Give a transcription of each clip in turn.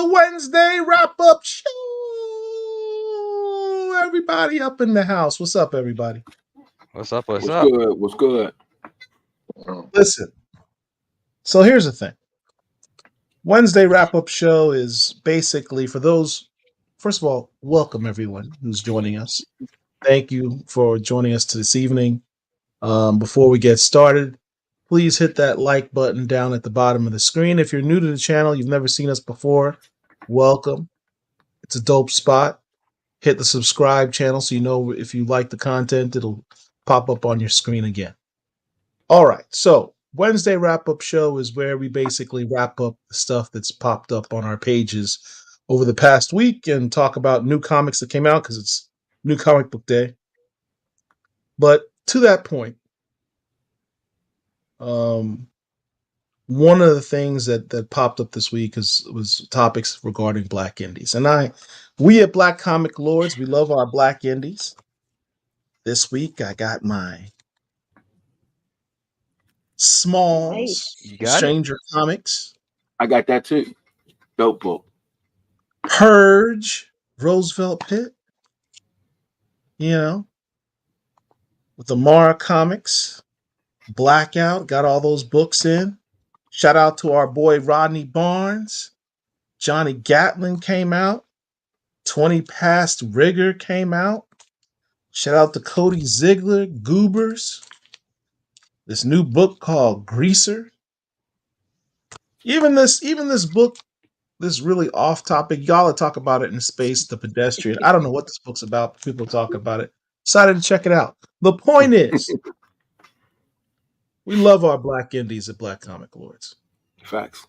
the Wednesday wrap-up show. Everybody up in the house. What's up, everybody? What's up? What's up? Good? What's good? Listen. So here's the thing. Wednesday wrap-up show is basically for those. First of all, welcome everyone who's joining us. Thank you for joining us this evening. Before we get started, please hit that like button down at the bottom of the screen. If you're new to the channel, you've never seen us before, welcome. It's a dope spot. Hit the subscribe channel so you know if you like the content, it'll pop up on your screen again. All right, so Wednesday wrap-up show is where we basically wrap up the stuff that's popped up on our pages over the past week and talk about new comics that came out because it's New Comic Book Day. But to that point, one of the things that popped up this week was topics regarding Black indies. And we at Black Comic Lords, we love our Black indies. This week I got my Smalls, Stranger Comics. I got that too. Dope book. Purge, Roosevelt Pit. You know, with the Mara Comics. Blackout, got all those books in. Shout out to our boy Rodney Barnes. Johnny Gatlin came out. 20 Past Rigor came out. Shout out to Cody Ziegler, Goobers. This new book called Greaser. Even this book, this really off topic, y'all will talk about it in Space the Pedestrian. I don't know what this book's about, but people talk about it. Decided to check it out. The point is, we love our Black indies at Black Comic Lords. Facts.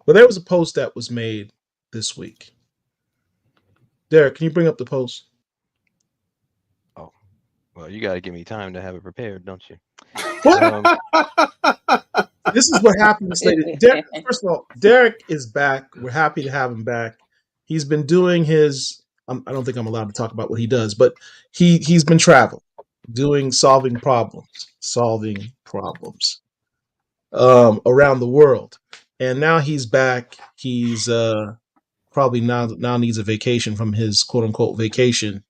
But there was a post that was made this week. Derek, can you bring up the post? Oh, well, you got to give me time to have it prepared, don't you? This is what happens. First of all, Derek is back. We're happy to have him back. He's been doing his. I don't think I'm allowed to talk about what he does, but he's been traveling, solving problems around the world, and now he's back. He's probably now needs a vacation from his quote unquote vacation.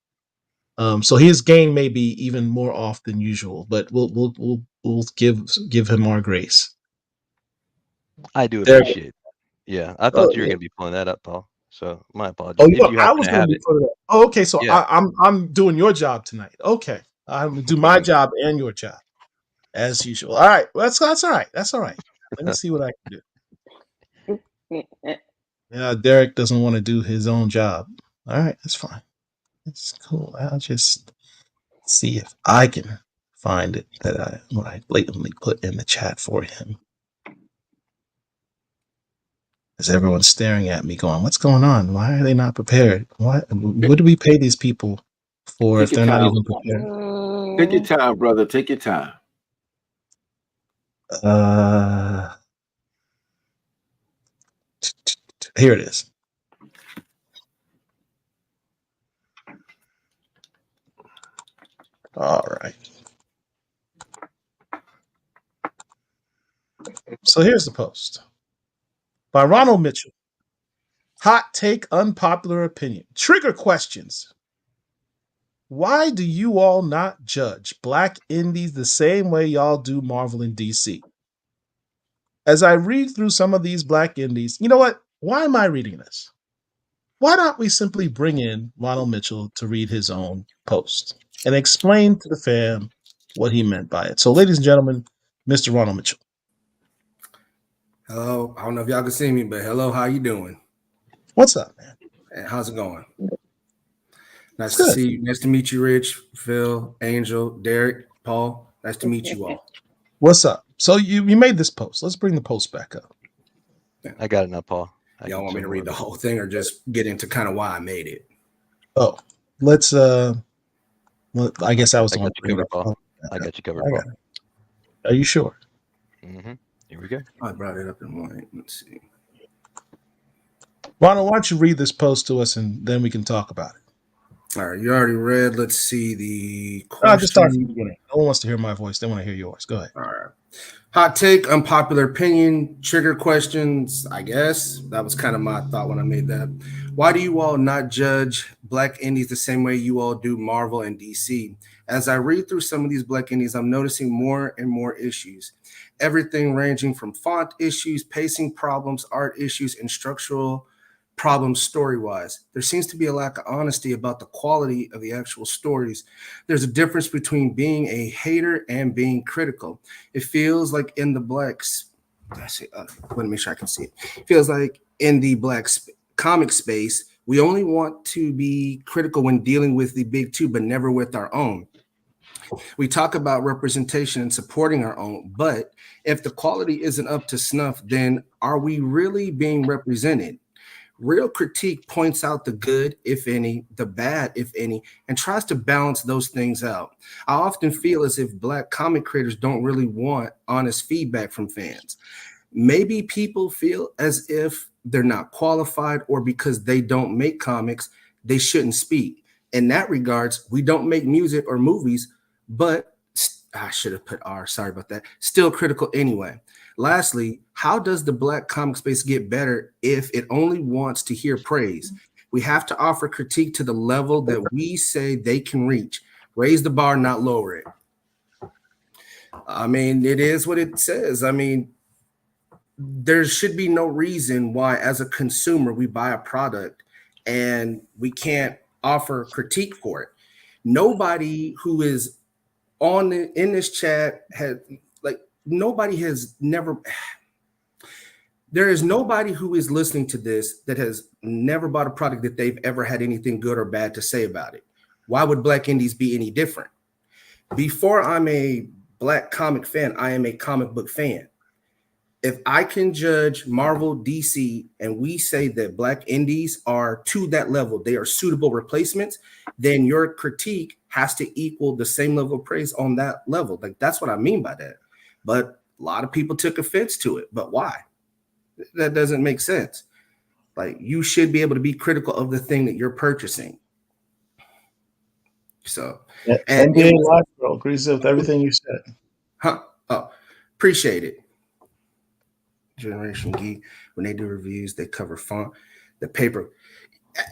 So his game may be even more off than usual, but we'll give him our grace. I do appreciate it. Yeah, I thought you were going to be pulling that up, Paul. So my apologies. I was going to be pulling it up. Oh, okay, so yeah. I'm doing your job tonight. Okay, I'm going to do my job and your job as usual. All right, that's all right. That's all right. Let me see what I can do. Yeah, Derek doesn't want to do his own job. All right, that's fine. It's cool. I'll just see if I can find it what I blatantly put in the chat for him. As everyone's staring at me going, what's going on? Why are they not prepared? What do we pay these people for if they're not even prepared? Take your time, brother. Take your time. Here it is. All right. So here's the post by Ronald Mitchell. Hot take, unpopular opinion. Trigger questions. Why do you all not judge Black indies the same way y'all do Marvel and DC? As I read through some of these Black indies, you know what? Why am I reading this? Why don't we simply bring in Ronald Mitchell to read his own post and explain to the fam what he meant by it? So, ladies and gentlemen, Mr. Ronald Mitchell. Hello. I don't know if y'all can see me, but hello, how you doing? What's up, man? And how's it going? Nice to see you. Nice to meet you, Rich, Phil, Angel, Derek, Paul. Nice to meet you all. What's up? So you made this post. Let's bring the post back up. I got it now, Paul. Y'all want me to read the whole thing or just get into kind of why I made it? Oh, let's I guess I was I got you covered, Paul. I got you covered, Paul. Are you sure? Mm-hmm. Here we go. I brought it up in one. Let's see. Ronald, why don't you read this post to us and then we can talk about it? All right, you already read. Let's see the Just start from the question. beginning. No one wants to hear my voice. They want to hear yours. Go ahead. All right. Hot take, unpopular opinion, trigger questions. I guess that was kind of my thought when I made that. Why do you all not judge Black indies the same way you all do Marvel and DC? As I read through some of these Black indies, I'm noticing more and more issues. Everything ranging from font issues, pacing problems, art issues, and structural problems story-wise. There seems to be a lack of honesty about the quality of the actual stories. There's a difference between being a hater and being critical. It feels like in the blacks, let me make sure I can see it. It feels like in the comic space, we only want to be critical when dealing with the big two, but never with our own. We talk about representation and supporting our own, but if the quality isn't up to snuff, then are we really being represented? Real critique points out the good, if any, the bad, if any, and tries to balance those things out. I often feel as if Black comic creators don't really want honest feedback from fans. Maybe people feel as if they're not qualified, or because they don't make comics, they shouldn't speak. In that regards, we don't make music or movies, but I should have put R, sorry about that, still critical anyway. Lastly, how does the Black comic space get better if it only wants to hear praise? We have to offer critique to the level that we say they can reach. Raise the bar, not lower it. I mean, it is what it says. I mean, there should be no reason why, as a consumer, we buy a product and we can't offer critique for it. Nobody who is in this chat had there is nobody who is listening to this that has never bought a product that they've ever had anything good or bad to say about it. Why would Black indies be any different? Before I'm a Black comic fan, I am a comic book fan. If I can judge Marvel, DC, and we say that Black indies are to that level, they are suitable replacements, then your critique has to equal the same level of praise on that level. Like, that's what I mean by that. But a lot of people took offense to it. But why? That doesn't make sense. Like, you should be able to be critical of the thing that you're purchasing. So, and NBA Live, bro, agrees with everything you said. Oh, appreciate it. Generation Geek, when they do reviews, they cover font, the paper.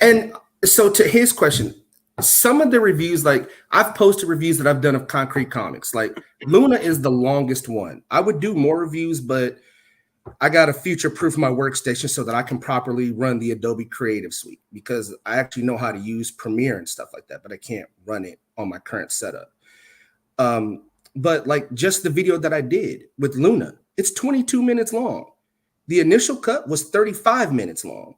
And so to his question, some of the reviews, like I've posted reviews that I've done of Concrete Comics. Like Luna is the longest one. I would do more reviews, but I got to future-proof my workstation so that I can properly run the Adobe Creative Suite, because I actually know how to use Premiere and stuff like that, but I can't run it on my current setup. But like just the video that I did with Luna, it's 22 minutes long. The initial cut was 35 minutes long.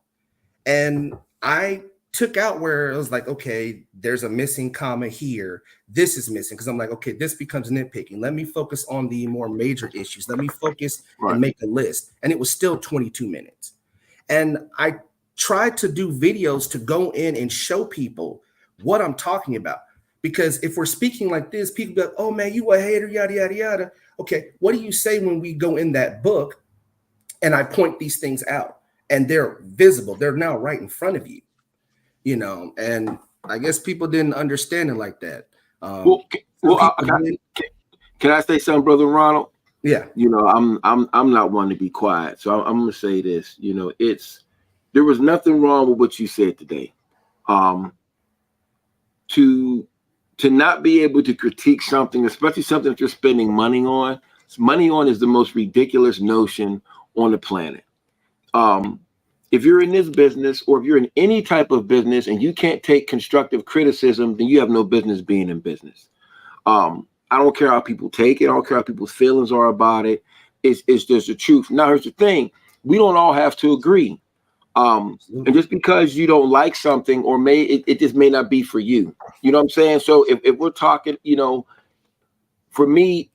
And I took out where it was like, okay, there's a missing comma here. This is missing. Because I'm like, okay, this becomes nitpicking. Let me focus on the more major issues. Let me focus and make a list. And it was still 22 minutes. And I tried to do videos to go in and show people what I'm talking about. Because if we're speaking like this, people be like, oh man, you a hater, yada, yada, yada. Okay, what do you say when we go in that book and I point these things out and they're visible? They're now right in front of you, you know, and I guess people didn't understand it like that. Can I say something, Brother Ronald? Yeah. You know, I'm not one to be quiet. So I'm going to say this, you know, there was nothing wrong with what you said today. To not be able to critique something, especially something that you're spending money on. Money on is the most ridiculous notion on the planet. If you're in this business, or if you're in any type of business and you can't take constructive criticism, then you have no business being in business. I don't care how people take it. I don't care how people's feelings are about it. It's just the truth. Now, here's the thing. We don't all have to agree. And just because you don't like something, or it just may not be for you. You know what I'm saying? So if we're talking, you know, for me,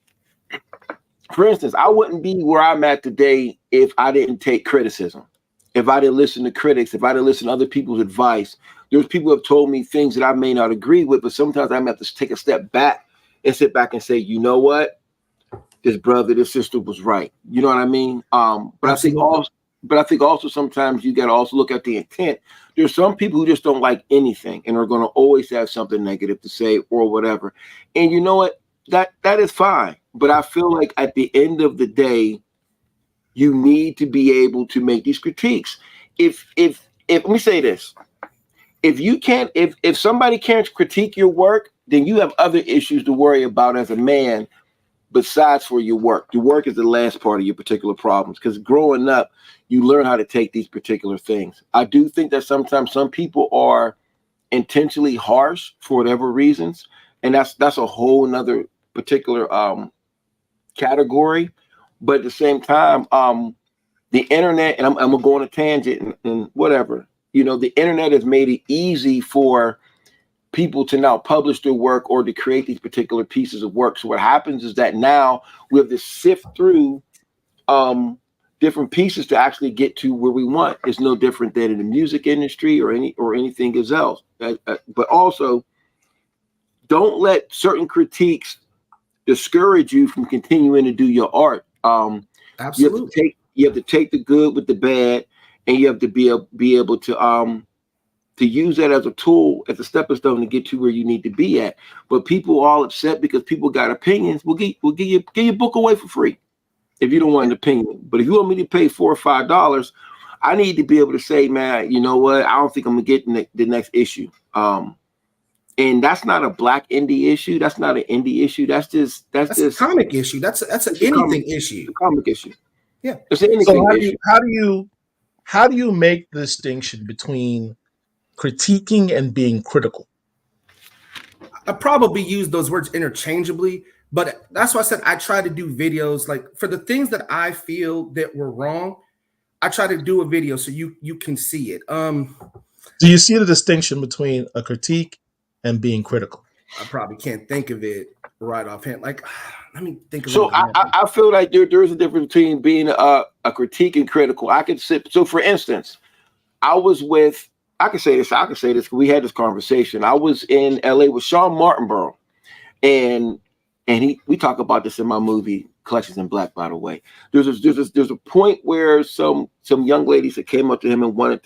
for instance, I wouldn't be where I'm at today if I didn't take criticism, if I didn't listen to critics, if I didn't listen to other people's advice. There's people who have told me things that I may not agree with, but sometimes I have to take a step back and sit back and say, you know what? This brother, this sister was right. You know what I mean? But I think but I think also sometimes you got to also look at the intent. There's some people who just don't like anything and are going to always have something negative to say or whatever. And you know what? That is fine. But I feel like at the end of the day, you need to be able to make these critiques. If let me say this, if somebody can't critique your work, then you have other issues to worry about as a man besides for your work. The work is the last part of your particular problems, because growing up, you learn how to take these particular things. I do think that sometimes some people are intentionally harsh for whatever reasons, and that's a whole nother particular category. But at the same time, the internet, and I'm gonna go on a tangent and whatever, the internet has made it easy for people to now publish their work or to create these particular pieces of work. So what happens is that now we have to sift through different pieces to actually get to where we want. It's no different than in the music industry or anything else. But also, don't let certain critiques discourage you from continuing to do your art. Absolutely. You have to take the good with the bad, and you have to be able to use that as a tool, as a stepping stone to get to where you need to be at. But people are all upset because people got opinions. We'll give your book away for free if you don't want an opinion. But if you want me to pay $4 or $5, I need to be able to say, man, you know what? I don't think I'm gonna get the next issue. And that's not a black indie issue. That's not an indie issue. That's just a comic issue. That's an anything issue. A comic issue. Yeah. It's an anything issue. How do you make the distinction between critiquing and being critical? I probably use those words interchangeably, but that's why I said I try to do videos like for the things that I feel that were wrong. I try to do a video so you can see it. Do you see the distinction between a critique and being critical? I probably can't think of it right offhand. Like, let me think of so it. I feel like there is a difference between being a critique and critical. I could sit. So for instance, I can say this because we had this conversation. I was in LA with Sean Martinborough, and we talk about this in my movie Collections in Black, by the way. There's a point where some young ladies that came up to him and wanted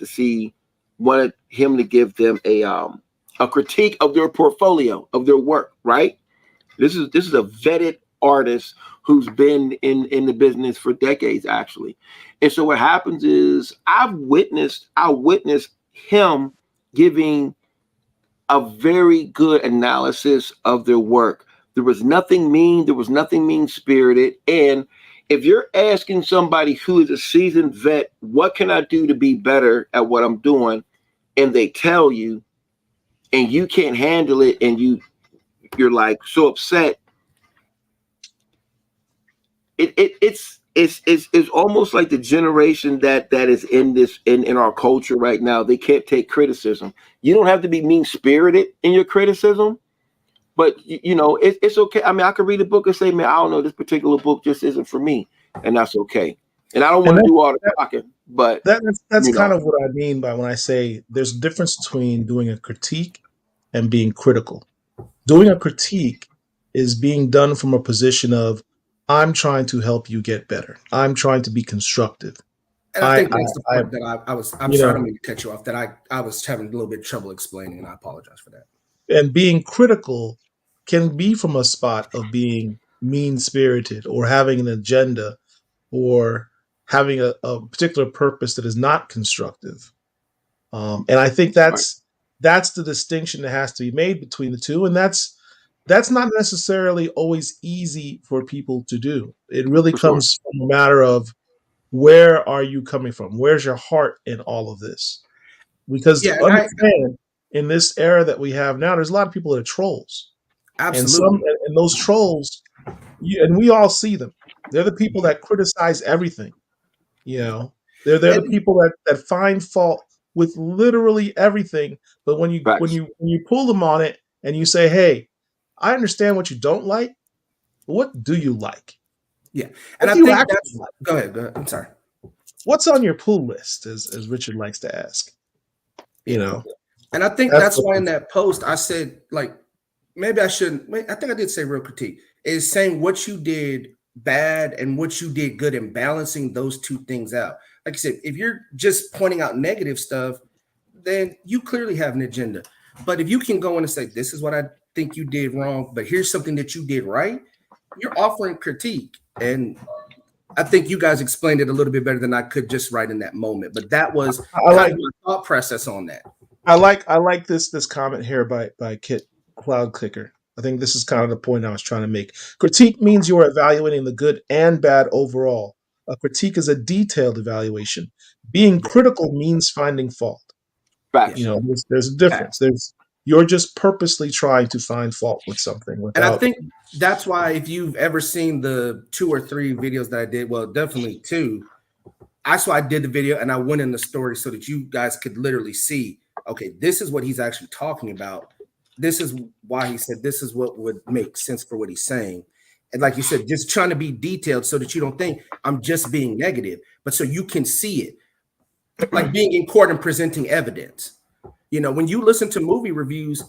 him to give them a critique of their portfolio, of their work, right? This is a vetted artist who's been in the business for decades, actually. And so what happens is I witnessed him giving a very good analysis of their work. There was nothing mean. There was nothing mean-spirited. And if you're asking somebody who is a seasoned vet, what can I do to be better at what I'm doing? And they tell you, and you can't handle it, and you're like so upset. It's almost like the generation that is in our culture right now. They can't take criticism. You don't have to be mean-spirited in your criticism, but it's okay. I mean, I could read a book and say, man, I don't know, this particular book just isn't for me, and that's okay. And I don't want to do all the talking, but that's kind of what I mean by when I say there's a difference between doing a critique and being critical. Doing a critique is being done from a position of, I'm trying to help you get better. I'm trying to be constructive. And I think that's the part that I'm sorry to cut you off, that I was having a little bit of trouble explaining, and I apologize for that. And being critical can be from a spot of being mean-spirited or having an agenda or having a particular purpose that is not constructive. And I think that's the distinction that has to be made between the two. And that's not necessarily always easy for people to do. It really comes from a matter of, where are you coming from? Where's your heart in all of this? Because to understand, in this era that we have now, there's a lot of people that are trolls. Absolutely. And those trolls, and we all see them. They're the people that criticize everything. They're the people that find fault with literally everything. But when you pull them on it and you say, hey, I understand what you don't like, but what do you like? Yeah. And I think that's like? Go ahead. I'm sorry. What's on your pull list, as Richard likes to ask? And I think that's why in that post I said, like, maybe I shouldn't. I think I did say real critique. Is saying what you did bad and what you did good and balancing those two things out. like I said, if you're just pointing out negative stuff, then you clearly have an agenda. But if you can go in and say, this is what I think you did wrong, but here's something that you did right, you're offering critique. And I think you guys explained it a little bit better than I could just right in that moment. But that was kind of my thought process on that. I like this comment here by Kit Cloud Clicker. I think this is kind of the point I was trying to make. Critique means you are evaluating the good and bad overall. A critique is a detailed evaluation. Being critical means finding fault. Facts. You know, there's a difference. You're just purposely trying to find fault with something. And I think that's why if you've ever seen the 2 or 3 videos that I did, well, definitely 2, that's why I did the video and I went in the story so that you guys could literally see, okay, this is what he's actually talking about. This is why he said this is what would make sense for what he's saying. And like you said, just trying to be detailed so that you don't think I'm just being negative, but so you can see it. Like being in court and presenting evidence. You know, when you listen to movie reviews,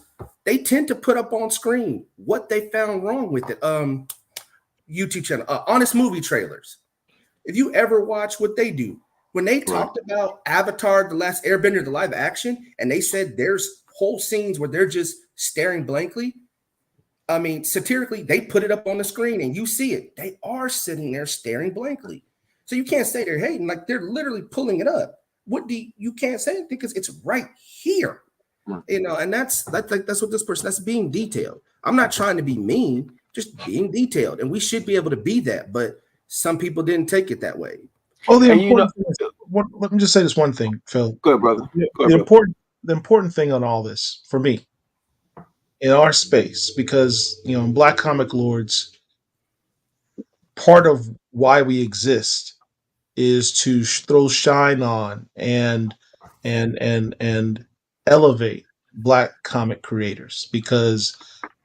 they tend to put up on screen what they found wrong with it. YouTube channel, Honest Movie Trailers. If you ever watch what they do, when they talked about Avatar, The Last Airbender, the live action, and they said there's whole scenes where they're just staring blankly. I mean, satirically, they put it up on the screen and you see it. They are sitting there staring blankly. So you can't say they're hating, like they're literally pulling it up. You can't say it because it's right here, you know, and that's what this person, that's being detailed. I'm not trying to be mean, just being detailed, and we should be able to be that, but some people didn't take it that way. Oh, let me just say this one thing, Phil. Go ahead, brother. The important thing on all this for me in our space, because you know, in Black Comic Lords, part of why we exist is to throw shine on and elevate Black comic creators, because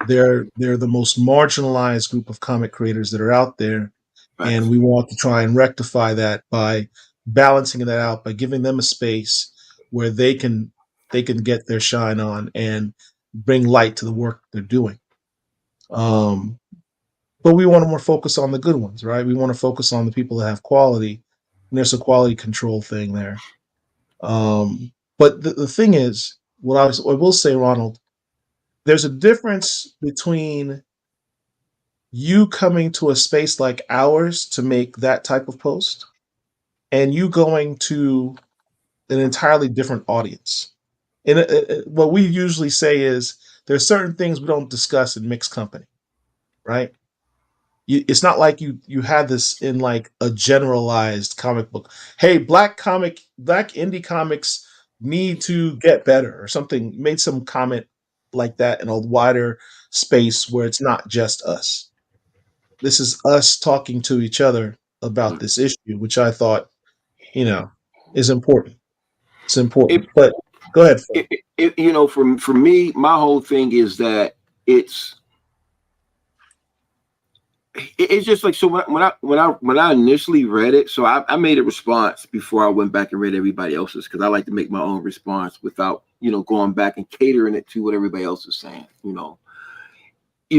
they're the most marginalized group of comic creators that are out there. Right. And we want to try and rectify that by balancing that out, by giving them a space where they can get their shine on and bring light to the work they're doing. But we want to more focus on the good ones, right? We want to focus on the people that have quality. And there's a quality control thing there. But the thing is, what I will say, Ronald, there's a difference between you coming to a space like ours to make that type of post and you going to an entirely different audience. And what we usually say is there's certain things we don't discuss in mixed company, right? It's not like you had this in like a generalized comic book. Hey, black indie comics need to get better or something. Made some comment like that in a wider space where it's not just us. This is us talking to each other about this issue, which I thought, you know, is important. It's important. But go ahead. You know, for me, my whole thing is that it's just like, so when I initially read it, so I made a response before I went back and read everybody else's, because I like to make my own response without, you know, going back and catering it to what everybody else is saying. You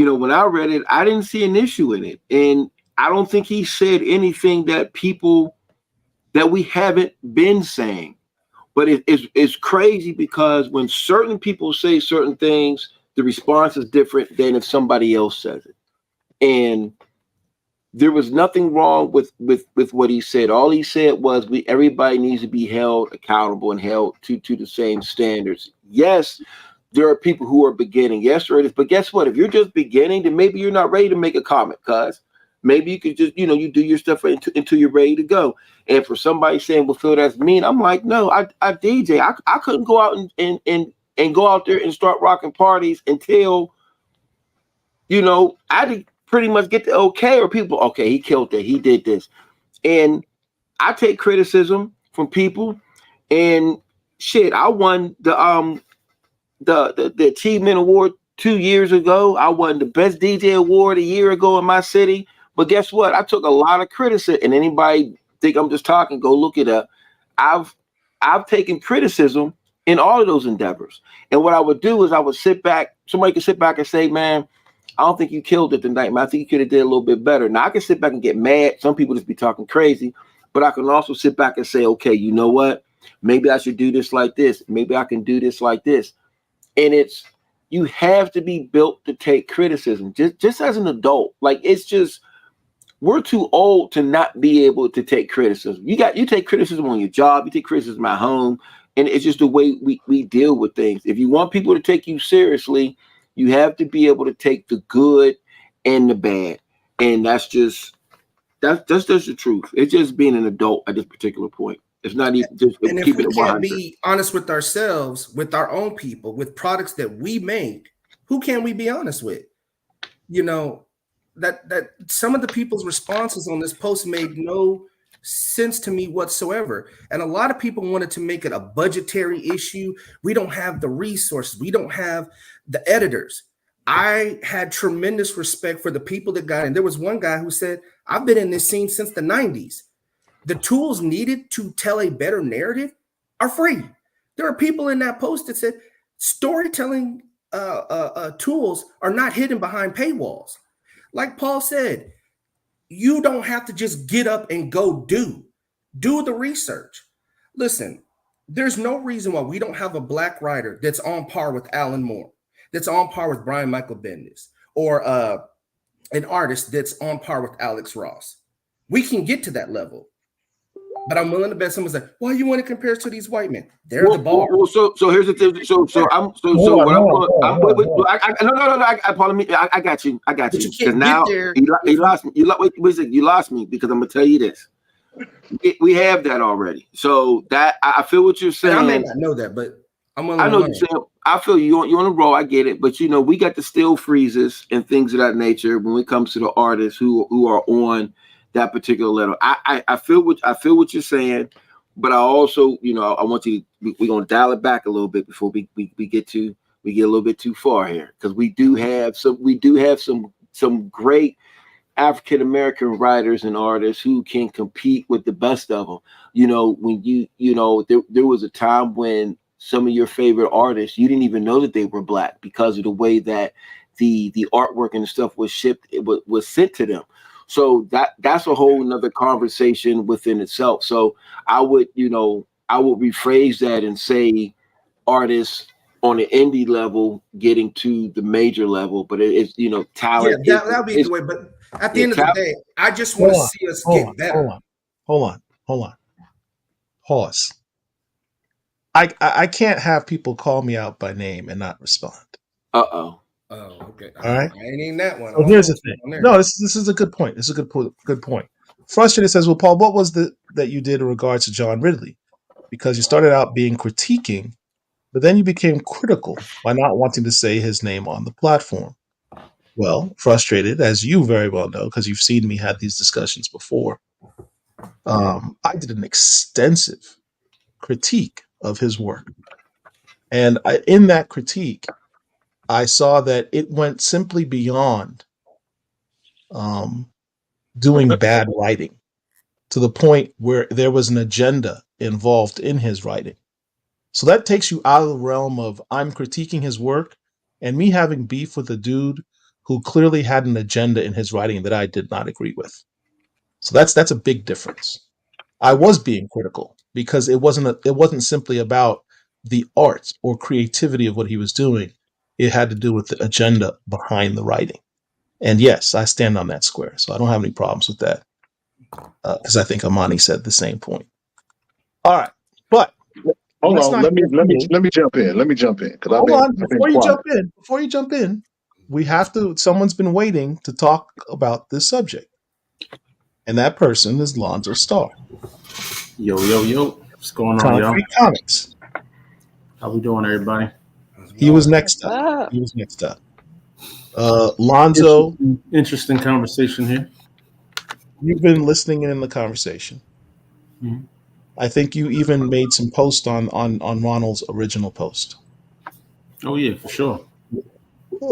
know, when I read it, I didn't see an issue in it, and I don't think he said anything that we haven't been saying. But it's crazy because when certain people say certain things, the response is different than if somebody else says it. And there was nothing wrong with what he said. All he said was everybody needs to be held accountable and held to the same standards. Yes, there are people who are beginning. Yes, there is. But guess what? If you're just beginning, then maybe you're not ready to make a comment, cuz maybe you could just, you do your stuff until you're ready to go. And for somebody saying, well, Phil, that's mean, I'm like, no, I DJ. I couldn't go out and go out there and start rocking parties until, I did pretty much get the okay, or people, okay, he killed it, he did this. And I take criticism from people, and shit, I won the Achievement Award 2 years ago. I won the Best DJ Award a year ago in my city. But guess what? I took a lot of criticism, and anybody think I'm just talking, go look it up. I've taken criticism in all of those endeavors. And what I would do is I would sit back, somebody could sit back and say, man, I don't think you killed it tonight, man. I think you could have did a little bit better. Now I can sit back and get mad. Some people just be talking crazy, but I can also sit back and say, okay, you know what? Maybe I should do this like this. Maybe I can do this like this. And you have to be built to take criticism just as an adult. Like, it's just, we're too old to not be able to take criticism. You take criticism on your job, you take criticism at home, and it's just the way we deal with things. If you want people to take you seriously, you have to be able to take the good and the bad. And that's just the truth. It's just being an adult at this particular point. It's not even just and if keeping we it can't 100. be honest with ourselves, with our own people, with products that we make, who can we be honest with? You know, that some of the people's responses on this post made no sense to me whatsoever. And a lot of people wanted to make it a budgetary issue. We don't have the resources. We don't have the editors. I had tremendous respect for the people that got in. There was one guy who said, I've been in this scene since the 90s. The tools needed to tell a better narrative are free. There are people in that post that said storytelling tools are not hidden behind paywalls. Like Paul said, you don't have to just get up and go do the research. Listen, there's no reason why we don't have a Black writer that's on par with Alan Moore, that's on par with Brian Michael Bendis, or an artist that's on par with Alex Ross. We can get to that level. But I'm willing to bet someone's like, why you want to compare us to these white men? They're the bar. Well, so here's the thing. I got you. Because now you lost me. You lost me because I'm gonna tell you this. We have that already. So that I feel what you're saying. And I may not know that, but I'm willing. I know you're saying. I feel you on the roll. I get it, but we got the still freezes and things of that nature when it comes to the artists who are on that particular level. I feel what you're saying, but I also, I want you to, we're gonna dial it back a little bit before we get a little bit too far here, because we do have some great African American writers and artists who can compete with the best of them. When there was a time when some of your favorite artists, you didn't even know that they were Black because of the way that the artwork and stuff was shipped, was sent to them. So that's a whole nother conversation within itself. So I would rephrase that and say artists on the indie level getting to the major level, but it's talent. Yeah, that'll be the way. But at the end of the day, I just want to see us get better. Hold on. Pause. I can't have people call me out by name and not respond. Oh, okay. All right. I ain't in that one. So here's the thing. No, this is a good point. This is a good point. Frustrated says, well, Paul, what was that you did in regards to John Ridley? Because you started out being critiquing, but then you became critical by not wanting to say his name on the platform. Well, Frustrated, as you very well know, because you've seen me have these discussions before, I did an extensive critique of his work. And in that critique, I saw that it went simply beyond doing bad writing to the point where there was an agenda involved in his writing. So that takes you out of the realm of I'm critiquing his work and me having beef with a dude who clearly had an agenda in his writing that I did not agree with. So that's a big difference. I was being critical because it wasn't simply about the art or creativity of what he was doing. It had to do with the agenda behind the writing. And yes, I stand on that square. So I don't have any problems with that. Because I think Amani said the same point. All right. But hold on, let me jump in. Hold on, before you jump in, someone's been waiting to talk about this subject. And that person is Lonzo Starr. Yo. What's going on, Concrete Comics. How we doing, everybody? He was next up. Lonzo. Interesting conversation here. You've been listening in the conversation. Mm-hmm. I think you even made some post on Ronald's original post. Oh, yeah, for sure.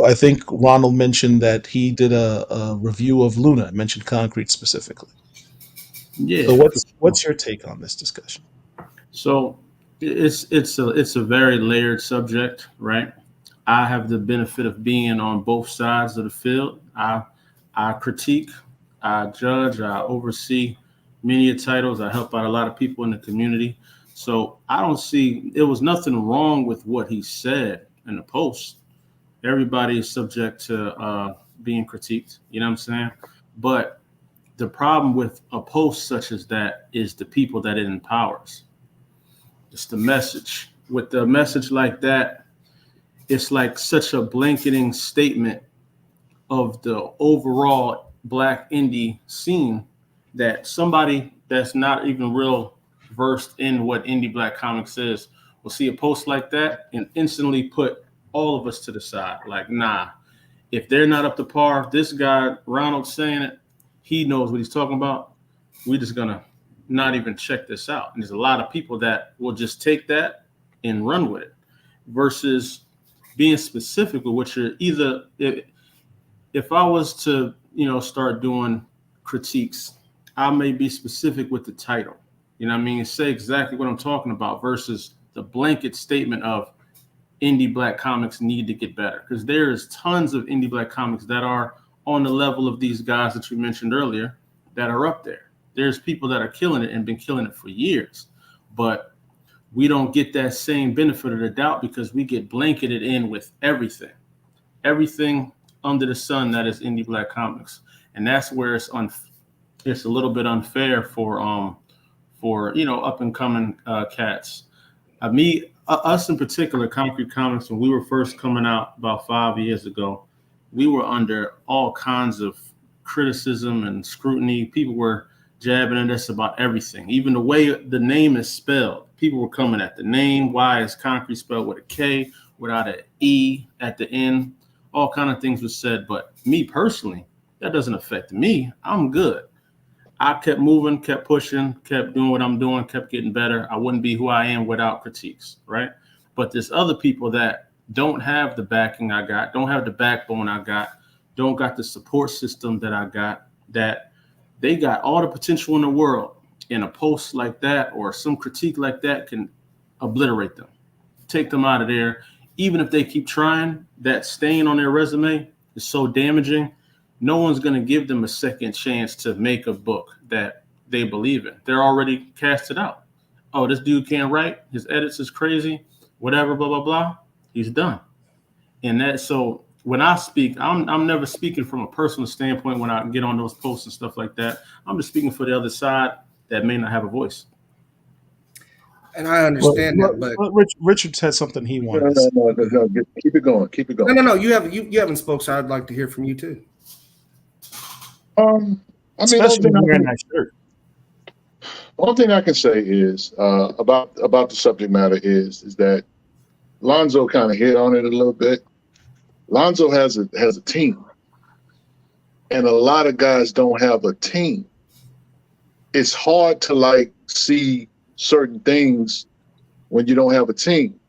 I think Ronald mentioned that he did a review of Luna, mentioned Concrete specifically. Yeah. So what's your take on this discussion? So it's a very layered subject, right? I have the benefit of being on both sides of the field. I critique, I judge, I oversee many titles. I help out a lot of people in the community. So I don't see, there was nothing wrong with what he said in the post. Everybody is subject to being critiqued, you know what I'm saying? But the problem with a post such as that is the people that it empowers. It's the message. With the message like that, it's like such a blanketing statement of the overall Black indie scene that somebody that's not even real versed in what indie Black comics is will see a post like that and instantly put all of us to the side. Like, nah, if they're not up to par, this guy, Ronald, saying it, he knows what he's talking about. We're just going to not even check this out. And there's a lot of people that will just take that and run with it versus being specific with what you're either. If I was to, start doing critiques, I may be specific with the title. You know what I mean? Say exactly what I'm talking about versus the blanket statement of indie Black comics need to get better. Because there's tons of indie Black comics that are on the level of these guys that you mentioned earlier that are up there. There's people that are killing it and been killing it for years. But we don't get that same benefit of the doubt because we get blanketed in with everything under the sun that is indie Black comics. And that's where it's a little bit unfair for up and coming cats. Us in particular, Concrete Comics, when we were first coming out about 5 years ago, we were under all kinds of criticism and scrutiny. People were jabbing at us about everything, even the way the name is spelled. People were coming at the name. Why is Concrete spelled with a K without an E at the end? All kind of things were said. But me personally, that doesn't affect me. I'm good. I kept moving, kept pushing, kept doing what I'm doing, kept getting better. I wouldn't be who I am without critiques, right? But there's other people that don't have the backing I got, don't have the backbone I got, don't got the support system that I got, that they got all the potential in the world. And a post like that or some critique like that can obliterate them, take them out of there. Even if they keep trying, that stain on their resume is so damaging. No one's going to give them a second chance to make a book that they believe in. They're already casted out. Oh, this dude can't write. His edits is crazy. Whatever, blah, blah, blah. He's done. And that, so when I speak, I'm never speaking from a personal standpoint when I get on those posts and stuff like that. I'm just speaking for the other side that may not have a voice. And I understand that, but Richard said something he wanted. No, keep it going. Keep it going. No. You haven't spoke, so I'd like to hear from you too. Especially wearing that shirt. One thing I can say is about the subject matter is that Lonzo kind of hit on it a little bit. Lonzo has a team, and a lot of guys don't have a team. It's hard to see certain things when you don't have a team.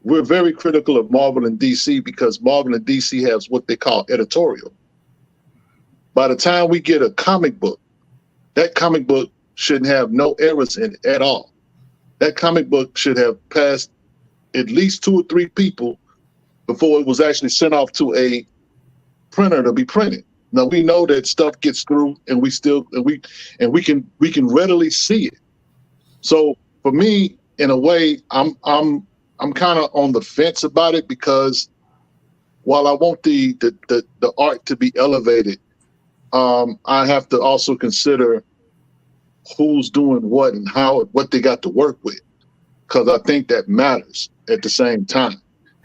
We're very critical of Marvel and DC because Marvel and DC has what they call editorial. By the time we get a comic book, that comic book shouldn't have no errors in it at all. That comic book should have passed at least 2 or 3 people before it was actually sent off to a printer to be printed. Now we know that stuff gets through, and we can readily see it. So for me, in a way, I'm kind of on the fence about it because while I want the art to be elevated, I have to also consider who's doing what and what they got to work with, because I think that matters at the same time.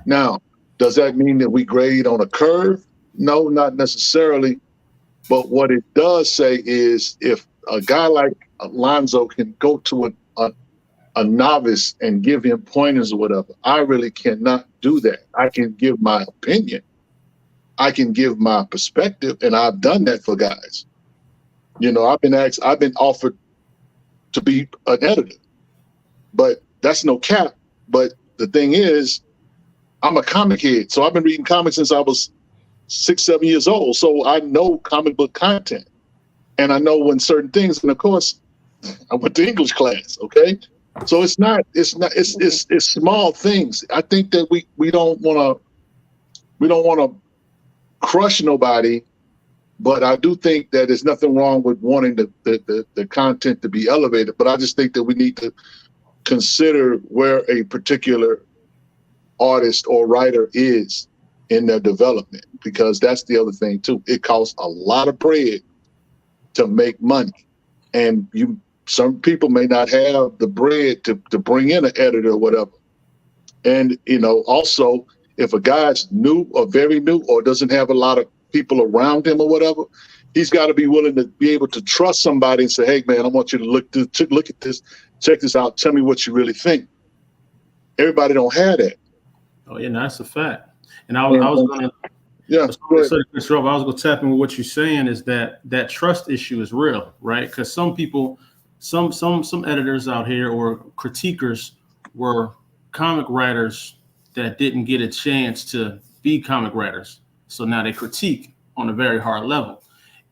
Now, does that mean that we grade on a curve? No, not necessarily. But what it does say is if a guy like Alonzo can go to a novice and give him pointers or whatever, I really cannot do that. I can give my opinion. I can give my perspective, and I've done that for guys. I've been offered to be an editor, but that's no cap. But the thing is, I'm a comic head, so I've been reading comics since I was 6, 7 years old. So I know comic book content, and I know when certain things. And of course, I went to English class. Okay, so it's small things. I think that we don't want to crush nobody But I do think that there's nothing wrong with wanting the content to be elevated. But I just think that we need to consider where a particular artist or writer is in their development, because that's the other thing too. It costs a lot of bread to make money, and some people may not have the bread to bring in an editor or whatever. And also, if a guy's new or very new or doesn't have a lot of people around him or whatever, he's got to be willing to be able to trust somebody and say, hey man, I want you to look at this, check this out, tell me what you really think. Everybody don't have that. Oh yeah, no, that's a fact. And I was going to tap in with what you're saying, is that trust issue is real, right? Because some people, some editors out here or critiquers were comic writers that didn't get a chance to be comic writers. So now they critique on a very hard level.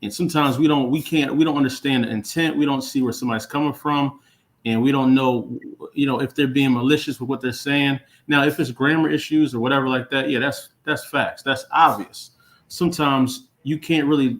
And sometimes we don't understand the intent. We don't see where somebody's coming from. And we don't know, if they're being malicious with what they're saying. Now, if it's grammar issues or whatever like that, yeah, that's facts. That's obvious. Sometimes you can't really,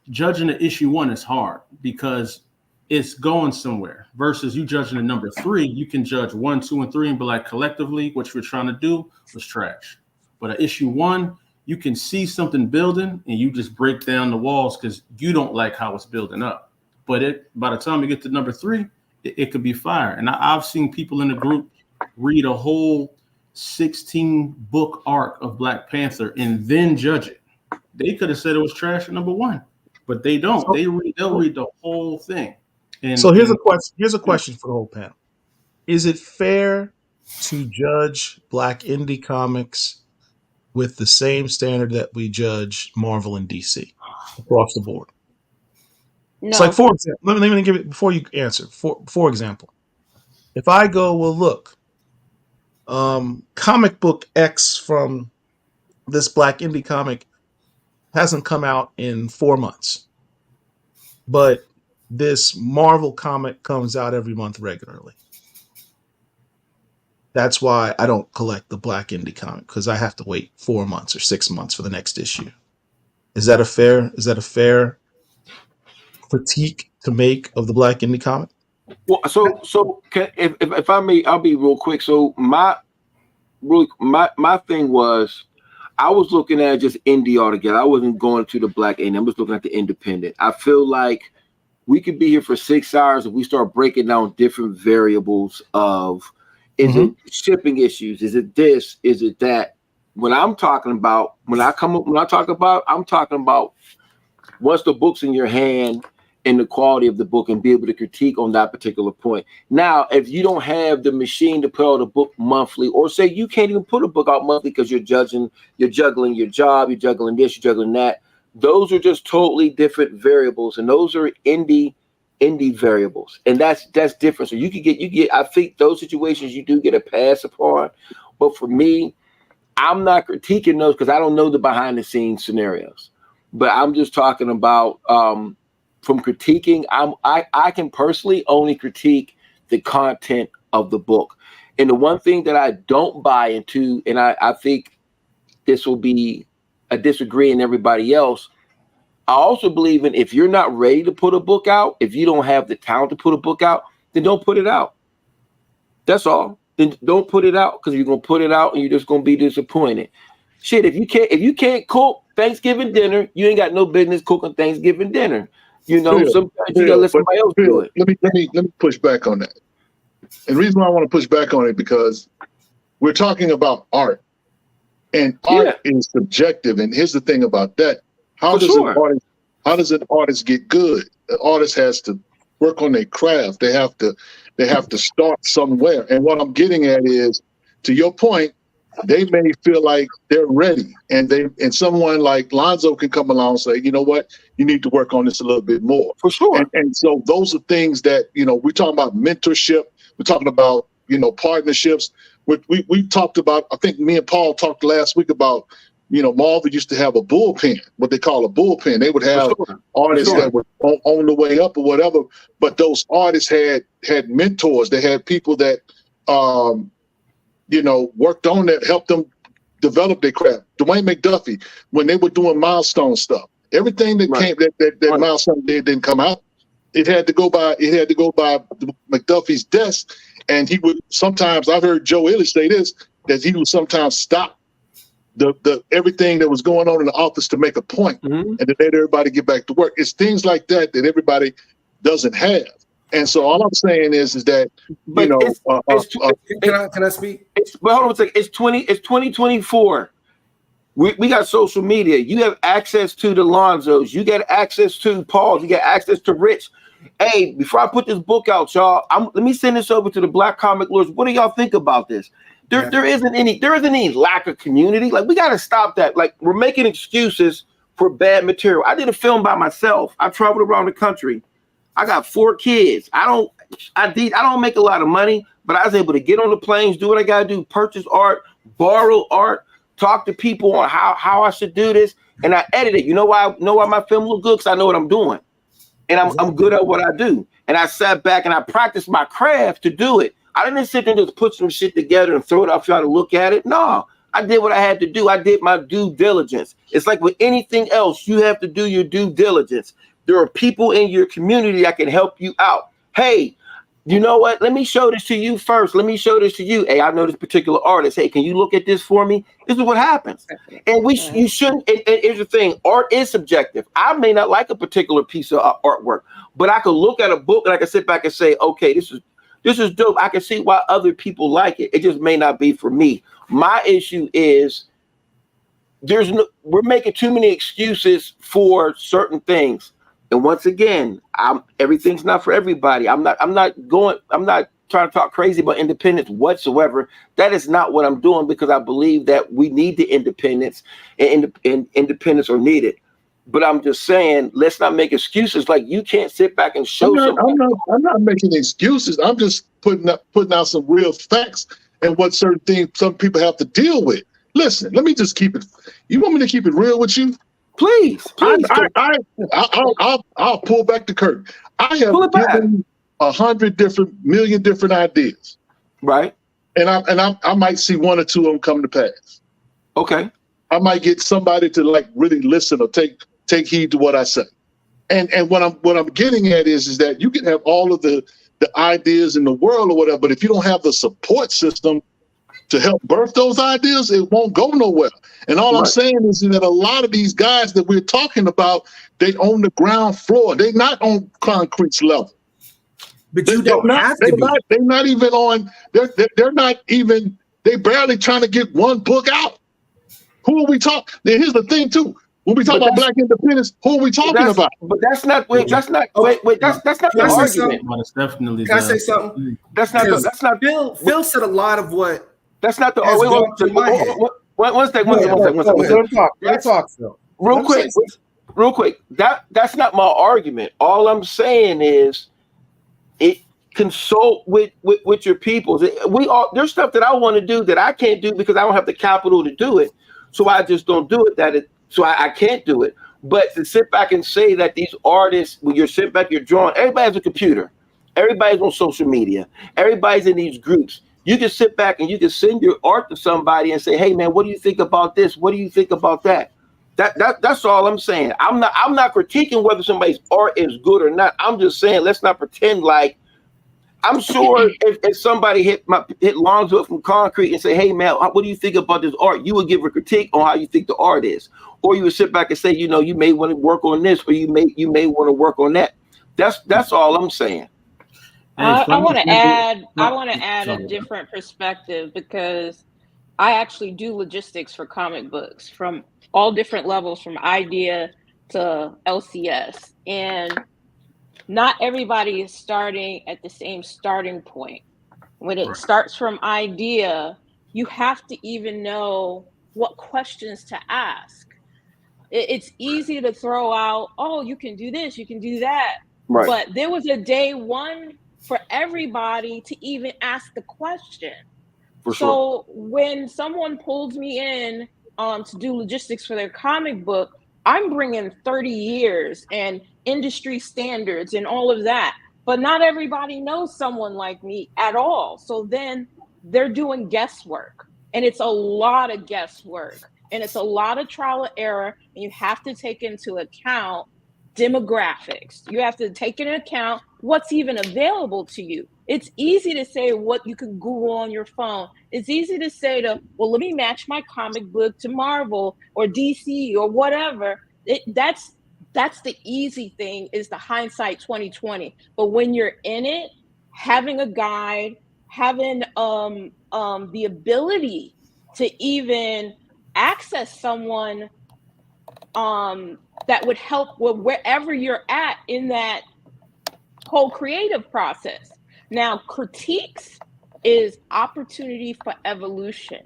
judging the issue 1 is hard because it's going somewhere, versus you judging the number 3. You can judge 1, 2, and 3 and be like, collectively, what you were trying to do was trash. But at issue 1, you can see something building and you just break down the walls because you don't like how it's building up. But by the time you get to number 3, it could be fire. And I've seen people in the group read a whole 16-book arc of Black Panther and then judge it. They could have said it was trash at number 1, but they don't. They'll read the whole thing. And so here's a question. Here's a question for the whole panel: is it fair to judge Black indie comics with the same standard that we judge Marvel and DC across the board? No. It's like, for example, let me give it before you answer. For example, if I go, well, look, comic book X from this Black indie comic hasn't come out in 4 months, but this Marvel comic comes out every month regularly. That's why I don't collect the Black indie comic, because I have to wait 4 months or 6 months for the next issue. Is that a fair critique to make of the Black indie comic? Well, if I may, I'll be real quick. So my thing was, I was looking at just indie altogether. I wasn't going to the Black indie. I was looking at the independent. I feel like we could be here for 6 hours if we start breaking down different variables of, is it shipping issues? Is it this? Is it that? I'm talking about once the book's in your hand and the quality of the book, and be able to critique on that particular point. Now, if you don't have the machine to put out a book monthly, or say you can't even put a book out monthly because you're juggling your job, you're juggling this, you're juggling that. Those are just totally different variables, and those are indie variables, and that's different. So you get. I think those situations you do get a pass upon, but for me, I'm not critiquing those because I don't know the behind the scenes scenarios. But I'm just talking about from critiquing. I can personally only critique the content of the book, and the one thing that I don't buy into, and I think this will be a disagreeing everybody else. I also believe in, if you're not ready to put a book out, if you don't have the talent to put a book out, then don't put it out. That's all. Then don't put it out, because you're gonna put it out and you're just gonna be disappointed. Shit, if you can't cook Thanksgiving dinner, you ain't got no business cooking Thanksgiving dinner. Sometimes you gotta let somebody else do it. Let me push back on that. And the reason why I want to push back on it, because we're talking about art. And art is subjective. And here's the thing about that. How does an artist get good? The artist has to work on their craft. They have to start somewhere. And what I'm getting at is, to your point, they may feel like they're ready. And someone like Lonzo can come along and say, you know what, you need to work on this a little bit more. For sure. And so those are things that, we're talking about mentorship. We're talking about, partnerships. We talked about, I think me and Paul talked last week about, Marvel used to have a bullpen, what they call a bullpen. They would have artists that were on the way up or whatever, but those artists had mentors. They had people that, worked on that, helped them develop their craft. Dwayne McDuffie, when they were doing milestone stuff, Everything that came that Miles Sumner did didn't come out. It had to go by McDuffie's desk, and he would sometimes. I've heard Joe Illich say this, that he would sometimes stop the everything that was going on in the office to make a point, and to let everybody get back to work. It's things like that that everybody doesn't have. And so all I'm saying is that but can I speak? Well, hold on a second. It's 2024. We got social media. You have access to the Lonzos. You get access to Paul. You get access to Rich. Hey, before I put this book out, y'all, let me send this over to the Black Comic Lords. What do y'all think about this? There isn't any lack of community. Like, we got to stop that. Like, we're making excuses for bad material. I did a film by myself. I traveled around the country. I got 4 kids. I don't make a lot of money, but I was able to get on the planes, do what I got to do, purchase art, borrow art, talk to people on how I should do this, and I edit it. You know why my film look good? Because I know what I'm doing, and I'm good at what I do. And I sat back and I practiced my craft to do it. I didn't sit there and just put some shit together and throw it out for y'all to look at it. No, I did what I had to do. I did my due diligence. It's like with anything else, you have to do your due diligence. There are people in your community that can help you out. Hey, you know what? Let me show this to you first. Let me show this to you. Hey, I know this particular artist. Hey, can you look at this for me? This is what happens. And you shouldn't. And here's the thing: art is subjective. I may not like a particular piece of artwork, but I could look at a book and I can sit back and say, okay, this is dope. I can see why other people like it. It just may not be for me. My issue is we're making too many excuses for certain things. And once again, everything's not for everybody. I'm not trying to talk crazy about independence whatsoever. That is not what I'm doing, because I believe that we need the independence, and independence are needed. But I'm just saying, let's not make excuses. Like, you can't sit back and show. I'm not making excuses. I'm just putting out some real facts and what certain things some people have to deal with. Listen, let me just keep it. You want me to keep it real with you? Please. I'll pull back the curtain. I have given 100 million different ideas, right? And I might see 1 or 2 of them come to pass. Okay. I might get somebody to like really listen or take heed to what I say. And what I'm getting at is that you can have all of the ideas in the world or whatever, but if you don't have the support system to help birth those ideas, it won't go nowhere. And all I'm saying is that a lot of these guys that we're talking about, they own the ground floor. They're not on concrete's level. But you don't have to be. They're not even on. They're not even. They barely trying to get one book out. Who are we talking? Here's the thing too. When we talk about Black independence, who are we talking about? But that's not. Wait. That's not. Wait. That's not the argument. Well, it's definitely. Can I say something? That's not. Phil said a lot of what. That's not the. One second. Let's talk, Phil. Real quick. That's not my argument. All I'm saying is, consult with your people. There's stuff that I want to do that I can't do because I don't have the capital to do it. So I just don't do it. So I can't do it. But to sit back and say that these artists, when you're sitting back, you're drawing. Everybody has a computer. Everybody's on social media. Everybody's in these groups. You can sit back and you can send your art to somebody and say, "Hey, man, what do you think about this? What do you think about that?" That's all I'm saying. I'm not critiquing whether somebody's art is good or not. I'm just saying, let's not pretend like. I'm sure if somebody hit Lonzo from concrete and say, "Hey, man, what do you think about this art?" You would give a critique on how you think the art is, or you would sit back and say, you may want to work on this, or you may want to work on that. That's all I'm saying. I want to add a different perspective, because I actually do logistics for comic books from all different levels, from idea to LCS, and not everybody is starting at the same starting point. When it starts from idea, you have to even know what questions to ask. It's easy to throw out, "Oh, you can do this, you can do that." Right. But there was a day one for everybody to even ask the question. So when someone pulls me in to do logistics for their comic book, I'm bringing 30 years and industry standards and all of that. But not everybody knows someone like me at all. So then they're doing guesswork, and it's a lot of guesswork. And it's a lot of trial and error, and you have to take into account demographics. You have to take into account what's even available to you. It's easy to say what you can Google on your phone. It's easy to say well, let me match my comic book to Marvel or DC or whatever. That's the easy thing, is the hindsight 2020. But when you're in it, having a guide, having the ability to even access someone that would help wherever you're at in that whole creative process. Now, critiques is opportunity for evolution.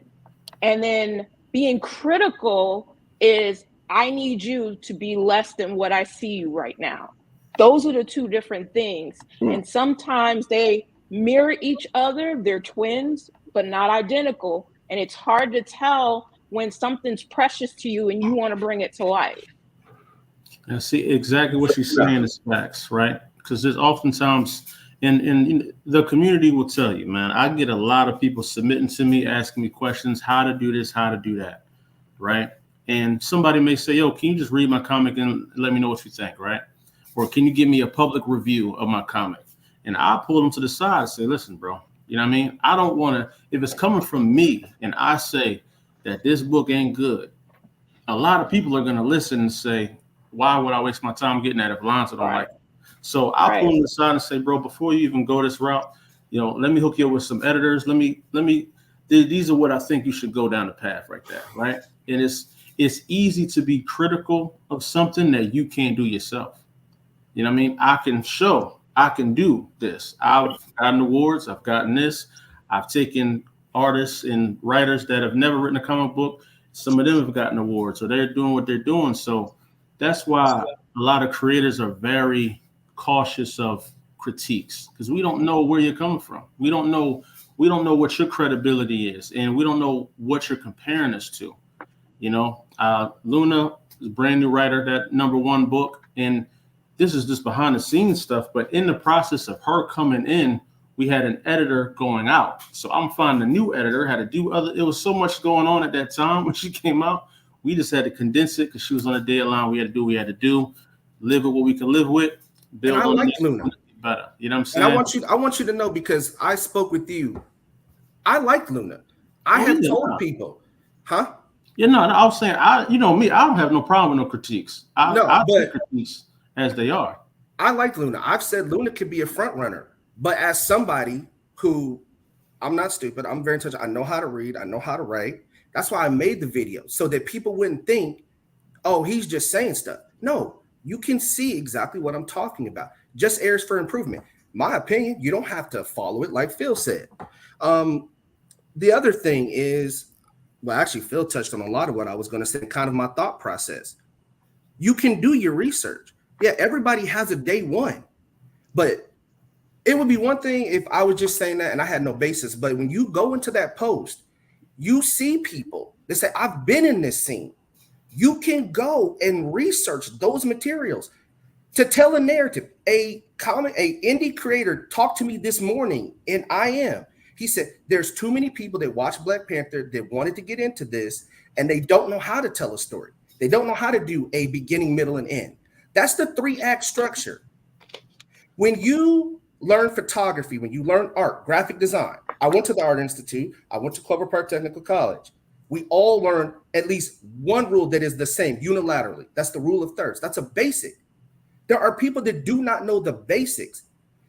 And then being critical is, I need you to be less than what I see you right now. Those are the two different things. And sometimes they mirror each other. They're twins, but not identical. And it's hard to tell when something's precious to you and you want to bring it to life. And see, exactly what she's saying is facts, right? Because there's oftentimes, in the community will tell you, man, I get a lot of people submitting to me, asking me questions, how to do this, how to do that, right? And somebody may say, yo, can you just read my comic and let me know what you think, right? Or can you give me a public review of my comic? And I pull them to the side and say, listen, bro, you know what I mean? I don't want to, if it's coming from me and I say that this book ain't good, a lot of people are going to listen and say, why would I waste my time getting that if Lonzo don't like it? So I pull them aside and say, bro, before you even go this route, let me hook you up with some editors. These are what I think you should go down the path right there, right? And it's easy to be critical of something that you can't do yourself. You know what I mean? I can do this. I've gotten awards. I've gotten this. I've taken artists and writers that have never written a comic book. Some of them have gotten awards, so they're doing what they're doing. So that's why a lot of creators are very cautious of critiques, because we don't know where you're coming from. We don't know what your credibility is, and we don't know what you're comparing us to. Luna is a brand new writer, that #1 book, and this is just behind the scenes stuff. But in the process of her coming in, we had an editor going out. So I'm finding a new editor, had to do it was so much going on at that time when she came out. We just had to condense it because she was on a deadline. We had to do what we had to do, live with what we can live with, build on like Luna better. You know what I'm saying? And I want you to know, because I spoke with you, I like Luna. I have told people, huh? Yeah, no, I was saying, me, I don't have no problem with no critiques. I take critiques as they are. I like Luna. I've said Luna could be a front runner, but as somebody who, I'm not stupid, I'm very intelligent. I know how to read. I know how to write. That's why I made the video, so that people wouldn't think, oh, he's just saying stuff. No, you can see exactly what I'm talking about. Just areas for improvement. My opinion, you don't have to follow it like Phil said. The other thing is, well, actually, Phil touched on a lot of what I was going to say, kind of my thought process. You can do your research. Yeah, everybody has a day one, but it would be one thing if I was just saying that and I had no basis. But when you go into that post, you see people that say, I've been in this scene. You can go and research those materials to tell a narrative. A indie creator talked to me this morning in IM. He said, there's too many people that watch Black Panther that wanted to get into this, and they don't know how to tell a story. They don't know how to do a beginning, middle, and end. That's the 3-act structure. When you learn photography, when you learn art, graphic design, I went to the Art Institute, I went to Clover Park Technical College. We all learn at least one rule that is the same unilaterally. That's the rule of thirds. That's a basic. There are people that do not know the basics.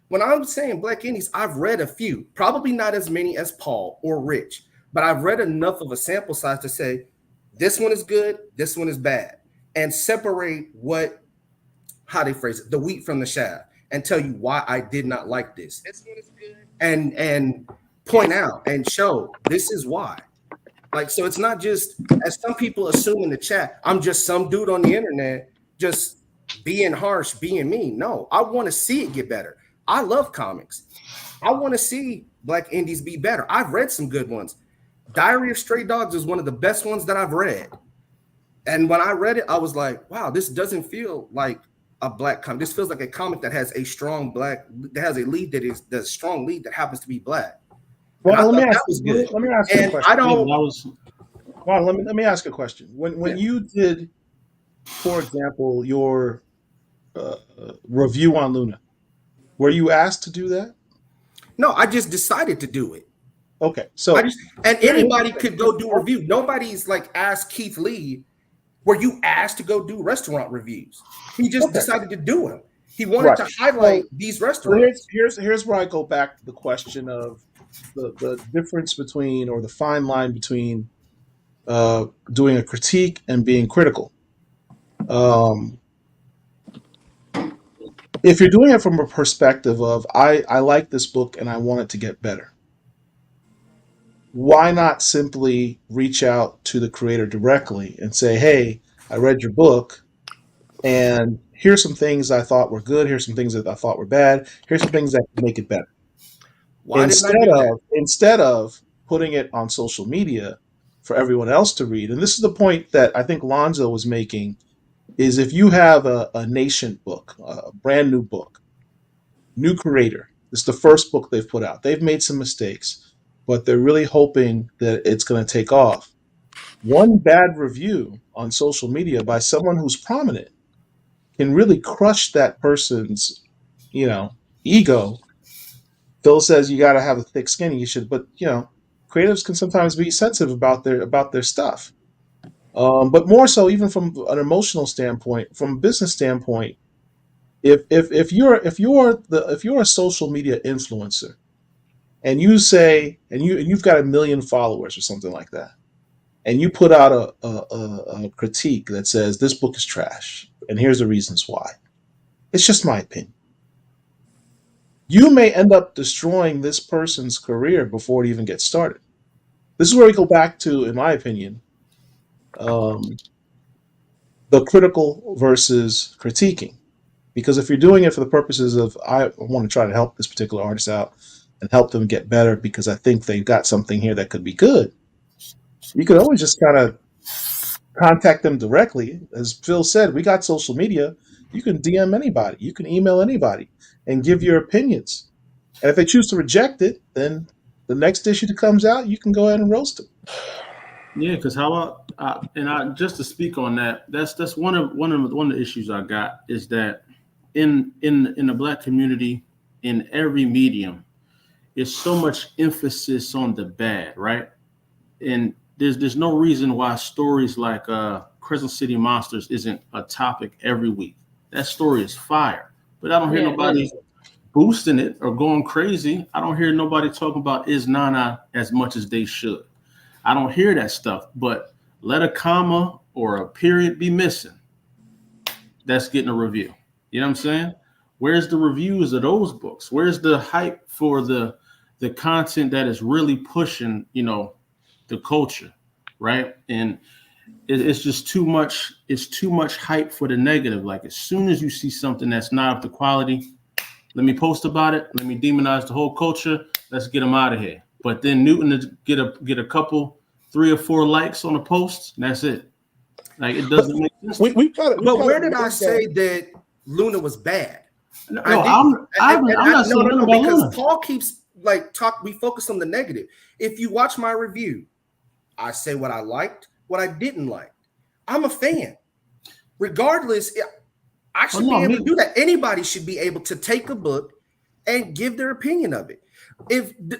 When I'm saying Black Indies, I've read a few, probably not as many as Paul or Rich, but I've read enough of a sample size to say, this one is good, this one is bad, and separate how they phrase it, the wheat from the chaff, and tell you why I did not like this. This one is good. And point out and show this is why. Like, so it's not just, as some people assume in the chat, I'm just some dude on the internet just being harsh, being mean. No, I want to see it get better. I love comics. I want to see Black Indies be better. I've read some good ones. Diary of Stray Dogs is one of the best ones that I've read. And when I read it, I was like, wow, this doesn't feel like a Black comic. This feels like a comic that has a strong Black, that has a lead that is the strong lead that happens to be Black. Well, let me ask you a question. I don't. Ron, let me ask a question. When you did, for example, your review on Luna, were you asked to do that? No, I just decided to do it. Okay, so and anybody could go do a review. Nobody's like asked Keith Lee, were you asked to go do restaurant reviews? He just decided to do them. He wanted to highlight these restaurants. Here's where I go back to the question of the difference between, or the fine line between, doing a critique and being critical. If you're doing it from a perspective of I like this book and I want it to get better, why not simply reach out to the creator directly and say, hey, I read your book and here's some things I thought were good, here's some things that I thought were bad, here's some things that can make it better. Instead of putting it on social media for everyone else to read. And this is the point that I think Lonzo was making, is if you have a nascent book, a brand new book, new creator, this is the first book they've put out. They've made some mistakes, but they're really hoping that it's going to take off. One bad review on social media by someone who's prominent can really crush that person's, ego. Phil says you got to have a thick skin. You should, but creatives can sometimes be sensitive about their stuff. But more so, even from an emotional standpoint, from a business standpoint, if you're a social media influencer, and you say you've got 1 million followers or something like that, and you put out a critique that says this book is trash and here's the reasons why, it's just my opinion. You may end up destroying this person's career before it even gets started. This is where we go back to, in my opinion, the critical versus critiquing. Because if you're doing it for the purposes of, I want to try to help this particular artist out and help them get better because I think they've got something here that could be good, you could always just kind of contact them directly. As Phil said, we got social media. You can DM anybody. You can email anybody and give your opinions. And if they choose to reject it, then the next issue that comes out, you can go ahead and roast them. Yeah, because just to speak on that, that's one of the issues I got is that in the Black community, in every medium, is so much emphasis on the bad, right? And there's no reason why stories like Crescent City Monsters isn't a topic every week. That story is fire, but I don't hear nobody boosting it or going crazy. I don't hear nobody talking about Is Nana as much as they should. I don't hear that stuff, but let a comma or a period be missing, that's getting a review. You know what I'm saying? Where's the reviews of those books? Where's the hype for the content that is really pushing, the culture, right? And it's just too much. It's too much hype for the negative. Like as soon as you see something that's not up to quality, let me post about it. Let me demonize the whole culture. Let's get them out of here. But then Newton get a couple, 3 or 4 likes on a post, and that's it. Like it doesn't make sense. But where did I say that Luna was bad? No, I'm not saying about because Luna. Paul keeps we focus on the negative. If you watch my review, I say what I liked, what I didn't like. I'm a fan. Regardless, I should be able to do that. Anybody should be able to take a book and give their opinion of it.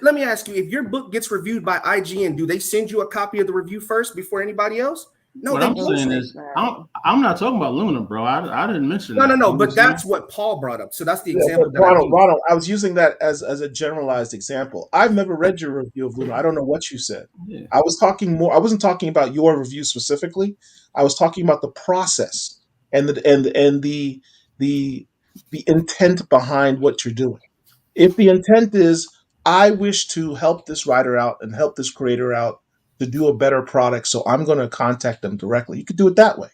Let me ask you, if your book gets reviewed by IGN, do they send you a copy of the review first before anybody else? No, what I'm saying is, I'm not talking about Luna, bro. I didn't mention that. No, but that's what Paul brought up. So that's the example. Ronald, I was using that as a generalized example. I've never read your review of Luna. I don't know what you said. Yeah. I wasn't talking about your review specifically. I was talking about the process and the intent behind what you're doing. If the intent is, I wish to help this writer out and help this creator out to do a better product, so I'm going to contact them directly. You could do it that way.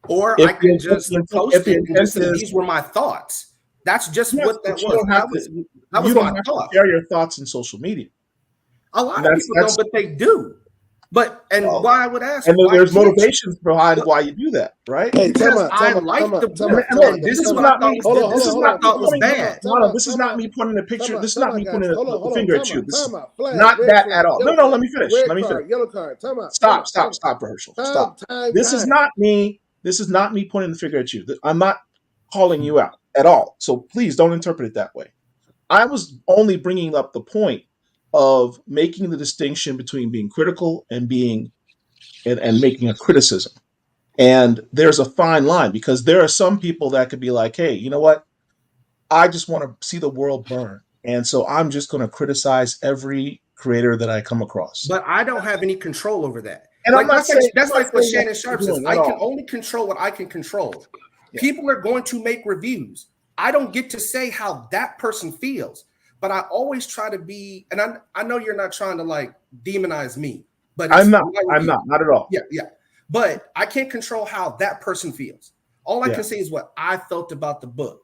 Or I could just post it and just say, these were my thoughts. That's just what that was. That was my thought. Share your thoughts in social media. A lot of people don't, but they do. But why I would ask, and there's motivations behind why you do that, right? Hey, because I like the book. And this is what I thought was bad. This is not me pointing the picture. This is not me pointing the finger at you. This is not that at all. No, let me finish. Let me finish. Yellow card. Time out. Stop, Herschel. Stop. This is not me. This is not me pointing the finger at you. I'm not calling you out at all. So please don't interpret it that way. I was only bringing up the point of making the distinction between being critical and being and making a criticism. And there's a fine line, because there are some people that could be like, hey, you know what? I just want to see the world burn. And so I'm just going to criticize every creator that I come across. But I don't have any control over that. And I'm not saying that's like what Shannon Sharp says. I can only control what I can control. Yeah. People are going to make reviews. I don't get to say how that person feels, but I always try to be, and I know you're not trying to like demonize me, but I'm not at all. Yeah. But I can't control how that person feels. All I can say is what I felt about the book.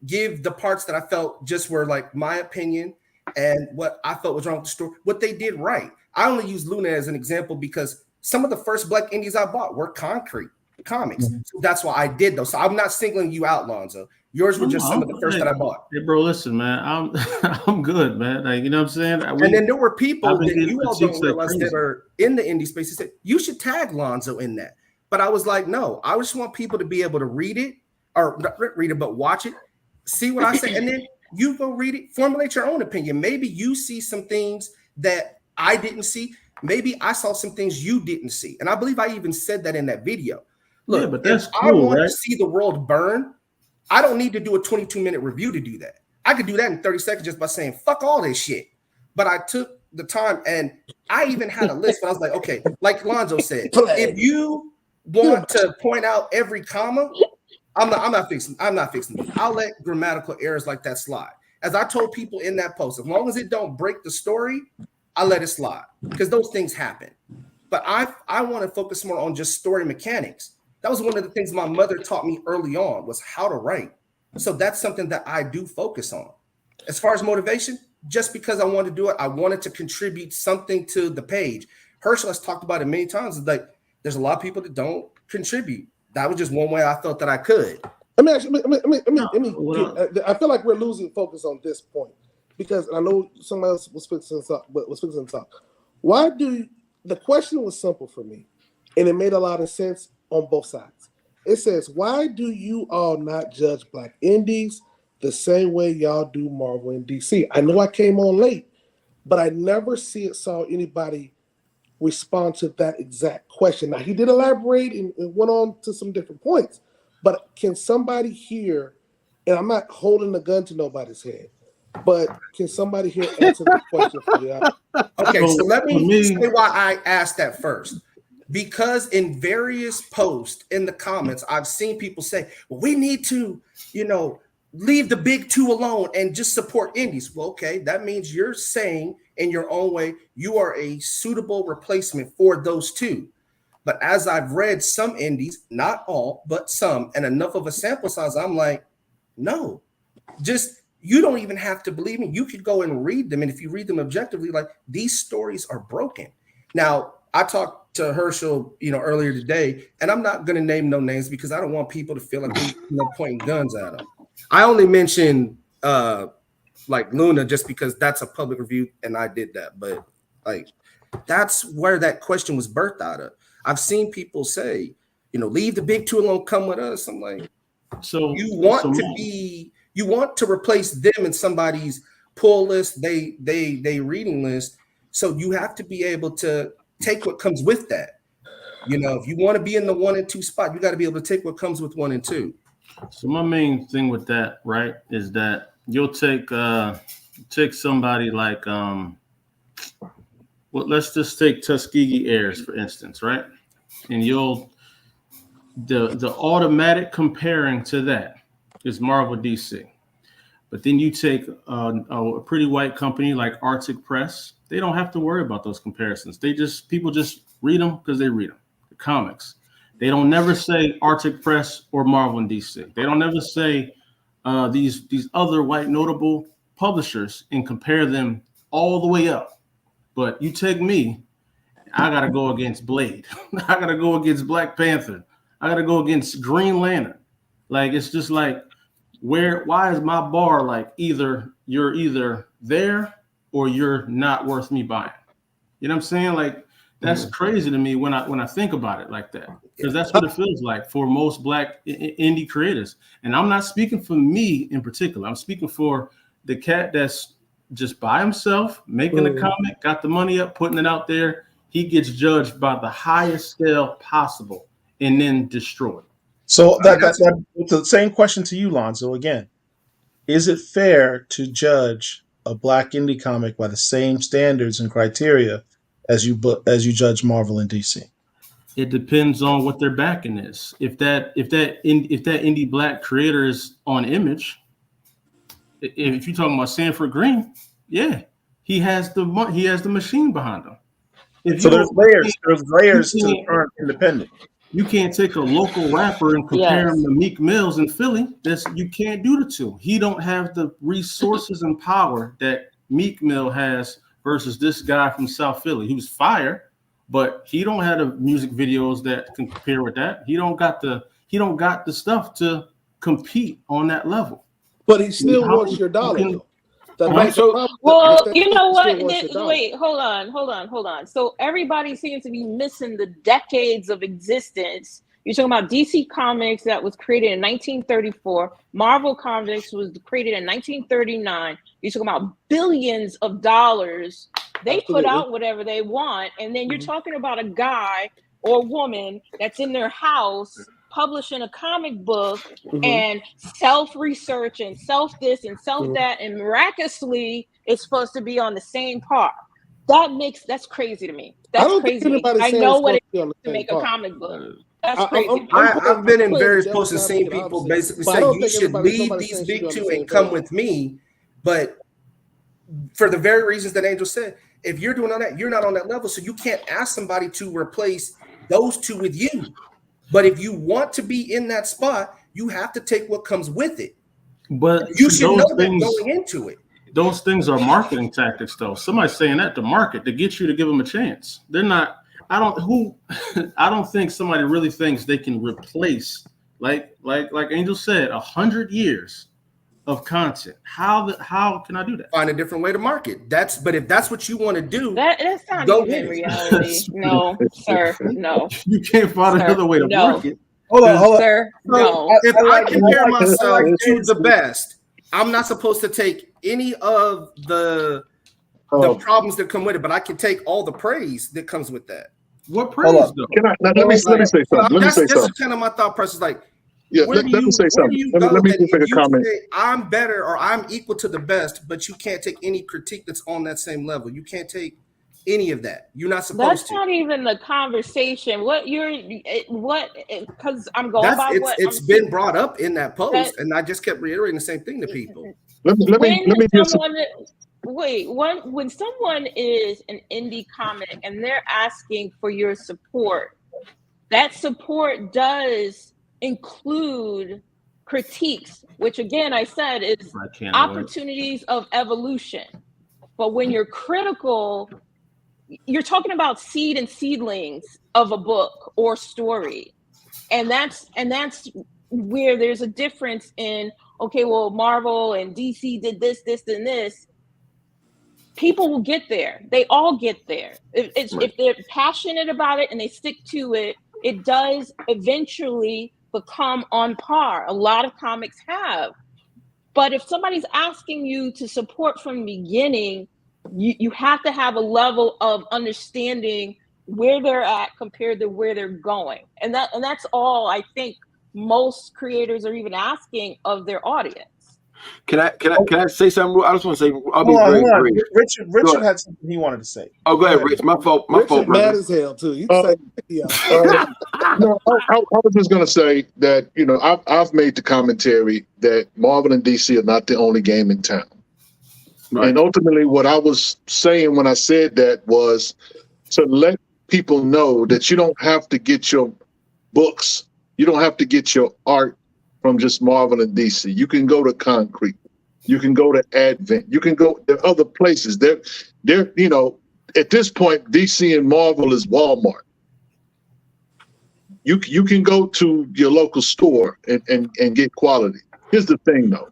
Give the parts that I felt just were like my opinion and what I felt was wrong with the story, what they did right. I only use Luna as an example because some of the first Black indies I bought were Concrete comics. Mm-hmm. So that's why I did those. So I'm not singling you out, Lonzo. Yours were just some of the first that I bought. Hey, bro, listen, man. I'm good, man. Like, you know what I'm saying? And then there were people that you all don't realize that are in the indie space that said, you should tag Lonzo in that. But I was like, no, I just want people to be able to read it, or not read it, but watch it, see what I say, and then you go read it, formulate your own opinion. Maybe you see some things that I didn't see. Maybe I saw some things you didn't see. And I believe I even said that in that video. Look, but that's cool, I want to see the world burn, I don't need to do a 22-minute review to do that. I could do that in 30 seconds just by saying, fuck all this shit. But I took the time, and I even had a list, but I was like, okay, like Lonzo said, if you want to point out every comma, I'm not fixing it. I'll let grammatical errors like that slide. As I told people in that post, as long as it don't break the story, I let it slide, because those things happen. But I want to focus more on just story mechanics. That was one of the things my mother taught me early on, was how to write. So that's something that I do focus on. As far as motivation, just because I wanted to do it, I wanted to contribute something to the page. Herschel has talked about it many times. It's like there's a lot of people that don't contribute. That was just one way I felt that I could. I feel like we're losing focus on this point, because I know somebody else was fixing to talk. Why do the question was simple for me, and it made a lot of sense on both sides. It says, why do you all not judge Black indies the same way y'all do Marvel and DC? I know I came on late, but I never saw anybody respond to that exact question. Now, he did elaborate and went on to some different points, but can somebody here, and I'm not holding a gun to nobody's head, but can somebody here answer the question for you? Okay, so let me say why I asked that first. Because in various posts in the comments, I've seen people say, well, we need to, leave the big two alone and just support indies. Well, okay, that means you're saying in your own way, you are a suitable replacement for those two. But as I've read some indies, not all, but some, and enough of a sample size, I'm like, no, you don't even have to believe me. You could go and read them. And if you read them objectively, like, these stories are broken. Now, I talked to Herschel, earlier today, and I'm not going to name no names because I don't want people to feel like we're pointing guns at them. I only mentioned like Luna just because that's a public review and I did that, but like that's where that question was birthed out of. I've seen people say, leave the big two alone, come with us. I'm like, so you want to replace them in somebody's pull list, they reading list, so you have to be able to take what comes with that. If you want to be in the 1 and 2 spot, you got to be able to take what comes with 1 and 2. So my main thing with that, right, is that you'll take somebody like let's just take Tuskegee Airs for instance, right? And the automatic comparing to that is Marvel DC. But then you take a pretty white company like Arctic Press. They don't have to worry about those comparisons. People just read them because they read them. The comics. They don't never say Arctic Press or Marvel and DC. They don't ever say these other white notable publishers and compare them all the way up. But you take me, I gotta go against Blade. I gotta go against Black Panther. I gotta go against Green Lantern. Like, it's just like, why is my bar like you're either there or you're not worth me buying? You know what I'm saying? Like, that's crazy to me when I think about it like that, because that's what it feels like for most Black indie creators. And I'm not speaking for me in particular. I'm speaking for the cat that's just by himself, making a comic, got the money up, putting it out there. He gets judged by the highest scale possible and then destroyed. So that's the same question to you, Lonzo. Again, is it fair to judge a Black indie comic by the same standards and criteria as you judge Marvel and DC? It depends on what their backing is. If that indie Black creator is on Image, if you're talking about Sanford Green, yeah, he has the machine behind him. So there's layers to the current independent. You can't take a local rapper and compare him to Meek Mills in Philly. You can't do the two. He don't have the resources and power that Meek Mill has versus this guy from South Philly. He was fire, but he don't have the music videos that can compare with that. He don't got the stuff to compete on that level. But he still wants your dollar. Well, you know what? Wait, hold on. So everybody seems to be missing the decades of existence. You're talking about DC Comics that was created in 1934. Marvel Comics was created in 1939. You're talking about billions of dollars. They put out whatever they want. And then you're talking about a guy or woman that's in their house publishing a comic book and self-research and self-this and self-that, and miraculously it's supposed to be on the same par. That's crazy to me. That's crazy. I know what it is to make a comic book. That's crazy. I've been in various posts and seen people basically say you should leave these big two and come with me. But for the very reasons that Angel said, if you're doing all that, you're not on that level. So you can't ask somebody to replace those two with you. But if you want to be in that spot, you have to take what comes with it. But you should know that going into it. Those things are marketing tactics, though. Somebody's saying that to market, to get you to give them a chance. They're not. I don't think somebody really thinks they can replace, like Angel said, 100 years of content. How can I do that? Find a different way to market. But if that's what you want to do, that's not even reality. No, sir. No. You can't find another way to market. Hold on. Sir, no. If I compare myself to the best, I'm not supposed to take any of the problems that come with it, but I can take all the praise that comes with that. What praise though? Let me say something. That's kind of my thought process. Like, let me say something. Let me just make a comment. I'm better or I'm equal to the best, but you can't take any critique that's on that same level. You can't take any of that. You're not supposed to. That's not even the conversation. Because I'm going by what it's been brought up in that post, and I just kept reiterating the same thing to people. When someone is an indie comic and they're asking for your support, that support does include critiques, which again I said is opportunities of evolution. But when you're critical, you're talking about seed and seedlings of a book or story, and that's where there's a difference in, okay, well, Marvel and DC did this, and this. People will get there. They all get there. If they're passionate about it and they stick to it, it does eventually become on par. A lot of comics have. But if somebody's asking you to support from the beginning, you have to have a level of understanding where they're at compared to where they're going. And that's all I think most creators are even asking of their audience. Can I say something? I just want to say, I'll be very brief. Richard had something he wanted to say. Oh, go ahead, Rich. My fault. Richard mad as hell too. You say, I was just going to say that I've made the commentary that Marvel and DC are not the only game in town. Right. And ultimately, what I was saying when I said that was to let people know that you don't have to get your books, you don't have to get your art from just Marvel and DC. You can go to Concrete, you can go to Advent, you can go to other places. They're at this point, DC and Marvel is Walmart. You can go to your local store and get quality. Here's the thing, though.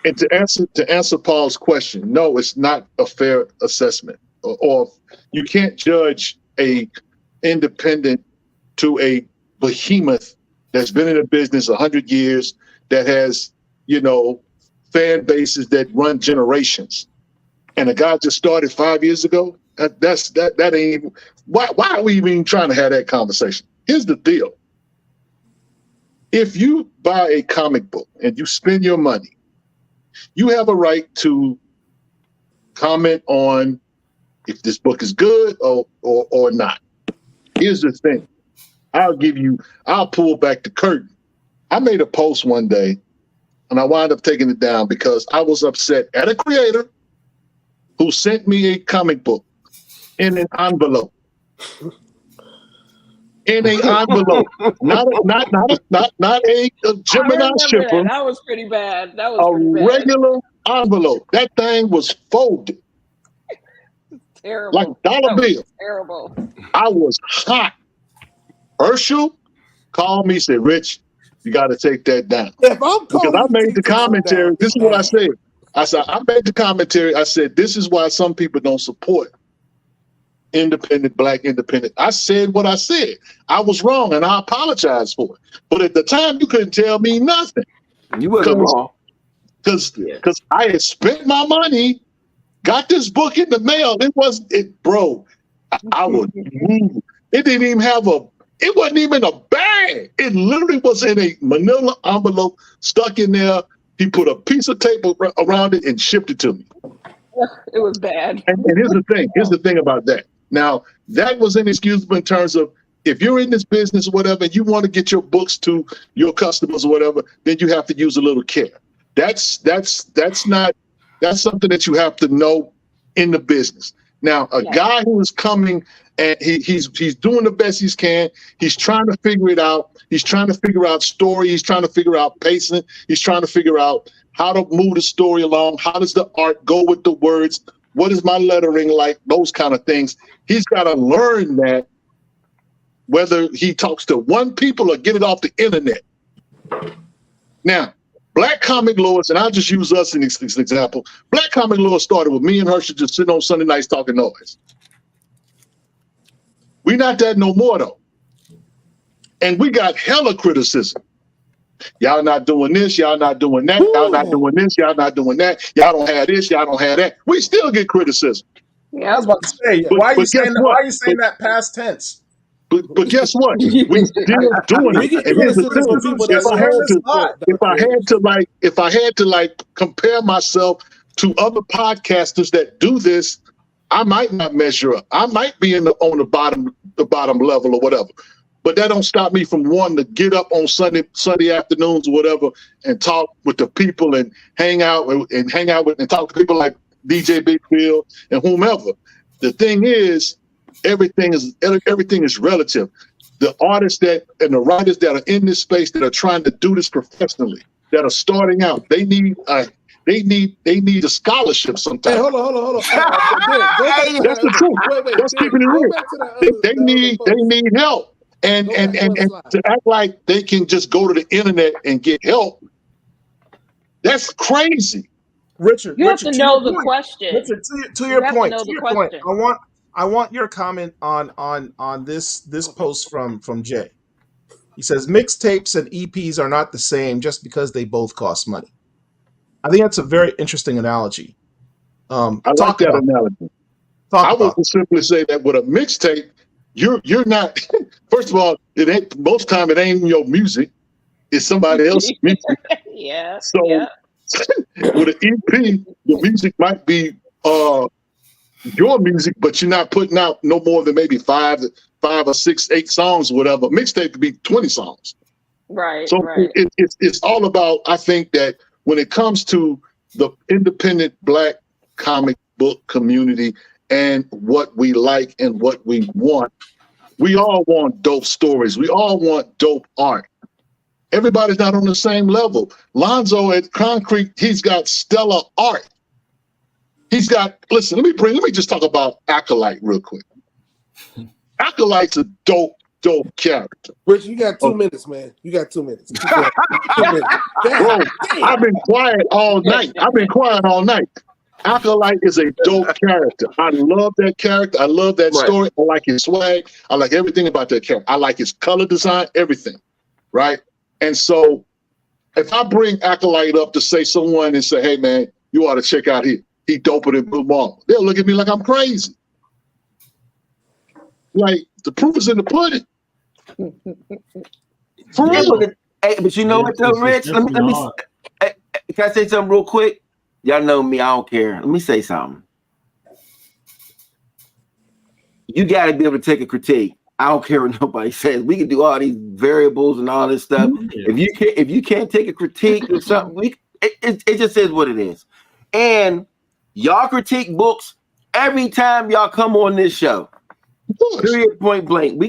And to answer Paul's question, no, it's not a fair assessment. Or you can't judge a independent to a behemoth that's been in the business 100 years, that has, fan bases that run generations. And a guy just started 5 years ago. That ain't even, why are we even trying to have that conversation? Here's the deal. If you buy a comic book and you spend your money, you have a right to comment on if this book is good or not. Here's the thing. I'll pull back the curtain. I made a post one day and I wound up taking it down because I was upset at a creator who sent me a comic book in an envelope. In an envelope, not a Gemini shipper. That was pretty bad. That was a regular envelope. That thing was folded. Terrible. Like dollar bill. Terrible. I was hot. Herschel called me, said, "Rich, you got to take that down." Because I made the commentary. This is what I said. I made the commentary. I said, this is why some people don't support Black independent. I said what I said. I was wrong, and I apologize for it. But at the time, you couldn't tell me nothing. You wasn't wrong. Because I had spent my money, got this book in the mail. Bro, I would move. It didn't even it wasn't even a bag. It literally was in a manila envelope stuck in there. He put a piece of tape around it and shipped it to me. It was bad. And here's the thing. Here's the thing about that. Now, that was inexcusable in terms of if you're in this business or whatever, and you want to get your books to your customers or whatever, then you have to use a little care. That's something that you have to know in the business. Now, a guy who is coming and he's doing the best he can. He's trying to figure it out. He's trying to figure out story. He's trying to figure out pacing. He's trying to figure out how to move the story along. How does the art go with the words? What is my lettering like? Those kind of things. He's got to learn that, whether he talks to one people or get it off the internet. Now, Black Comic Lords, and I'll just use us as an example. Black Comic Lords started with me and Herschel just sitting on Sunday nights talking noise. We're not that no more, though. And we got hella criticism. Y'all not doing this, y'all not doing that, y'all not doing this, y'all not doing that, y'all don't have this, y'all don't have that. We still get criticism. Yeah, I was about to say, why are you saying that past tense? But guess what? We still doing it. And here's the thing. If I had to compare myself to other podcasters that do this, I might not measure up. I might be on the bottom level or whatever. But that don't stop me from wanting to get up on Sunday afternoons or whatever and talk with the people and hang out with and talk to people like DJ Big Bill and whomever. The thing is, everything is relative. The artists and the writers that are in this space that are trying to do this professionally, that are starting out, they need a scholarship sometimes. Hey, hold on. That's the truth. That's keeping it real. They need help. And to act like they can just go to the internet and get help, that's crazy. Richard, you have to know the question. Richard, to your point, I want your comment on this post from Jay. He says mixtapes and EPs are not the same just because they both cost money. I think that's a very interesting analogy. I like that analogy. I would simply say that with a mixtape, you're not. First of all, most time it ain't your music; it's somebody else's music. Yeah. So with an EP, the music might be your music, but you're not putting out no more than maybe 5 or 6, 8 songs, or whatever. Mixtape could be 20 songs. Right. So right. It's all about. I think that when it comes to the independent Black comic book community and what we like and what we want, we all want dope stories. We all want dope art. Everybody's not on the same level. Lonzo at Concrete, he's got stellar art. He's got. Listen, let me just talk about Acolyte real quick. Acolyte's a dope character. Rich, you got 2 minutes, man. You got 2 minutes. 2 minutes. Bro, I've been quiet all night. Acolyte is a dope character. I love that character. I love that story. I like his swag. I like everything about that character. I like his color design, everything. Right? And so if I bring Acolyte up to say someone and say, hey, man, you ought to check out here. He doper than Blue Marvel. They'll look at me like I'm crazy. Like, the proof is in the pudding. For real. Hey, but you know what, though, Rich? Let me can I say something real quick? Y'all know me. I don't care. Let me say something. You got to be able to take a critique. I don't care what nobody says. We can do all these variables and all this stuff. If you can't take a critique or something, it just is what it is. And y'all critique books every time y'all come on this show. Period, point blank.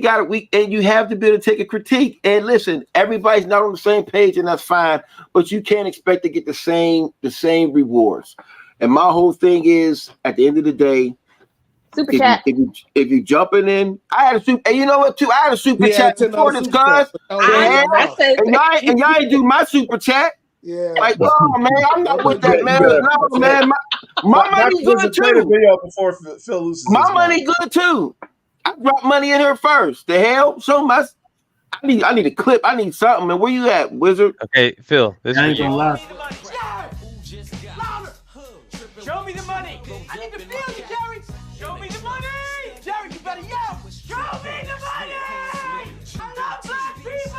And you have to be able to take a critique. And listen, everybody's not on the same page, and that's fine. But you can't expect to get the same rewards. And my whole thing is, at the end of the day, Super chat. If you jumping in, I had a super. And you know what? Too, I had a super chat before this, guys. And y'all ain't do my super chat. Yeah. Like, oh man, I'm not with that, man. No, man, my money good too. Before Phil loses my money good too. I dropped money in her first. The hell? So much. I need a clip. I need something. Man, where you at, Wizard? Okay, Phil. This I ain't is you. gonna lie. Show me the money. I need to feel you, Jerry. Show me the money. Jerry, you better yell. Show me the money. I love black people.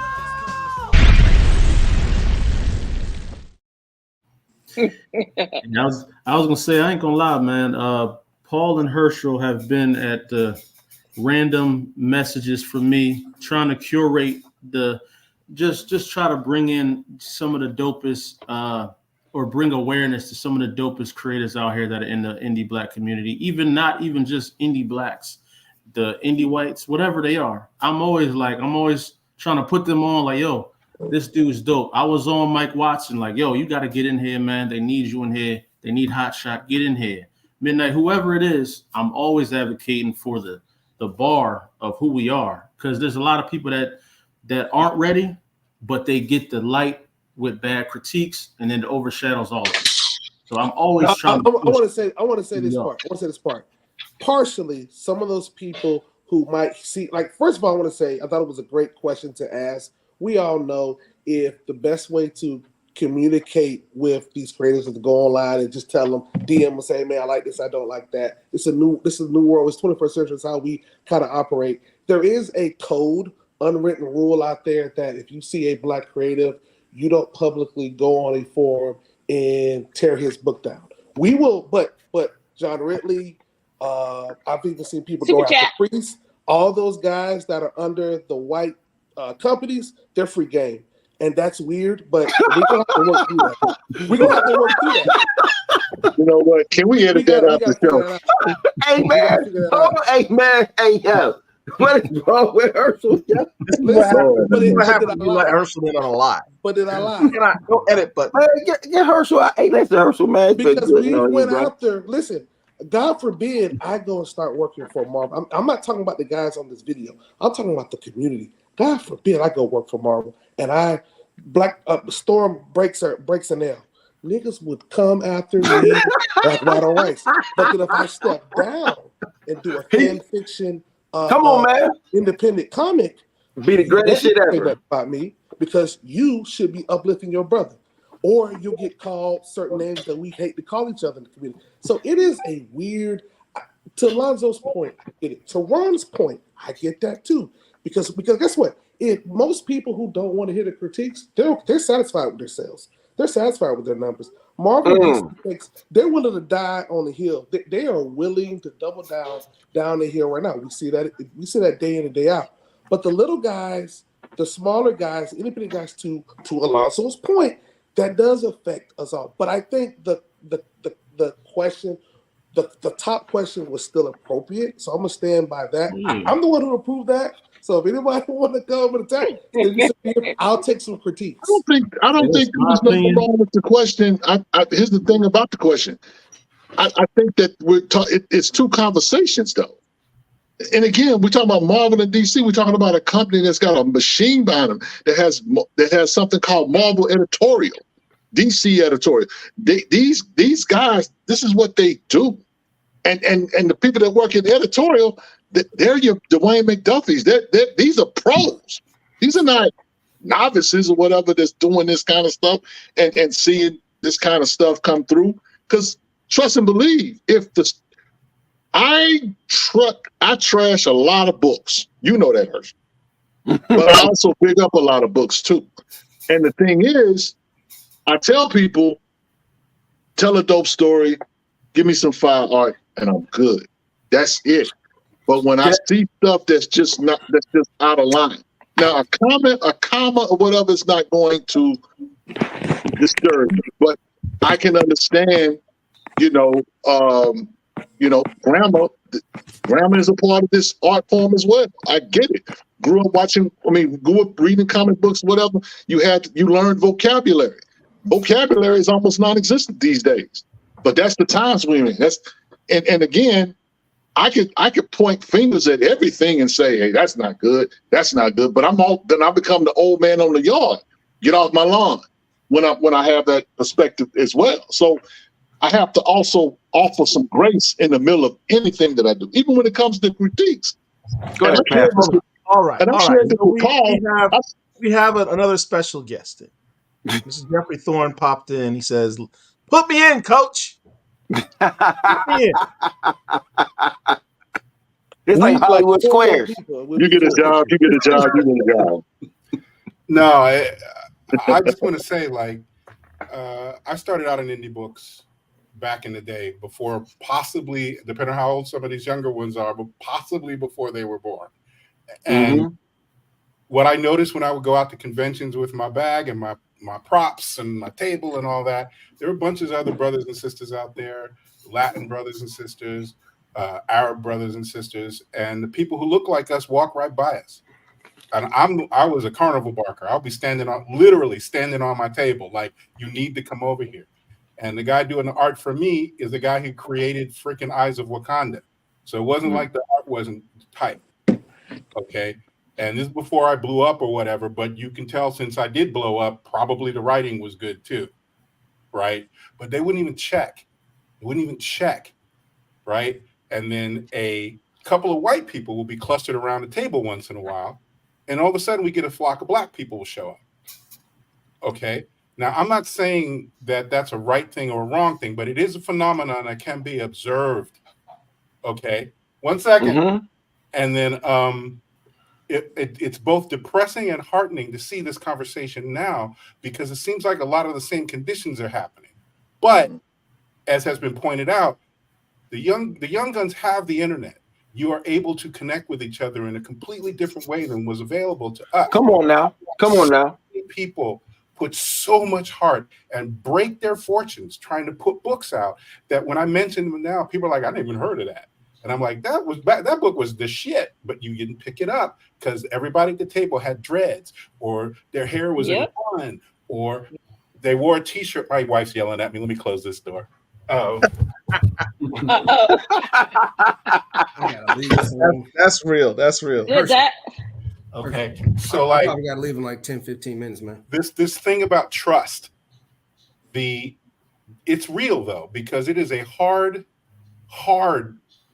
I was gonna say, I ain't gonna lie, man. Paul and Herschel have been at the random messages for me, trying to curate just try to bring in some of the dopest or bring awareness to some of the dopest creators out here that are in the indie black community, not even just indie blacks, the indie whites, whatever they are. I'm always trying to put them on like, yo, this dude's dope. I was on Mike Watson, like, yo, you got to get in here, man. They need you in here. They need Hot Shot. Get in here. Midnight, whoever it is, I'm always advocating for the bar of who we are, because there's a lot of people that aren't ready, but they get the light with bad critiques, and then it overshadows all of it. So I'm always trying. I want to say this part. Partially, some of those people who might see, like, first of all, I want to say I thought it was a great question to ask. We all know if the best way to communicate with these creators is to go online and just tell them, DM and say, man, I like this, I don't like that. This is a new world. It's 21st century. It's how we kind of operate. There is a code, unwritten rule out there that if you see a black creative, you don't publicly go on a forum and tear his book down. We will, but John Ridley, I've even seen people go after Priest. All those guys that are under the white companies, they're free game. And that's weird, but we're going to have to work through that. We're going to have to work through that. You know what? Can we edit that out the show? Hey, man. Hey, yo. What is wrong with Herschel? This is what happens when you let Herschel in on a lie. But did I lie? Don't edit, but get Herschel. Hey, that's Herschel, man. Because we went out there. Listen, God forbid I go and start working for Marvel. I'm not talking about the guys on this video. I'm talking about the community. God forbid I go work for Marvel and Storm breaks a nail. Niggas would come after me like white on rice. But then if I step down and do a fan fiction, come on, man, independent comic, be the greatest shit ever about me, because you should be uplifting your brother, or you'll get called certain names that we hate to call each other in the community. So it is a weird. To Lonzo's point, I get it. To Ron's point, I get that too. Because guess what? If most people who don't want to hear the critiques, they're satisfied with their sales. They're satisfied with their numbers. Marvel makes, they're willing to die on the hill. They are willing to double down the hill right now. We see that day in and day out. But the little guys, the smaller guys, independent guys, to Alonso's point, that does affect us all. But I think the question, the top question was still appropriate. So I'm gonna stand by that. I'm the one who approved that. So if anybody want to come and attack, I'll take some critiques. I don't think there's nothing wrong with the question. Here's the thing about the question. I think that it's two conversations though. And again, we're talking about Marvel and DC. We're talking about a company that's got a machine behind them that has something called Marvel Editorial, DC Editorial. These guys, this is what they do, and the people that work in editorial, they're your Dwayne McDuffies. These are pros. These are not novices or whatever that's doing this kind of stuff and seeing this kind of stuff come through. Because trust and believe, I trash a lot of books. You know that, Hershey. But I also pick up a lot of books too. And the thing is, I tell people, tell a dope story, give me some fire art, and I'm good. That's it. But when I see stuff that's just out of line. Now a comma or whatever is not going to disturb me. But I can understand, grammar is a part of this art form as well. I get it. Grew up reading comic books, whatever. You learned vocabulary. Vocabulary is almost non-existent these days. But that's the times we're in. And again, I could point fingers at everything and say, hey, that's not good. That's not good. But then I become the old man on the yard. Get off my lawn when I have that perspective as well. So I have to also offer some grace in the middle of anything that I do, even when it comes to critiques. Go ahead, all right. And I'm sure we have another special guest. Mr. Jeffrey Thorne popped in. He says, "Put me in, coach." Put me in. It's like Hollywood Squares. You get a job. You get a job. You get a job. No, I just want to say, I started out in indie books back in the day, before possibly, depending on how old some of these younger ones are, but possibly before they were born. And what I noticed when I would go out to conventions with my bag and my props and my table and all that, there were bunches of other brothers and sisters out there, Latin brothers and sisters, Arab brothers and sisters, and the people who look like us walk right by us. And I was a carnival barker. I'll be literally standing on my table, like, you need to come over here. And the guy doing the art for me is the guy who created freaking Eyes of Wakanda. So it wasn't like the art wasn't tight. Okay. And this is before I blew up or whatever, but you can tell since I did blow up, probably the writing was good too. Right. But they wouldn't even check. Right. And then a couple of white people will be clustered around the table once in a while. And all of a sudden we get a flock of black people will show up. Okay. Now, I'm not saying that that's a right thing or a wrong thing, but it is a phenomenon that can be observed. Okay. 1 second. And then it's both depressing and heartening to see this conversation now, because it seems like a lot of the same conditions are happening. But as has been pointed out, the young guns have the internet. You are able to connect with each other in a completely different way than was available to us. Come on now. People put so much heart and break their fortunes trying to put books out that when I mention them now, people are like, I didn't even heard of that. And I'm like, that book was the shit, but you didn't pick it up because everybody at the table had dreads, or their hair was in a bun, or they wore a t-shirt. My wife's yelling at me. Let me close this door. That's real. Okay. So I probably got to leave in like 10, 15 minutes, man. This thing about trust, it's real though, because it is a hard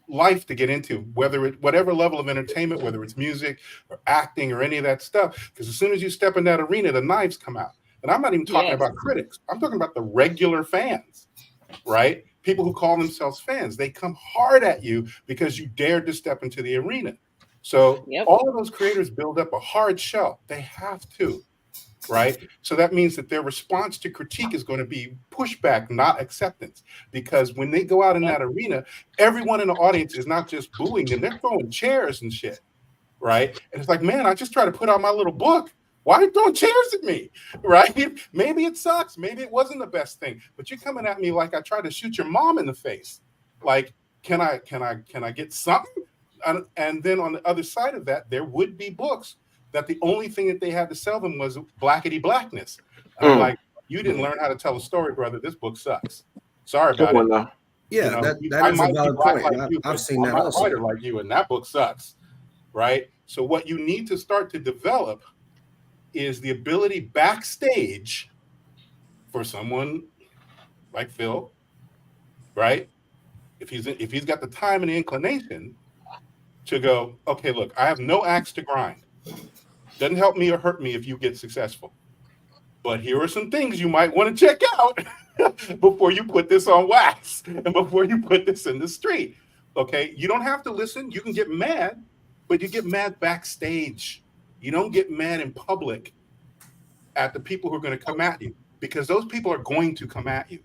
life to get into, whatever level of entertainment, whether it's music or acting or any of that stuff. Because as soon as you step in that arena, the knives come out. And I'm not even talking about critics. I'm talking about the regular fans, right? People who call themselves fans. They come hard at you because you dared to step into the arena. So all of those creators build up a hard shell. They have to, right? So that means that their response to critique is going to be pushback, not acceptance. Because when they go out in that arena, everyone in the audience is not just booing them, they're throwing chairs and shit, right? And it's like, man, I just try to put out my little book. Why are you throwing chairs at me, right? Maybe it sucks. Maybe it wasn't the best thing. But you're coming at me like I tried to shoot your mom in the face. Like, can I get something? And then on the other side of that, there would be books that the only thing that they had to sell them was blackety blackness. I'm like, you didn't learn how to tell a story, brother. This book sucks. Sorry about it. Yeah, you know, that I is a might be valid black point. like you, I've but seen I'm that not a also. writer like you, and that book sucks, right? So what you need to start to develop is the ability backstage for someone like Phil, right? If he's got the time and the inclination to go, okay, look, I have no axe to grind. Doesn't help me or hurt me if you get successful. But here are some things you might want to check out before you put this on wax and before you put this in the street. Okay, you don't have to listen. You can get mad, but you get mad backstage. You don't get mad in public at the people who are going to come at you, because those people are going to come at you.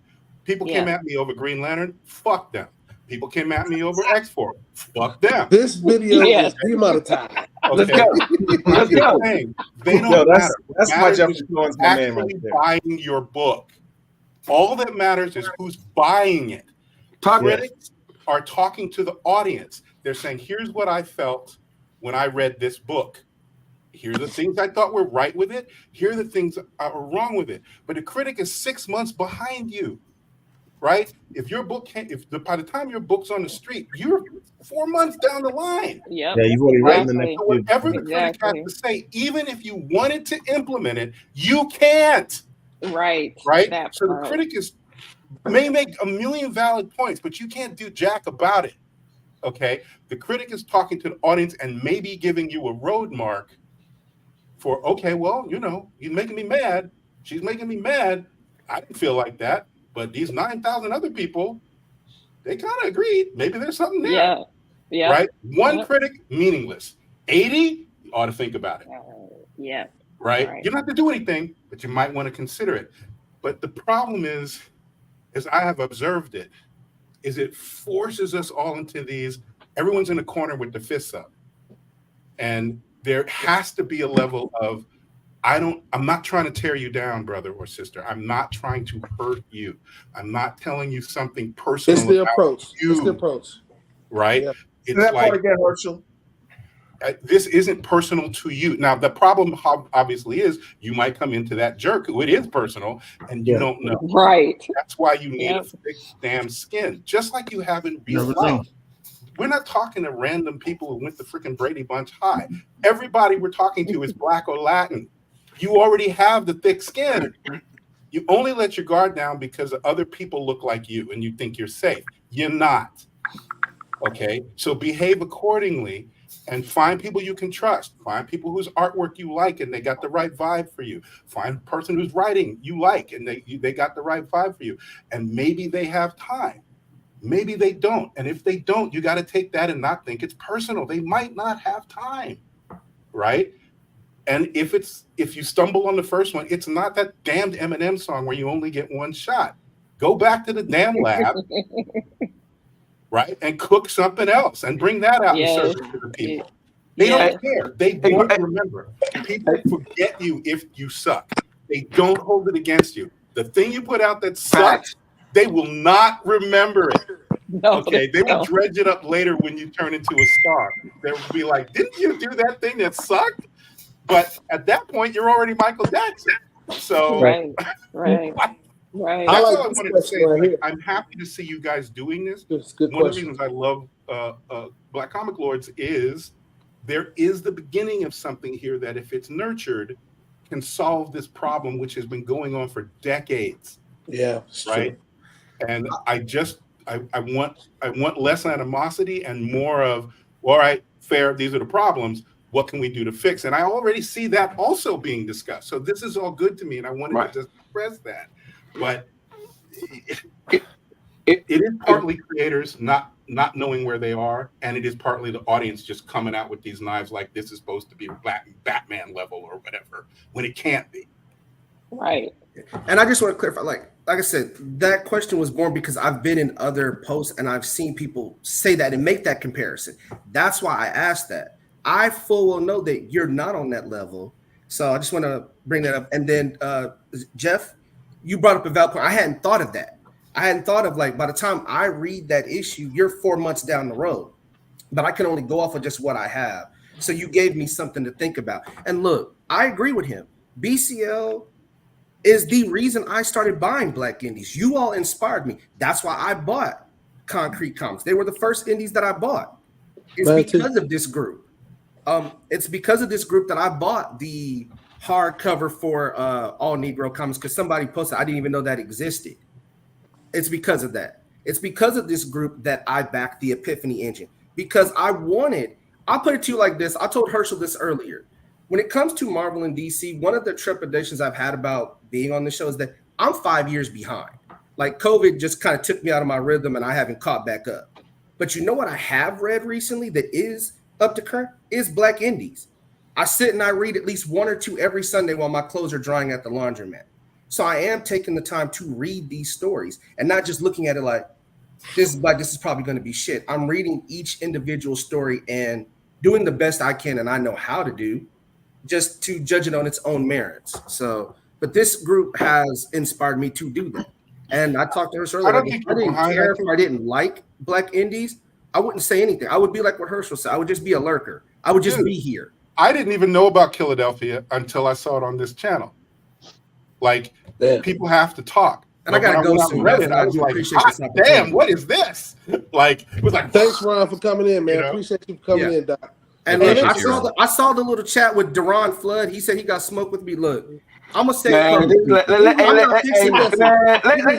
People came at me over Green Lantern. Fuck them. People came at me over X4. Fuck them. This video is demonetized. Okay. Let's go. Saying, they don't matter. That's my Jeffrey Jones, my man right actually there. buying your book. All that matters is who's buying it. Critics are talking to the audience. They're saying, here's what I felt when I read this book. Here are the things I thought were right with it. Here are the things that are wrong with it. But the critic is 6 months behind you, right? If your book by the time your book's on the street, you're 4 months down the line. Yep. Yeah, you've already written the next. So whatever the critic has to say, even if you wanted to implement it, you can't. Right. Right. So the critic may make a million valid points, but you can't do jack about it. Okay. The critic is talking to the audience and maybe giving you a road mark for, okay, well, you know, he's making me mad. She's making me mad. I didn't feel like that. But these 9,000 other people, they kind of agreed. Maybe there's something there. Yeah. Yeah. Right? One critic, meaningless. 80, you ought to think about it. Yeah. Right? Right. You don't have to do anything, but you might want to consider it. But the problem is, as I have observed it, is it forces us all into these, everyone's in a corner with the fists up. And there has to be a level of, I'm not trying to tear you down, brother or sister. I'm not trying to hurt you. I'm not telling you something personal. It's the about approach. you, It's the approach. right? Yeah. It's that like, part again, Herschel. this isn't personal to you. Now, the problem obviously is you might come into that jerk who it is personal and you don't know. Right. That's why you need a thick damn skin, just like you have in real Never life. know. We're not talking to random people who went to freaking Brady Bunch High. Everybody we're talking to is Black or Latin. You already have the thick skin. You only let your guard down because other people look like you and you think you're safe. You're not. Okay? So behave accordingly and find people you can trust. Find people whose artwork you like and they got the right vibe for you. Find a person whose writing you like and they got the right vibe for you. And maybe they have time. Maybe they don't. And if they don't, you got to take that and not think it's personal. They might not have time, right? And if you stumble on the first one, it's not that damned Eminem song where you only get one shot. Go back to the damn lab, right? And cook something else and bring that out and serve it to the people. They don't care. They won't remember. People forget you if you suck. They don't hold it against you. The thing you put out that sucks, they will not remember it. No, okay, they will dredge it up later when you turn into a star. They will be like, didn't you do that thing that sucked? But at that point, you're already Michael Jackson. So, right. That's all I wanted to say. Like, I'm happy to see you guys doing this. One of the reasons I love Black Comic Lords is there is the beginning of something here that, if it's nurtured, can solve this problem, which has been going on for decades. Yeah, right. True. And I want less animosity and more of, all right, fair. These are the problems. What can we do to fix? And I already see that also being discussed. So this is all good to me, and I wanted to just express that. But it is partly creators not knowing where they are, and it is partly the audience just coming out with these knives like this is supposed to be Batman level or whatever, when it can't be. Right. And I just want to clarify, like I said, that question was born because I've been in other posts and I've seen people say that and make that comparison. That's why I asked that. I full well know that you're not on that level. So I just want to bring that up. And then Jeff, you brought up a valid point. I hadn't thought of that. I hadn't thought of, like, by the time I read that issue, you're 4 months down the road, but I can only go off of just what I have. So you gave me something to think about. And look, I agree with him. BCL is the reason I started buying Black Indies. You all inspired me. That's why I bought Concrete Comics. They were the first indies that I bought. It's because of this group. It's because of this group that I bought the hardcover for All Negro Comics, because somebody posted. I didn't even know that existed. It's because of that. It's because of this group that I backed the Epiphany Engine, because I'll put it to you like this. I told Herschel this earlier. When it comes to Marvel and DC, one of the trepidations I've had about being on the show is that I'm 5 years behind. Like COVID just kind of took me out of my rhythm and I haven't caught back up. But you know what I have read recently that is up to current is Black Indies. I sit and I read at least one or two every Sunday while my clothes are drying at the laundromat. So I am taking the time to read these stories and not just looking at it like this is probably going to be shit. I'm reading each individual story and doing the best I can and I know how to do, just to judge it on its own merits. So, but this group has inspired me to do that. And I talked to her earlier. If I didn't care, if I didn't like Black Indies, I wouldn't say anything. I would be like what Herschel said. I would just be a lurker. I would just be here. I didn't even know about Philadelphia until I saw it on this channel. Like, people have to talk. And I gotta go soon. I was like, damn, what is this? Like, it was like, thanks, Ron, for coming in, man. Appreciate you coming in, Doc. And I saw the little chat with Deron Flood. He said he got smoked with me. Look, I'm gonna say let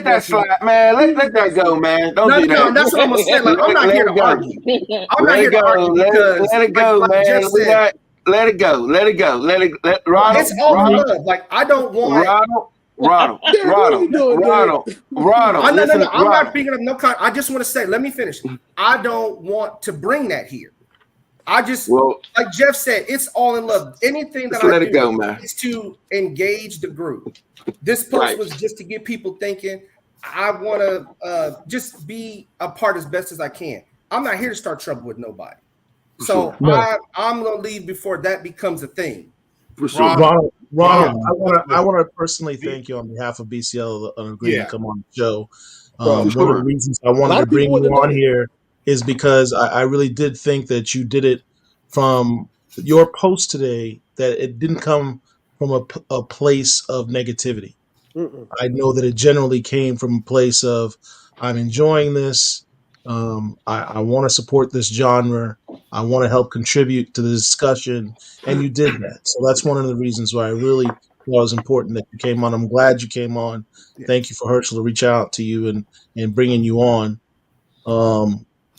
that slide, man. Let that go, man. Don't do that. No, that's what I'm gonna say. Like, I'm not here to argue. I'm not here to argue because let it go, man. Let it go. Let it go. Let Ronald. It's all love. Like, I don't want Ronald. I'm not speaking of no kind. I just want to say, let me finish. I don't want to bring that here. I just, like Jeff said, it's all in love. Anything that I do is to engage the group. This post was just to get people thinking. I want to just be a part as best as I can. I'm not here to start trouble with nobody. So I'm going to leave before that becomes a thing. For sure. Ronald, I want to personally thank you on behalf of BCL on agreeing to come on the show. One of the reasons I wanted to bring you on here is because I really did think that you did it from your post today, that it didn't come from a place of negativity. I know that it generally came from a place of, I'm enjoying this. I want to support this genre. I want to help contribute to the discussion. And you did that. So that's one of the reasons why I really thought it was important that you came on. I'm glad you came on. Thank you for Herschel to reach out to you and bringing you on.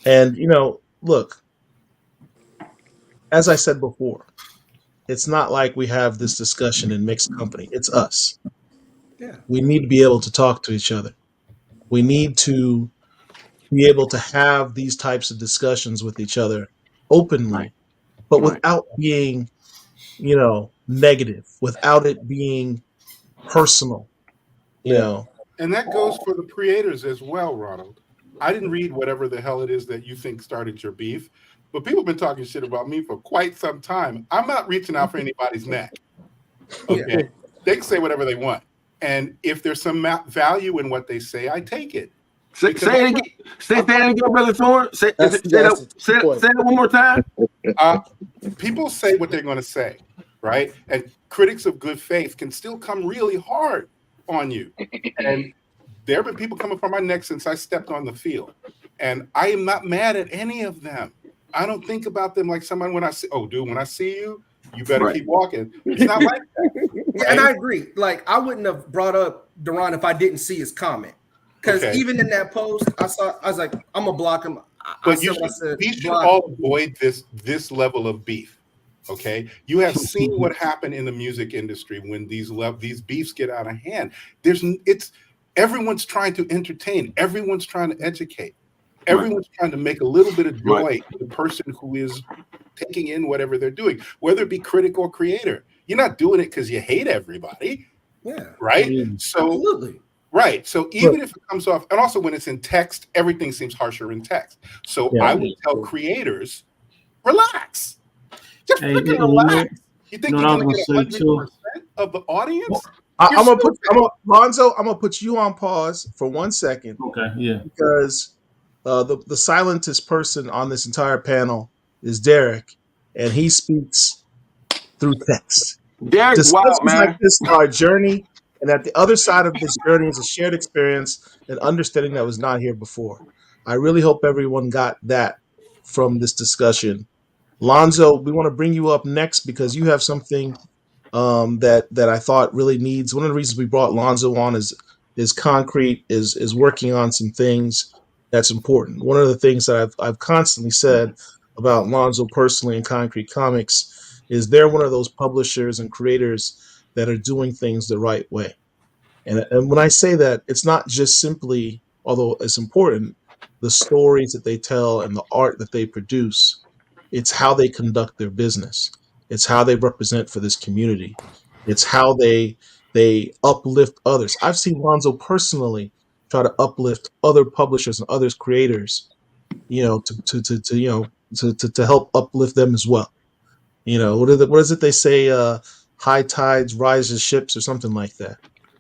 And, look, as I said before, it's not like we have this discussion in mixed company. It's us. Yeah. We need to be able to talk to each other. We need to be able to have these types of discussions with each other openly, but without being, negative, without it being personal, And that goes for the creators as well, Ronald. I didn't read whatever the hell it is that you think started your beef, but people have been talking shit about me for quite some time. I'm not reaching out for anybody's neck. Okay. They can say whatever they want. And if there's some value in what they say, I take it. Say it again. Say that again, Brother Thorne. Say that one more time. People say what they're going to say, right? And critics of good faith can still come really hard on you. And there have been people coming from my neck since I stepped on the field. And I am not mad at any of them. I don't think about them like somebody when I see, when I see you, you better keep walking. It's not like that. Right? And I agree. Like, I wouldn't have brought up Deron if I didn't see his comment. Because even in that post, I was like, I'm going to block him. But we should all avoid this level of beef. Okay, you have seen what happened in the music industry when these beefs get out of hand. Everyone's trying to entertain, everyone's trying to educate, everyone's trying to make a little bit of joy to the person who is taking in whatever they're doing, whether it be critic or creator. You're not doing it because you hate everybody, right? So absolutely. Right. So even if it comes off, and also when it's in text, everything seems harsher in text. So I would tell creators, relax. Just freaking relax. You think you're going to get 100% of the audience? Lonzo, I'm gonna put you on pause for 1 second. Okay, yeah. Because the silentest person on this entire panel is Derek, and he speaks through text. Derek, discussions like this are a journey, and at the other side of this journey is a shared experience and understanding that was not here before. I really hope everyone got that from this discussion. Lonzo, we want to bring you up next because you have something that I thought really needs. One of the reasons we brought Lonzo on is Concrete is working on some things that's important. One of the things that I've constantly said about Lonzo personally and Concrete Comics is they're one of those publishers and creators that are doing things the right way. And when I say that, it's not just simply, although it's important, the stories that they tell and the art that they produce. It's how they conduct their business. It's how they represent for this community. It's how they uplift others. I've seen Lonzo personally try to uplift other publishers and others creators, to help uplift them as well. What is it they say? High tides rises ships or something like that.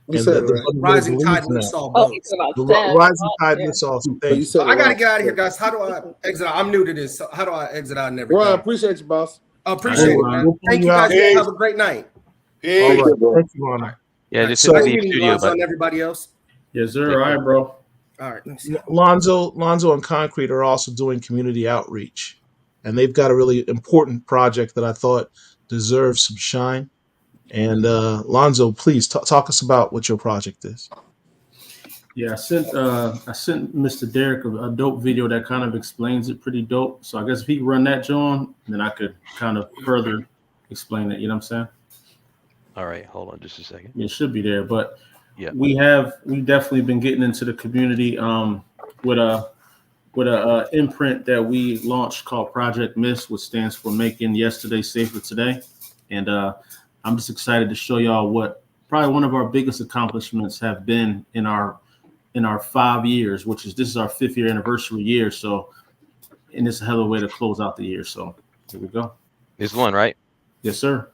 You And said the it right. Rising tide lifts all Oh, you boats. talking about The Seth? rising tide Yeah. lifts all. You Thank you. said I it gotta right. get out of here, guys. How do I exit out? I'm new to this. So how do I exit out and everything? Ron, appreciate you, boss. I appreciate it, We'll man. pull Thank you you guys. out. Peace. Have a great night. All Peace. right. Thank you, Ronald. Yeah, just So- hit Nice the leave meeting you, studio Lonzo, and button. everybody else. Yes, sir. All right, bro. All right. Let me see. Lonzo and Concrete are also doing community outreach, and they've got a really important project that I thought deserves some shine. And Lonzo, please talk us about what your project is. Yeah, I sent Mr. Derek a dope video that kind of explains it pretty dope. So I guess if he run that, John, then I could kind of further explain it. You know what I'm saying? All right, hold on just a second. It should be there, but Yeah. we definitely been getting into the community with a imprint that we launched called Project Miss, which stands for Making Yesterday Safer Today. And I'm just excited to show y'all what probably one of our biggest accomplishments have been in our 5 years, this is our 5th year anniversary year. So, and it's a hell of a way to close out the year. So here we go. This one, right? Yes, sir.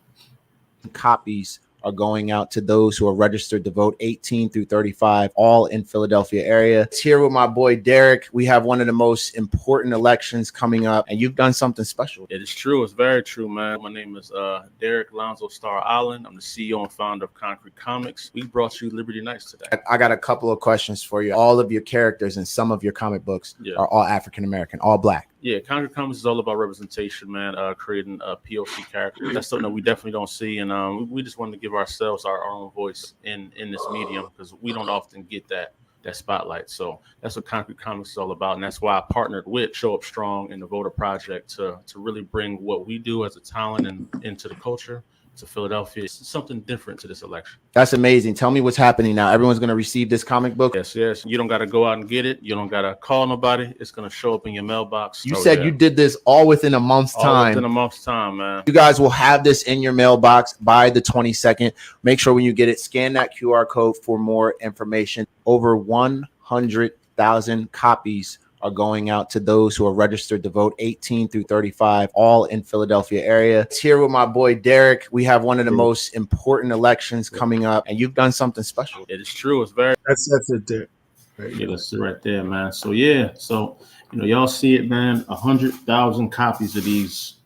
Copies are going out to those who are registered to vote 18 through 35, all in Philadelphia area. It's here with my boy Derek. We have one of the most important elections coming up, and you've done something special. It is true. It's very true, man. My name is Derek Lonzo Star Island. I'm the CEO and founder of Concrete Comics. We brought you Liberty Nights today. I got a couple of questions for you. All of your characters in some of your comic books are all African-American, all Black. Yeah, Concrete Comics is all about representation, man, creating a POC character. That's something that we definitely don't see, and we just wanted to give ourselves our own voice in this medium because we don't often get that spotlight. So that's what Concrete Comics is all about, and that's why I partnered with Show Up Strong and the Voter Project to really bring what we do as a talent and into the culture to Philadelphia. It's something different to this election. That's amazing. Tell me what's happening now. Everyone's going to receive this comic book. Yes. You don't got to go out and get it. You don't got to call nobody. It's going to show up in your mailbox. You said you did this all within a month's time. Within a month's time, man. You guys will have this in your mailbox by the 22nd. Make sure when you get it, scan that QR code for more information. Over 100,000 copies are going out to those who are registered to vote 18 through 35, all in Philadelphia area. It's here with my boy Derek. We have one of the most important elections coming up, and you've done something special. It is true. It's very That's it, Derek. Yeah, that's it right there, man. So y'all see it, man. 100,000 copies of these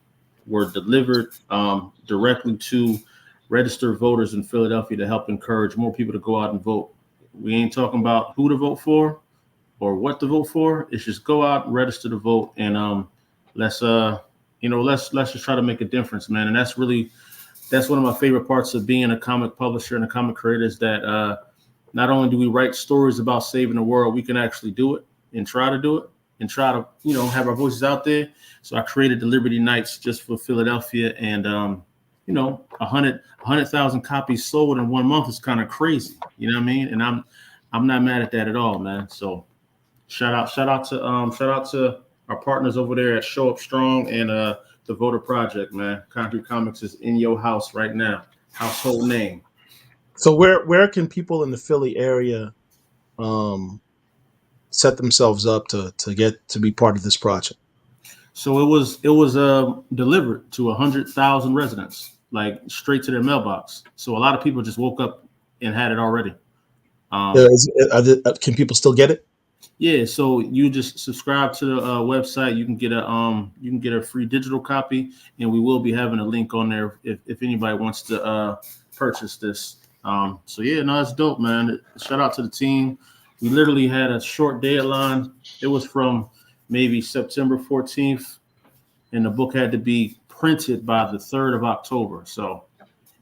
were delivered directly to registered voters in Philadelphia to help encourage more people to go out and vote. We ain't talking about who to vote for or what to vote for. It's just go out and register to vote, and let's just try to make a difference, man. And that's one of my favorite parts of being a comic publisher and a comic creator is that not only do we write stories about saving the world, we can actually do it and try to do it and try to have our voices out there. So I created the Liberty Nights just for Philadelphia, and 100,000 copies sold in 1 month is kind of crazy, you know what I mean? And I'm not mad at that at all, man. So shout out to our partners over there at Show Up Strong and the Voter Project, man. Concrete Comics is in your house right now. Household name. So where can people in the Philly area set themselves up to get to be part of this project? So it was delivered to 100,000 residents, like straight to their mailbox. So a lot of people just woke up and had it already. Can people still get it? Yeah, so you just subscribe to the website. You can get a free digital copy, and we will be having a link on there if anybody wants to purchase this. It's dope, man. Shout out to the team. We literally had a short deadline. It was from maybe September 14th, and the book had to be printed by the 3rd of October. So,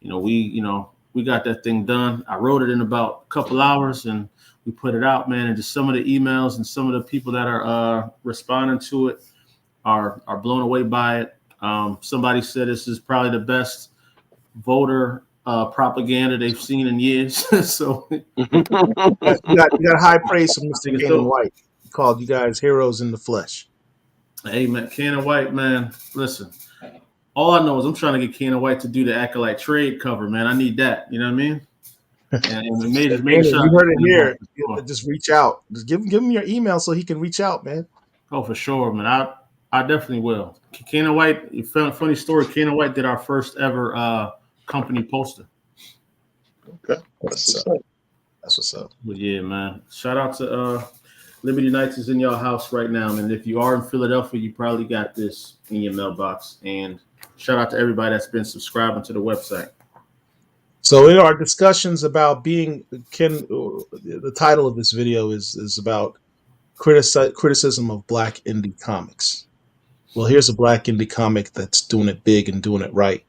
we got that thing done. I wrote it in about a couple hours, and we put it out, man. And just some of the emails and some of the people that are responding to it are blown away by it. Somebody said this is probably the best voter propaganda they've seen in years. So you got high praise from Mr. Canaan White. He called you guys heroes in the flesh. Hey, man, Canaan White, man, listen. All I know is I'm trying to get Canaan White to do the Acolyte trade cover, man. I need that. You know what I mean? And maybe you heard it here. Just reach out. Just give him your email so he can reach out, man. Oh, for sure, man. I definitely will. Canaan White, funny story. Canaan White did our first ever company poster. Okay, that's what's up. But yeah, man. Shout out to Liberty Nights is in your house right now, and if you are in Philadelphia, you probably got this in your mailbox. And shout out to everybody that's been subscribing to the website. So in our discussions about the title of this video is about criticism of Black indie comics. Well, here's a Black indie comic that's doing it big and doing it right.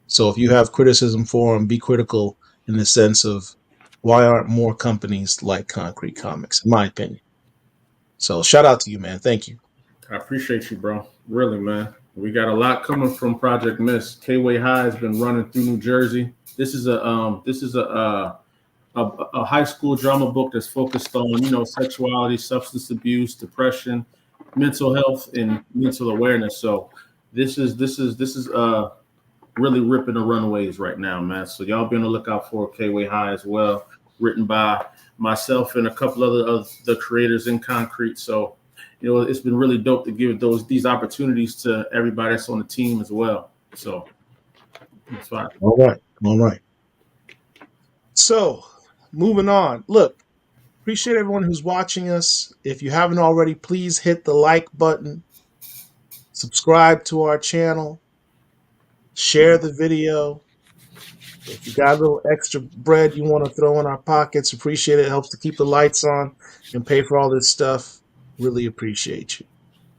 So if you have criticism for them, be critical in the sense of why aren't more companies like Concrete Comics, in my opinion. So shout out to you, man. Thank you. I appreciate you, bro. Really, man. We got a lot coming from Project Mist. K-Way High has been running through New Jersey. This is a high school drama book that's focused on, sexuality, substance abuse, depression, mental health, and mental awareness. So this is really ripping the runways right now, man. So y'all be on the lookout for K-Way High as well, written by myself and a couple other of the creators in Concrete. So, it's been really dope to give these opportunities to everybody that's on the team as well. So it's fine. All right. So moving on. Look, appreciate everyone who's watching us. If you haven't already, please hit the like button, subscribe to our channel, share the video. If you got a little extra bread you want to throw in our pockets, appreciate it. It helps to keep the lights on and pay for all this stuff. Really appreciate you.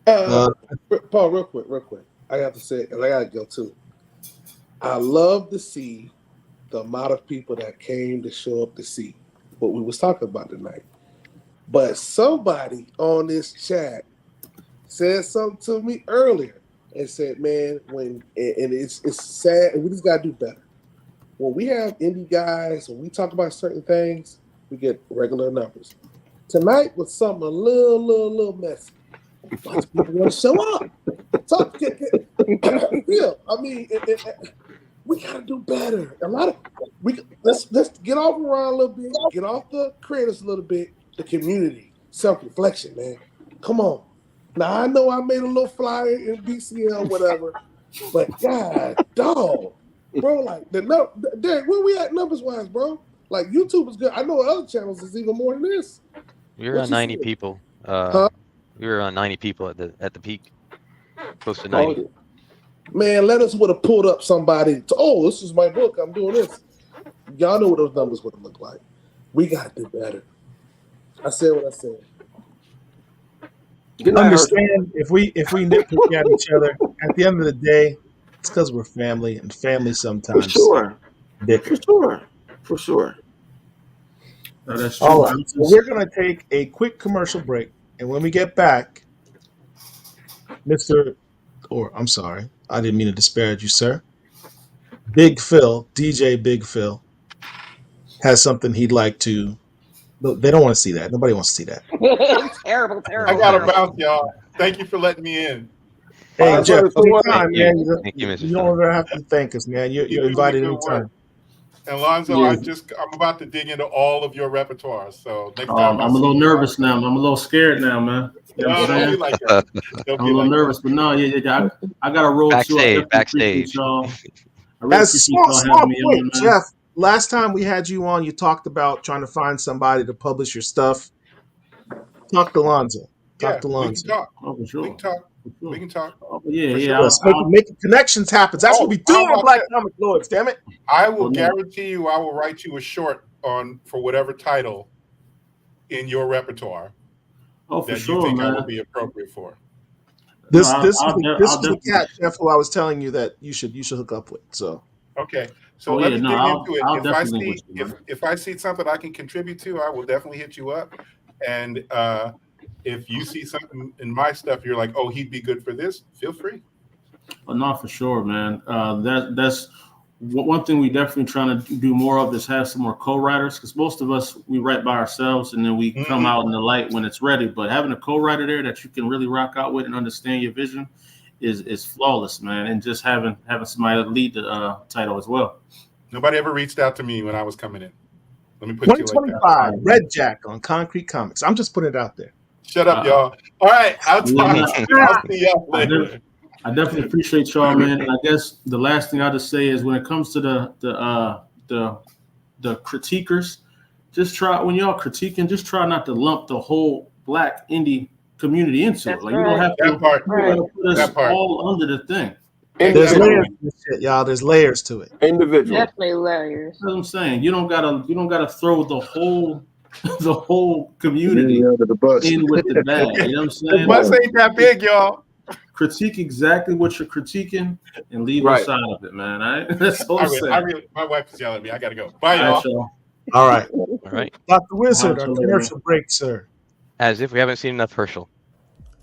Paul, real quick. I have to say, and I gotta go too. I love to see the amount of people that came to show up to see what we was talking about tonight. But somebody on this chat said something to me earlier and said, man, and it's sad, and we just gotta do better. When we have indie guys, when we talk about certain things, we get regular numbers. Tonight was something a little messy. Lots of people want to show up. Yeah, I mean, we gotta do better. Let's get off around a little bit, get off the creators a little bit, the community, self-reflection, man. Come on. Now I know I made a little flyer in BCL, whatever, but God, dog, bro, like Derek, where we at numbers wise, bro? Like YouTube is good. I know other channels is even more than this. We were on 90 people. We were on 90 people at the peak, close to 90. Oh, man, let us would have pulled up somebody. This is my book. I'm doing this. Y'all know what those numbers would have looked like. We got to do better. I said what I said. Understand if we nitpick at each other, at the end of the day, it's because we're family, and family sometimes For sure. No, that's true. All right. Well, we're going to take a quick commercial break, and when we get back, I'm sorry, I didn't mean to disparage you, sir. Big Phil, DJ Big Phil, has something he'd like to. They don't want to see that. Nobody wants to see that. Terrible. I got to bounce, y'all. Thank you for letting me in. Hey, Jeff, anytime, man. Thank you, Mr. You don't ever have to thank us, man. You're invited anytime. And Lonzo, I'm about to dig into all of your repertoire. So next time I'm a little nervous now. I'm a little scared now, man. You know what I'm saying? Like that. I'm a little nervous, but no, I got to roll backstage. As small point, Jeff. Last time we had you on, you talked about trying to find somebody to publish your stuff. Talk to Lonzo. Talk to Lonzo. We can talk. Oh, for sure. We can talk. Oh, yeah. Let's make connections happen. That's what we do on Black Comic Lords, damn it. I will guarantee you I will write you a short for whatever title in your repertoire Oh, for that sure, you think I man. would be appropriate for? This No, is I'll the definitely. cat chef who I was telling you that you should hook up with. So Okay, so Oh let yeah, me no, dig into it. I'll If I definitely link see with you, man. if I see something I can contribute to, I will definitely hit you up. And if you see something in my stuff, you're like, oh, he'd be good for this, feel free. But no, for sure, man. That's one thing we definitely trying to do more of is have some more co-writers, because most of us, we write by ourselves and then we come out in the light when it's ready. But having a co-writer there that you can really rock out with and understand your vision is flawless, man. And just having somebody lead the title as well. Nobody ever reached out to me when I was coming in. Let me put it to you like that. 2025, Red Jack on Concrete Comics. I'm just putting it out there. Shut up, y'all. All right, I'll see y'all later. I definitely appreciate y'all, man. And I guess the last thing I'll just say is when it comes to the critiquers, just try, when y'all critiquing, just try not to lump the whole Black indie community into it. Like you don't have to put us all under the thing. There's layers to this shit, y'all. There's layers to it. Individual. Definitely layers. That's what I'm saying. You don't gotta throw the whole community in with the bag. You know what I'm saying? The bus ain't that big, y'all. Critique exactly what you're critiquing and leave us out of it, man. All right? That's all I'm saying. My wife is yelling at me. I gotta go. Bye, All y'all. right, All right. All right. Dr. Wizard, our All right, commercial break, sir. As if we haven't seen enough Herschel.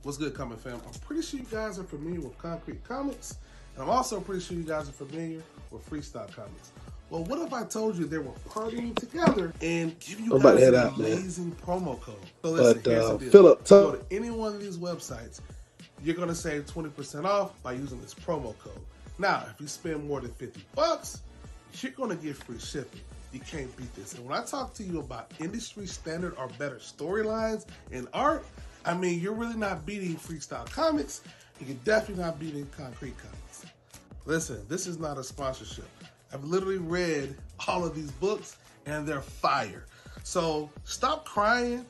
What's good, Comic Fam? I'm pretty sure you guys are familiar with Concrete Comics, and I'm also pretty sure you guys are familiar with Freestyle Comics. Well, what if I told you they were partying together and give you guys an amazing promo code? So listen, here's the deal. Philip, go to any one of these websites, you're going to save 20% off by using this promo code. Now, if you spend more than $50, you're going to get free shipping. You can't beat this. And when I talk to you about industry standard or better storylines and art, I mean, you're really not beating Freestyle Comics, and you're definitely not beating Concrete Comics. Listen, this is not a sponsorship. I've literally read all of these books, and they're fire. So stop crying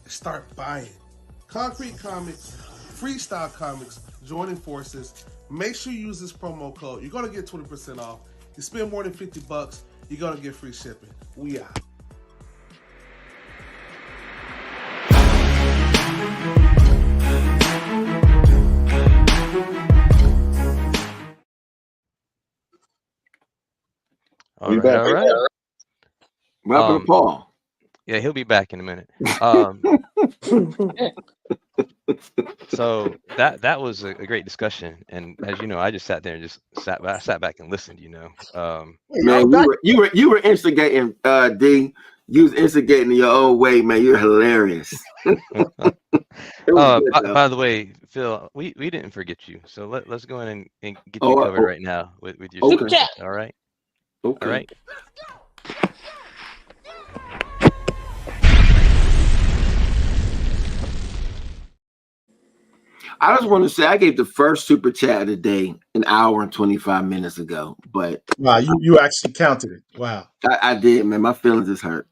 and start buying. Concrete Comics, Freestyle Comics, joining forces. Make sure you use this promo code. You're going to get 20% off. You spend more than $50, you're going to get free shipping. We out. All right. Welcome to Paul. Yeah, he'll be back in a minute. So that was a great discussion, and as you know, I just sat there and just sat back and listened. You know, man, you were instigating, D. You was instigating in your own way, man. You're hilarious. By the way, Phil, we didn't forget you, so let's go in and get you covered right now with your super chat. All right. Okay. All right. I just want to say I gave the first super chat of the day an hour and 25 minutes ago, but wow, you actually counted it. Wow. I did, man. My feelings is hurt.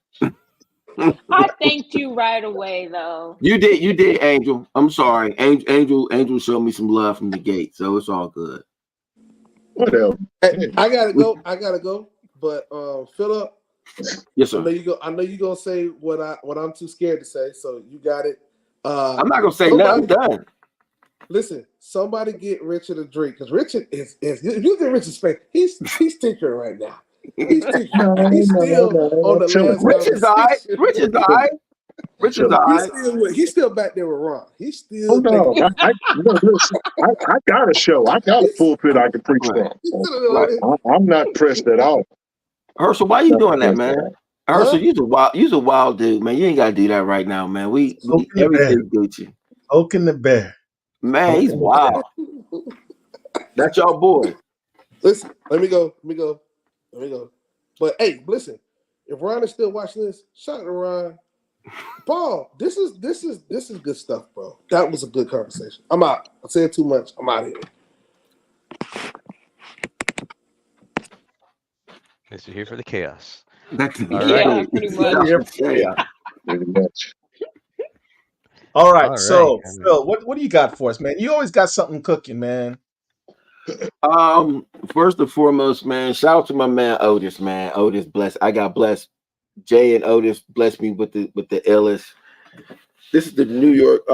I thanked you right away, though. You did, Angel. I'm sorry. Angel showed me some love from the gate, so it's all good. Whatever. Hey, I gotta go. But Philip, yes, sir. I know you gonna say what I'm too scared to say. So you got it. I'm not gonna say nothing. I'm done. Listen, somebody get Richard a drink, because Richard is if you get Richard's face, he's tinkering right now. He's tinkering. He's still on the last. Richard's all right. Richard's all right. Richard's all right. He's still back there with Ron. He's still. Oh no! I got a show. I got a pulpit I can preach from. I'm not pressed at all. Herschel, why you doing that, man? Herschel, you's a wild dude, man. You ain't gotta do that right now, man. We everything Gucci. Oaken the bear. Man, he's wild. That's y'all boy. Listen, let me go. But hey, listen, if Ron is still watching this, shout out to Ron. Paul, this is good stuff, bro. That was a good conversation. I'm out. I said too much. I'm out of here. Mr. Here for the chaos. That's yeah, pretty much. All right. So, Phil, what do you got for us, man? You always got something cooking, man. First and foremost, man, shout out to my man Otis, man. Otis blessed. I got blessed. Jay and Otis blessed me with the illest. This is the New York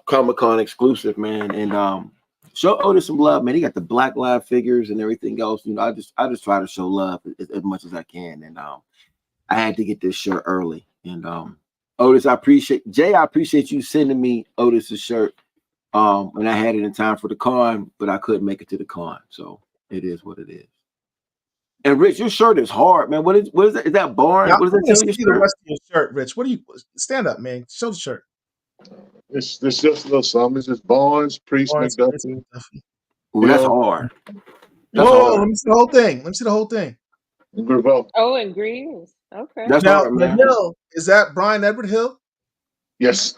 Comic-Con exclusive, man. And show Otis some love, man. He got the Black Lives figures and everything else. You know, I just try to show love as much as I can. And I had to get this shirt early. And Otis, I appreciate you sending me Otis's shirt. And I had it in time for the con, but I couldn't make it to the con. So it is what it is. And Rich, your shirt is hard, man. What is that? Is that Barnes? Yeah, What does that see the rest of your shirt, Rich? What do you stand up, man? Show the shirt. It's just a little something. It's just Barnes, Priest, Barnes, McDuffie. Ooh, that's hard. That's Whoa, hard. let me see the whole thing. Let me see the whole thing. And Graveau. Oh, and Greaves. Okay. That's Now, hard, the man. Hill, is that Brian Edward Hill? Yes.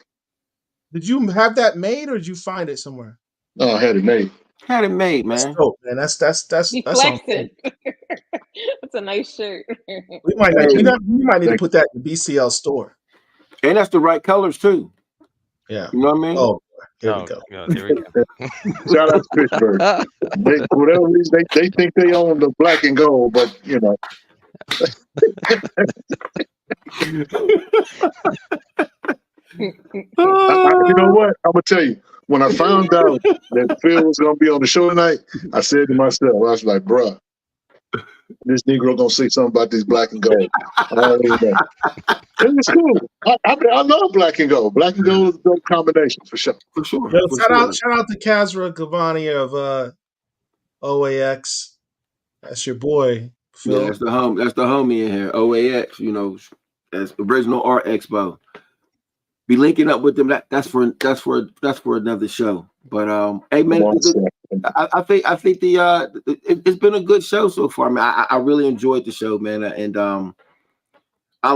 Did you have that made or did you find it somewhere? No, I had it made. Had it made, man. That's dope, man. That's You on flexing. That's a nice shirt. We might need to put that in the BCL store. And that's the right colors too. Yeah. You know what I mean? Oh, here we go. Yeah, there we go. Shout out to Pittsburgh. They, for whatever reason, they think they own the black and gold, but you know. You know what? I'm gonna tell you. When I found out that Phil was gonna be on the show tonight, I said to myself, I was like, "Bruh, this Negro gonna say something about this black and gold." I already know. It was cool. I love black and gold. Black and gold is a dope combination for sure. For sure. Yo, shout out to Kazra Gavani of OAX. That's your boy, Phil. Yeah, that's the homie in here. OAX, you know, that's Original Art Expo. Be linking up with them. That's for another show. But hey man, I think it's been a good show so far. Man, I really enjoyed the show, man, and I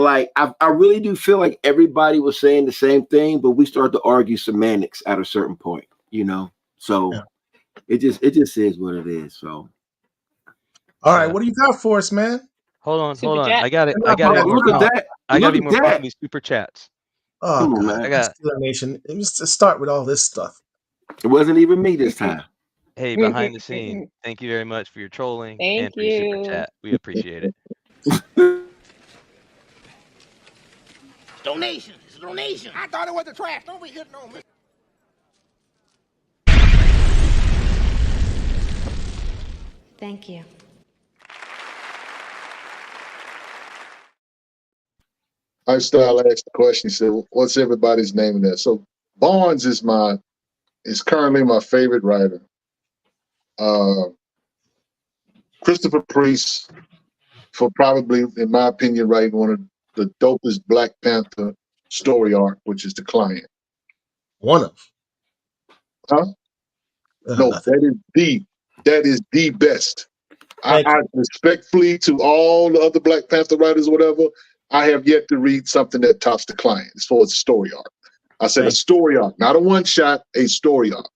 really do feel like everybody was saying the same thing, but we started to argue semantics at a certain point, you know. So it just is what it is. So all right, what do you got for us, man? Hold on. Super I got it. Look at that. I got to be more proud of these super chats. Oh, Come on, God. man. I got Steeler Nation. It was to start with all this stuff. It wasn't even me this time. Hey, behind the scene, thank you very much for your trolling and for your super chat. We appreciate it. Donation. It's a donation. I thought it was the trash. Don't be hitting on me. Thank you. I style asked the question. He said, "What's everybody's name in there?" So Barnes is currently my favorite writer. Christopher Priest, for probably, in my opinion, writing one of the dopest Black Panther story arc, which is The Client. One of. Huh? No, that is the best. I respectfully to all the other Black Panther writers, or whatever, I have yet to read something that tops The Client as far as a story arc. I said a story arc, not a one shot, a story arc.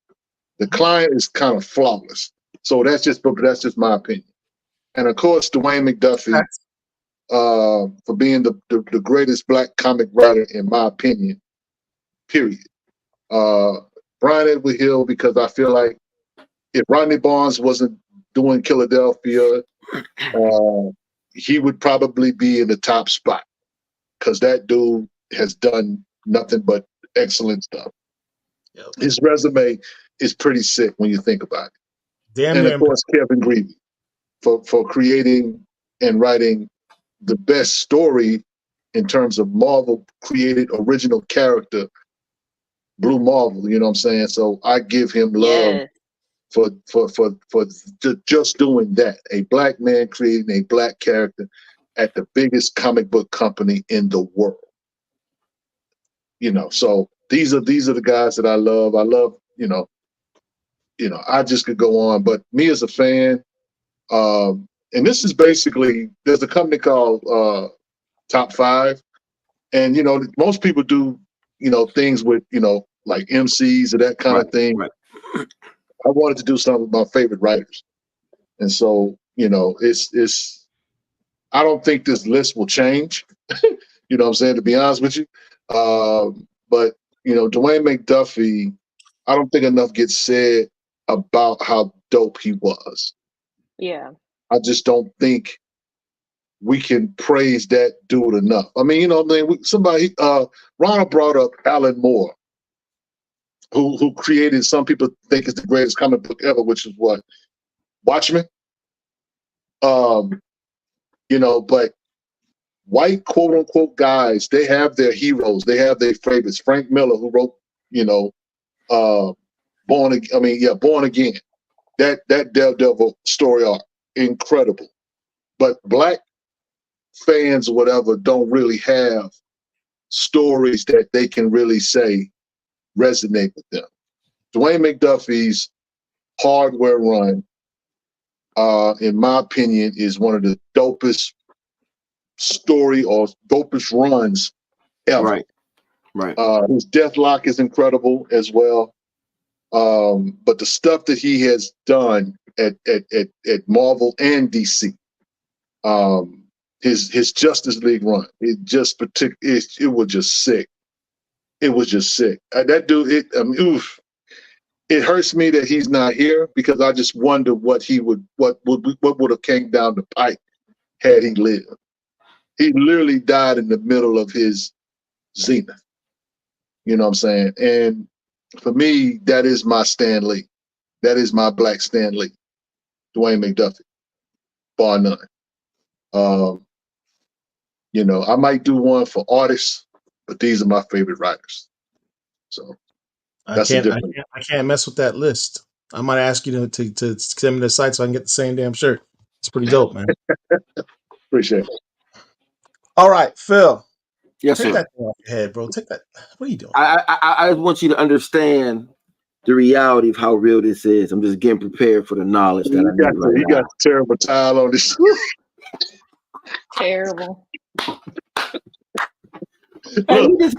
The Client is kind of flawless. So that's just my opinion. And of course, Dwayne McDuffie, for being the greatest Black comic writer, in my opinion, period. Brian Edward Hill, because I feel like if Rodney Barnes wasn't doing Philadelphia, he would probably be in the top spot, because that dude has done nothing but excellent stuff. Yep. His resume is pretty sick when you think about it. And of course, Kevin Greavy for creating and writing the best story in terms of Marvel created original character, Blue Marvel. You know what I'm saying? So I give him love for just doing that. A Black man creating a Black character at the biggest comic book company in the world. You know, so these are the guys that I love. I love, you know, I just could go on, but me as a fan, and this is basically, there's a company called Top 5, and you know, most people do, you know, things with, you know, like MCs or that kind of thing. Right. I wanted to do something with my favorite writers, and so, you know, it's I don't think this list will change. You know what I'm saying, to be honest with you. But, you know, Dwayne McDuffie, I don't think enough gets said about how dope he was. Yeah. I just don't think we can praise that dude enough. I mean, you know, somebody, Ronald brought up Alan Moore, who created, some people think is the greatest comic book ever, which is what? Watchmen? You know, but white quote unquote guys, they have their heroes, they have their favorites. Frank Miller, who wrote, you know, Born Again. That Daredevil story arc, incredible. But black fans or whatever don't really have stories that they can really say resonate with them. Dwayne McDuffie's Hardware run, in my opinion, is one of the dopest story or dopest runs ever. Right. His Deathlock is incredible as well. But the stuff that he has done at Marvel and DC, his Justice League run, it was just sick. It was just sick. That dude, it hurts me that he's not here, because I just wonder what would have came down the pipe had he lived. He literally died in the middle of his zenith. You know what I'm saying? And for me, that is my Stan Lee. That is my black Stan Lee, Dwayne McDuffie, bar none. You know, I might do one for artists, but these are my favorite writers. So I can't mess with that list. I might ask you to send me the site so I can get the same damn shirt. It's pretty dope, man. Appreciate it. All right, Phil. Yes, take sir. that thing off your head, bro. Take that. What are you doing? I want you to understand the reality of how real this is. I'm just getting prepared for the knowledge that I need right now. He got a terrible tile on this. Terrible. Hey, we just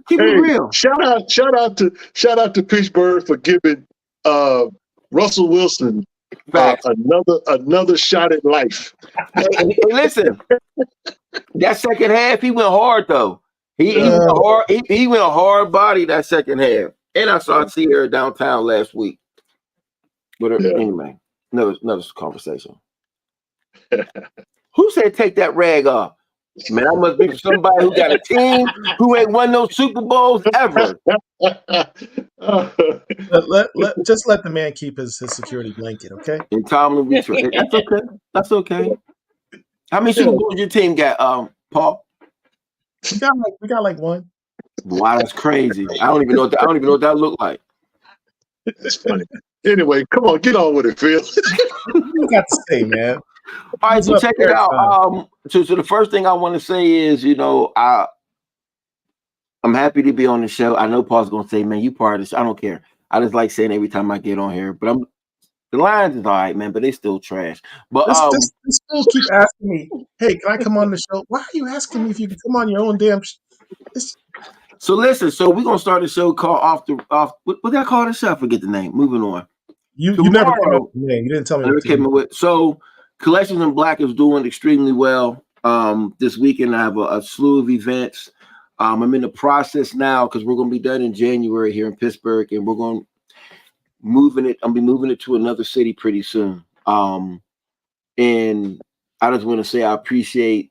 keep it real. Shout out to Pittsburgh for giving Russell Wilson another shot at life. Hey, listen, that second half he went hard though. He went a hard body that second half. And I saw Sierra downtown last week. But anyway, another conversation. Who said take that rag off? Man, I must be somebody who got a team who ain't won no Super Bowls ever. Just let the man keep his security blanket, okay? And Tomlin, that's okay. That's okay. How many Super Bowls your team got, Paul? We got like one. Wow, that's crazy. I don't even know what that looked like. That's funny. Anyway, come on, get on with it, Phil. You got to say, man. All right, so check it out. So the first thing I want to say is, you know, I'm happy to be on the show. I know Paul's gonna say, man, you part of this. I don't care. I just like saying every time I get on here, but the lines is all right, man, but they still trash. But this fools keep asking me, hey, can I come on the show? Why are you asking me if you can come on your own damn So listen, so we're gonna start the show called what did I call the show? I forget the name. Moving on. You never came up with the name. You didn't tell me. So Collections in Black is doing extremely well. This weekend I have a slew of events. I'm in the process now because we're going to be done in January here in Pittsburgh, and we're going to I'll be moving it to another city pretty soon. And I just want to say I appreciate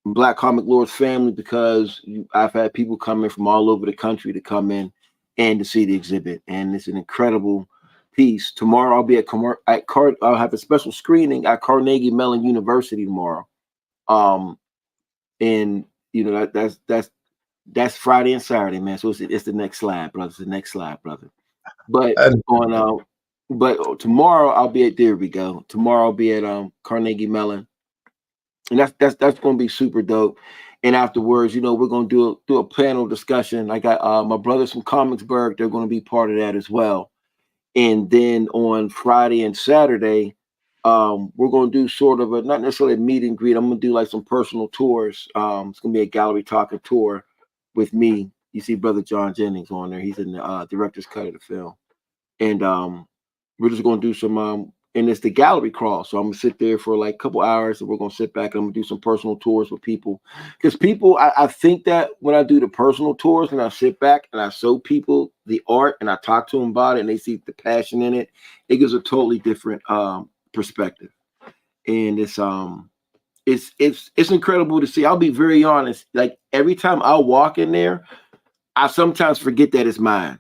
Black Comic Lord's family, because I've had people come in from all over the country to come in and to see the exhibit, and it's an incredible piece. Tomorrow I'll be I'll have a special screening at Carnegie Mellon University tomorrow. And you know that's Friday and Saturday, man. So it's the next slide, brother. It's the next slide, brother. But but tomorrow I'll be at Tomorrow I'll be at Carnegie Mellon, and that's going to be super dope. And afterwards, you know, we're going to do a panel discussion. I got my brothers from Comicsburg. They're going to be part of that as well. And then on Friday and Saturday, we're going to do sort of not necessarily a meet and greet. I'm going to do like some personal tours. It's going to be a gallery talking tour with me. You see Brother John Jennings on there. He's in the director's cut of the film. And we're just going to do some, and it's the gallery crawl. So I'm going to sit there for like a couple hours, and we're going to sit back and I'm going to do some personal tours with people. Because I think that when I do the personal tours and I sit back and I show people the art and I talk to them about it and they see the passion in it, it gives a totally different perspective. And it's it's incredible to see. I'll be very honest. Like every time I walk in there, I sometimes forget that it's mine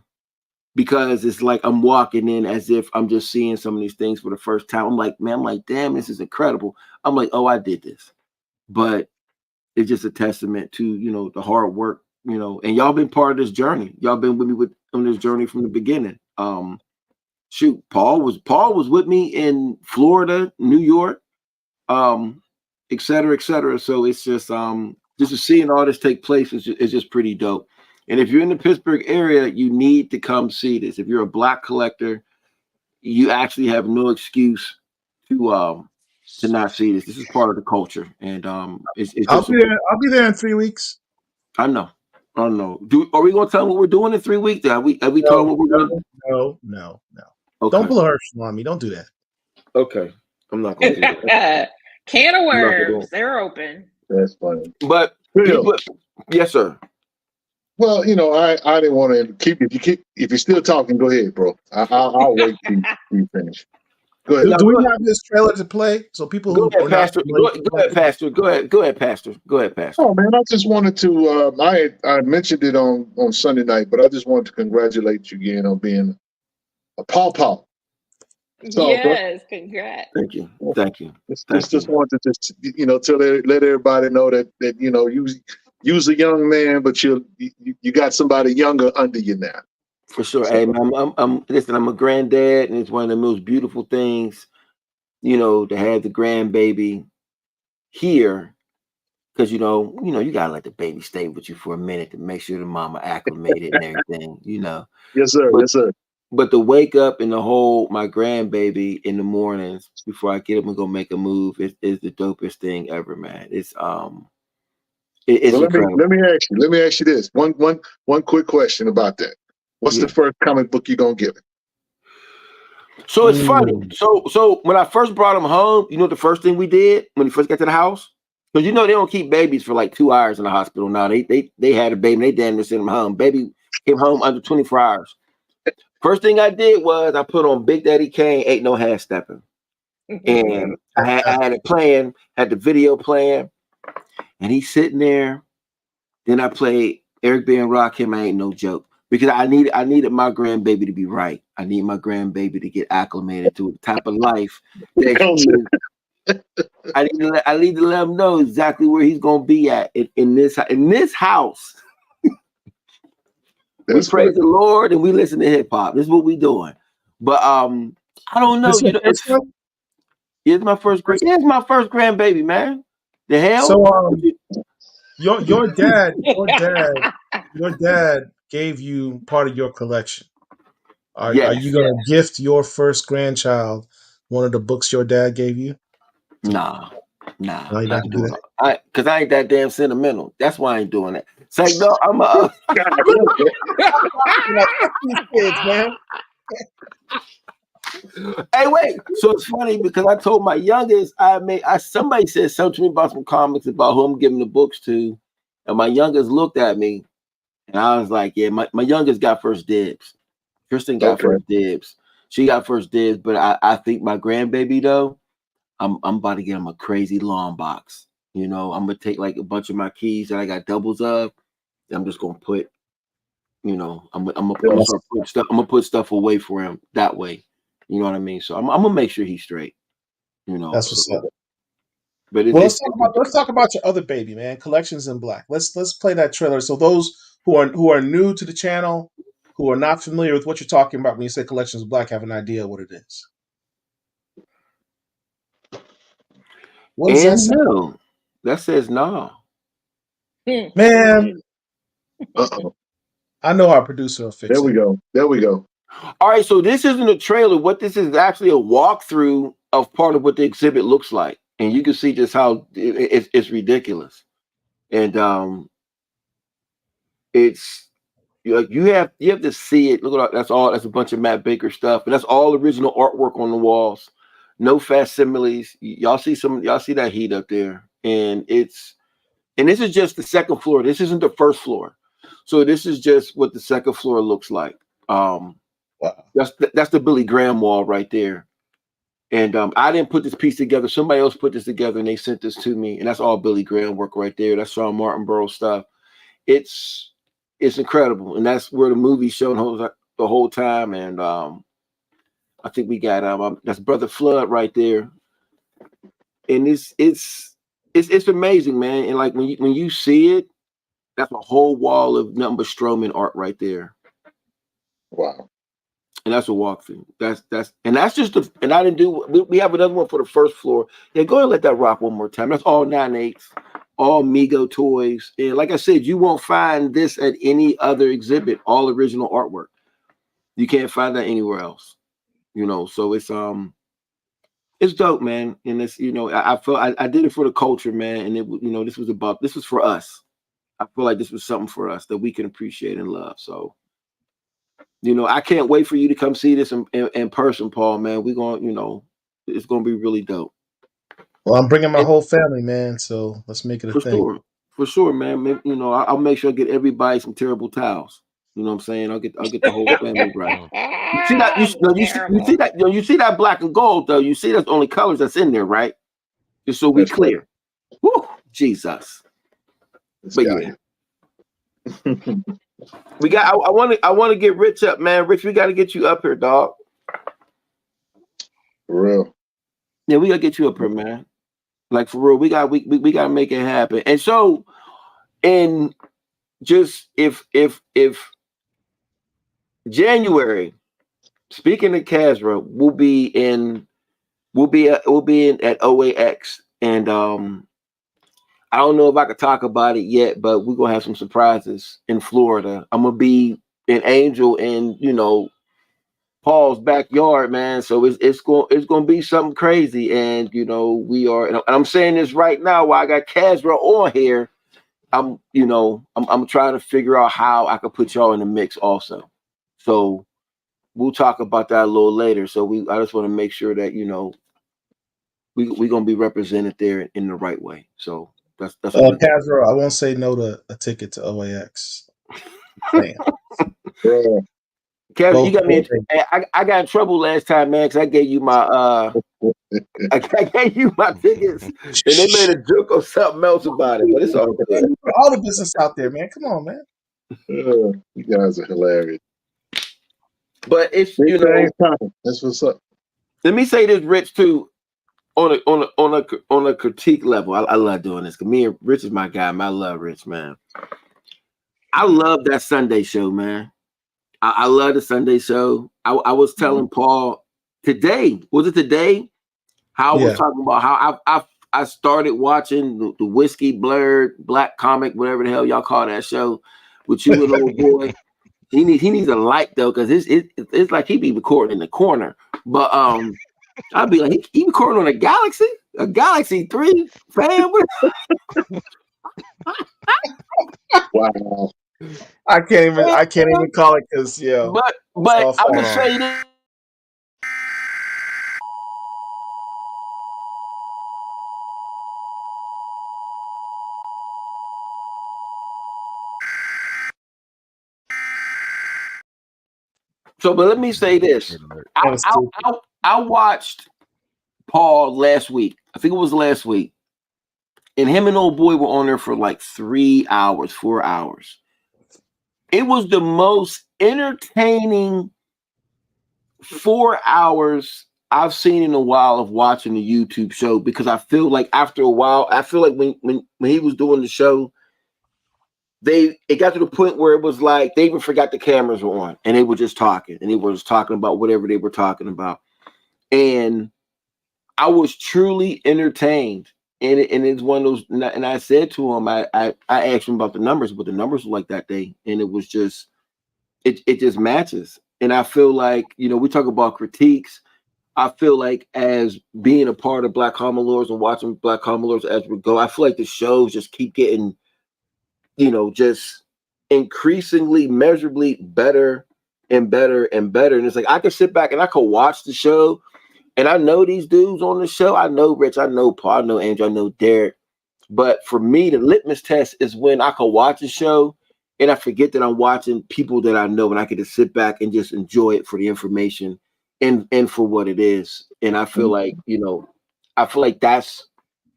because it's like I'm walking in as if I'm just seeing some of these things for the first time. I'm like, man, I'm like, damn, this is incredible. I'm like, oh, I did this. But it's just a testament to, you know, the hard work, you know, and y'all been part of this journey. Y'all been with me on this journey from the beginning. Shoot, Paul was with me in Florida, New York, et cetera, et cetera. So it's just to seeing all this take place is just pretty dope. And if you're in the Pittsburgh area, you need to come see this. If you're a Black collector, you actually have no excuse to not see this. This is part of the culture, and it's I'll be there in 3 weeks. I know. Are we gonna tell them what we're doing in 3 weeks? Have we told them what we're doing? No. Okay. Don't pull a Herschel on me. Don't do that. Okay, I'm not gonna do that. Can of worms. They're open. That's funny. But people, yes, sir. Well, you know, I didn't want to keep. If you're still talking, go ahead, bro. I'll wait till you finish. Go ahead. Do we have this trailer to play so people Go who ahead, Pastor. Go ahead, Pastor. Go ahead, Pastor. Go ahead, Pastor. Oh man, I just wanted to. I mentioned it on Sunday night, but I just wanted to congratulate you again on being a pawpaw. So, yes, congrats. Thank you. Just wanted to let everybody know that you know you's a young man, but you got somebody younger under you now. For sure. Hey, man, I'm a granddad, and it's one of the most beautiful things, you know, to have the grandbaby here, because you know, you gotta let the baby stay with you for a minute to make sure the mama acclimated and everything, you know. Yes, sir. Yes, sir. But to wake up and to hold my grandbaby in the mornings before I get up and go make a move is the dopest thing ever, man. It's incredible. Let me ask you this one quick question about that. What's the first comic book you're gonna give it? So it's funny. So when I first brought him home, you know the first thing we did when he first got to the house? Because you know they don't keep babies for like 2 hours in the hospital now. They had a baby and they damn near sent him home. Baby came home under 24 hours. First thing I did was I put on Big Daddy Kane, Ain't No Half Stepping. And I had it playing, had the video playing, and he's sitting there. Then I played Eric B. and Rakim, I Ain't No Joke. Because I needed my grandbaby to be right. I need my grandbaby to get acclimated to the type of life that I need to let him know exactly where he's gonna be at in this house. We praise the Lord and we listen to hip hop. This is what we doing. But I don't know. It's my first grandbaby, man. The hell. So your dad gave you part of your collection. Are you gonna gift your first grandchild one of the books your dad gave you? Nah. No, you're not gonna do that. Because I ain't that damn sentimental. That's why I ain't doing that. It's like, no, I'm a kids, man. Hey, wait. So it's funny because I told my youngest, somebody said something to me about some comics about who I'm giving the books to, and my youngest looked at me, and I was like, yeah, my youngest got first dibs. Kristen got first dibs. She got first dibs, but I think my grandbaby though, I'm about to get him a crazy long box. You know, I'm gonna take like a bunch of my keys that I got doubles of. And I'm just gonna put, you know, I'm gonna put stuff away for him that way. You know what I mean? So I'm gonna make sure he's straight. You know, that's what's up. But let's talk about your other baby, man. Collections in Black. Let's play that trailer. So those who are new to the channel, who are not familiar with what you're talking about when you say Collections in Black, have an idea what it is. What does that say? No. That says no. Man. I know our producer will fix it. There we go. All right, so this isn't a trailer. What this is actually a walkthrough of part of what the exhibit looks like. And you can see just how it's ridiculous. And it's you have to see it. Look at that. That's a bunch of Matt Baker stuff. And that's all original artwork on the walls. No facsimiles. Y'all see that heat up there. And this is just the second floor. This isn't the first floor. So this is just what the second floor looks like. Wow. That's the Billy Graham wall right there. And I didn't put this piece together. Somebody else put this together, and they sent this to me. And that's all Billy Graham work right there. That's Sean Martinborough stuff. It's incredible, and that's where the movie showed the whole time. And I think we got that's Brother Flood right there, and it's amazing, man. And like when you see it, that's a whole wall of nothing but Stroman art right there. Wow. And that's a walkthrough. That's just and I didn't do. We have another one for the first floor. Yeah, go ahead and let that rock one more time. That's all 9/8, all Mego toys. And like I said, you won't find this at any other exhibit. All original artwork. You can't find that anywhere else. You know, so it's dope, man. And it's, you know, I felt I did it for the culture, man. And it, you know, this was for us. I feel like this was something for us that we can appreciate and love. So, you know, I can't wait for you to come see this in person, Paul, man. We're going, you know, it's going to be really dope. Well, I'm bringing my whole family, man. So let's make it a thing. For sure, man. Maybe, you know, I'll make sure I get everybody some terrible towels. You know what I'm saying? I'll get the whole family right. You see that? You see that black and gold though. You see that's the only colors that's in there, right? Just so we clear. Woo, Jesus. But yeah. We got. I want to get Rich up, man. Rich, we got to get you up here, dog. For real. Yeah, we gotta get you up here, man. Like for real, we gotta make it happen. And so, and just if January, speaking of Casra, we'll be in at OAX, and I don't know if I could talk about it yet, but we're gonna have some surprises in Florida. I'm gonna be an angel in, you know, Paul's backyard, man. So it's gonna be something crazy, and you know we are. And I'm saying this right now while I got Casra on here. I'm trying to figure out how I could put y'all in the mix also. So we'll talk about that a little later. So I just want to make sure that, you know, we're gonna be represented there in the right way. So that's Casro, I won't say no to a ticket to OAX. Kevin, you got me. I got in trouble last time, man, because I gave you my I gave you my tickets, and they made a joke or something else about it. But it's all good. All the business out there, man. Come on, man. You guys are hilarious. But it's, you know, that's what's up. Let me say this, Rich, too. On a critique level, I love doing this because me and Rich is my guy. Man, I love Rich, man. I love that Sunday show, man. I love the Sunday show. I was telling Paul today, was it today? How I was talking about how I started watching the Whiskey Blurred Black Comic, whatever the hell y'all call that show, with you and old boy. He needs a light though, because it's like he be recording in the corner. But I'd be like, he recording on a Galaxy 3 fan. Wow. I can't even call it because But I would say this. So, but let me say this. I watched Paul last week. I think it was last week. And him and old boy were on there for like 3 hours, 4 hours. It was the most entertaining 4 hours I've seen in a while of watching a YouTube show, because I feel like after a while, I feel like when he was doing the show, it got to the point where it was like they even forgot the cameras were on and they were just talking, and they were just talking about whatever they were talking about. And I was truly entertained. And it's one of those, and I said to him, I asked him about the numbers, but the numbers were like that day. And it was just, it just matches. And I feel like, you know, we talk about critiques. I feel like as being a part of Black Common Lords and watching Black Common Lords as we go, I feel like the shows just keep getting, you know, just increasingly, measurably better and better and better. And it's like, I could sit back and I could watch the show, and I know these dudes on the show. I know Rich, I know Paul, I know Andrew, I know Derek. But for me, the litmus test is when I could watch a show and I forget that I'm watching people that I know, and I can just sit back and just enjoy it for the information and for what it is. And I feel like, I feel like that's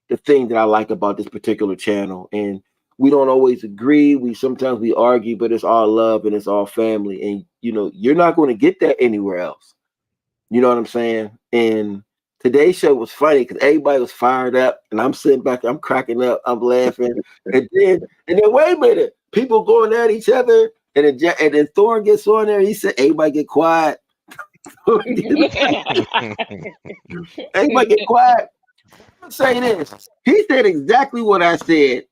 the thing that I like about this particular channel. And we don't always agree. Sometimes we argue, but it's all love and it's all family. And you're not going to get that anywhere else. You know what I'm saying? And today's show was funny because everybody was fired up, and I'm sitting back, I'm cracking up, I'm laughing, and then wait a minute, people going at each other, and then Thorne gets on there. He said, "Everybody get quiet." Everybody get quiet. I'm say this. He said exactly what I said,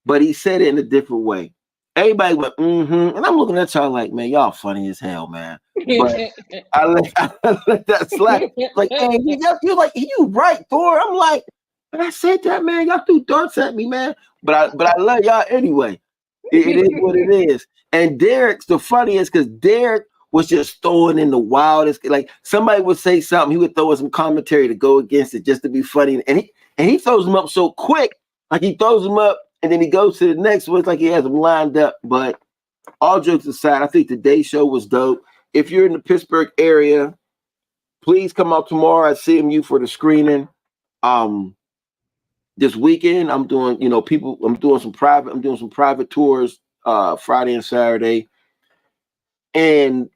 but he said it in a different way. Everybody went, and I'm looking at y'all like, man, y'all funny as hell, man. But I let that slap. Like, man, you're like, you right, Thor. I'm like, but I said that, man. Y'all threw darts at me, man. But I love y'all anyway. It is what it is. And Derek's the funniest because Derek was just throwing in the wildest. Like somebody would say something, he would throw in some commentary to go against it just to be funny. And he throws them up so quick, like he throws them up. And then he goes to the next one. It's like he has them lined up. But all jokes aside, I think today's show was dope. If you're in the Pittsburgh area, please come out tomorrow at CMU for the screening. This weekend, I'm doing some private tours Friday and Saturday. And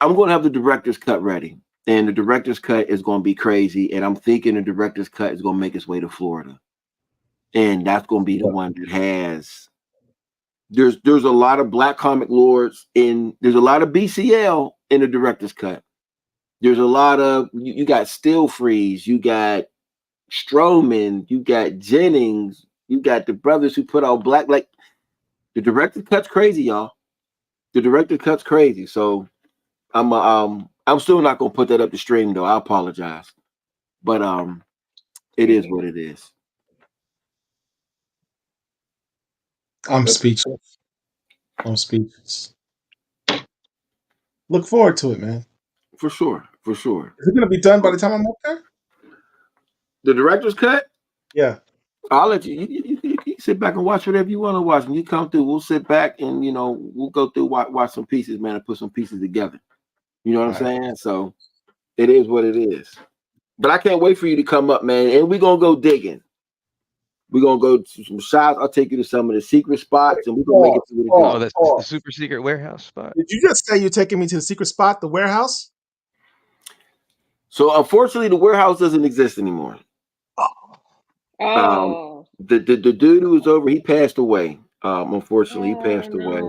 I'm going to have the director's cut ready. And the director's cut is going to be crazy. And I'm thinking the director's cut is going to make its way to Florida. And that's going to be the one that has. There's a lot of Black comic lords there's a lot of BCL in the director's cut. There's a lot of you got Still Freeze, you got Strowman, you got Jennings, you got the brothers who put out Black. Like the director's cut's crazy, y'all. The director's cut's crazy. So I'm still not gonna put that up the stream though. I apologize, but it is what it is. I'm speechless. Look forward to it, man. For sure. Is it gonna be done by the time I'm up there? The director's cut? Yeah. I'll let you sit back and watch whatever you want to watch. When you come through, we'll sit back and we'll go through watch some pieces, man, and put some pieces together. You know what I'm saying? So it is what it is. But I can't wait for you to come up, man. And we're gonna go digging. We're gonna go to some shots. I'll take you to some of the secret spots, and we're gonna make it to Oh, that's the super secret warehouse spot. Did you just say you're taking me to the secret spot, the warehouse? So unfortunately, the warehouse doesn't exist anymore. The dude who was over, he passed away. Unfortunately, he passed away.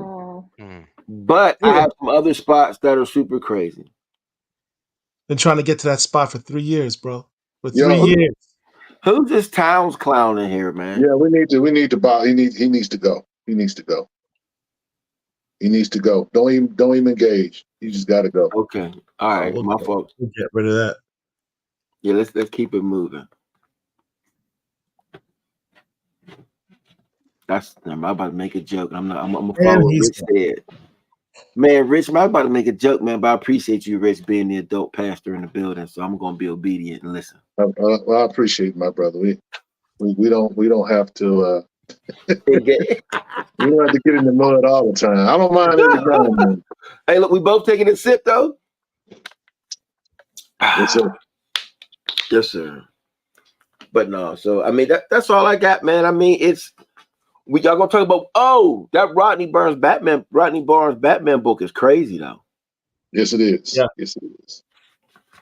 But I have some other spots that are super crazy. Been trying to get to that spot for 3 years, bro. For 3 years. Who's this Towns clown in here, man? Yeah, we need to buy. He needs to go. He needs to go. Don't even engage. You just got to go. Okay. All right. My fault. We'll get rid of that. Yeah, let's keep it moving. I'm about to make a joke. I'm gonna follow what Rich said. Man, Rich, I'm about to make a joke, man, but I appreciate you, Rich, being the adult pastor in the building. So I'm gonna be obedient and listen. Well, I appreciate it, my brother. We don't have to we don't have to get in the mud all the time. I don't mind every now and then. Hey, look, we both taking a sip though. Yes, sir. Yes, sir. But no, so I mean that's all I got, man. I mean, y'all gonna talk about that Rodney Barnes Batman book is crazy though. Yes, it is. Yeah. Yes, it is.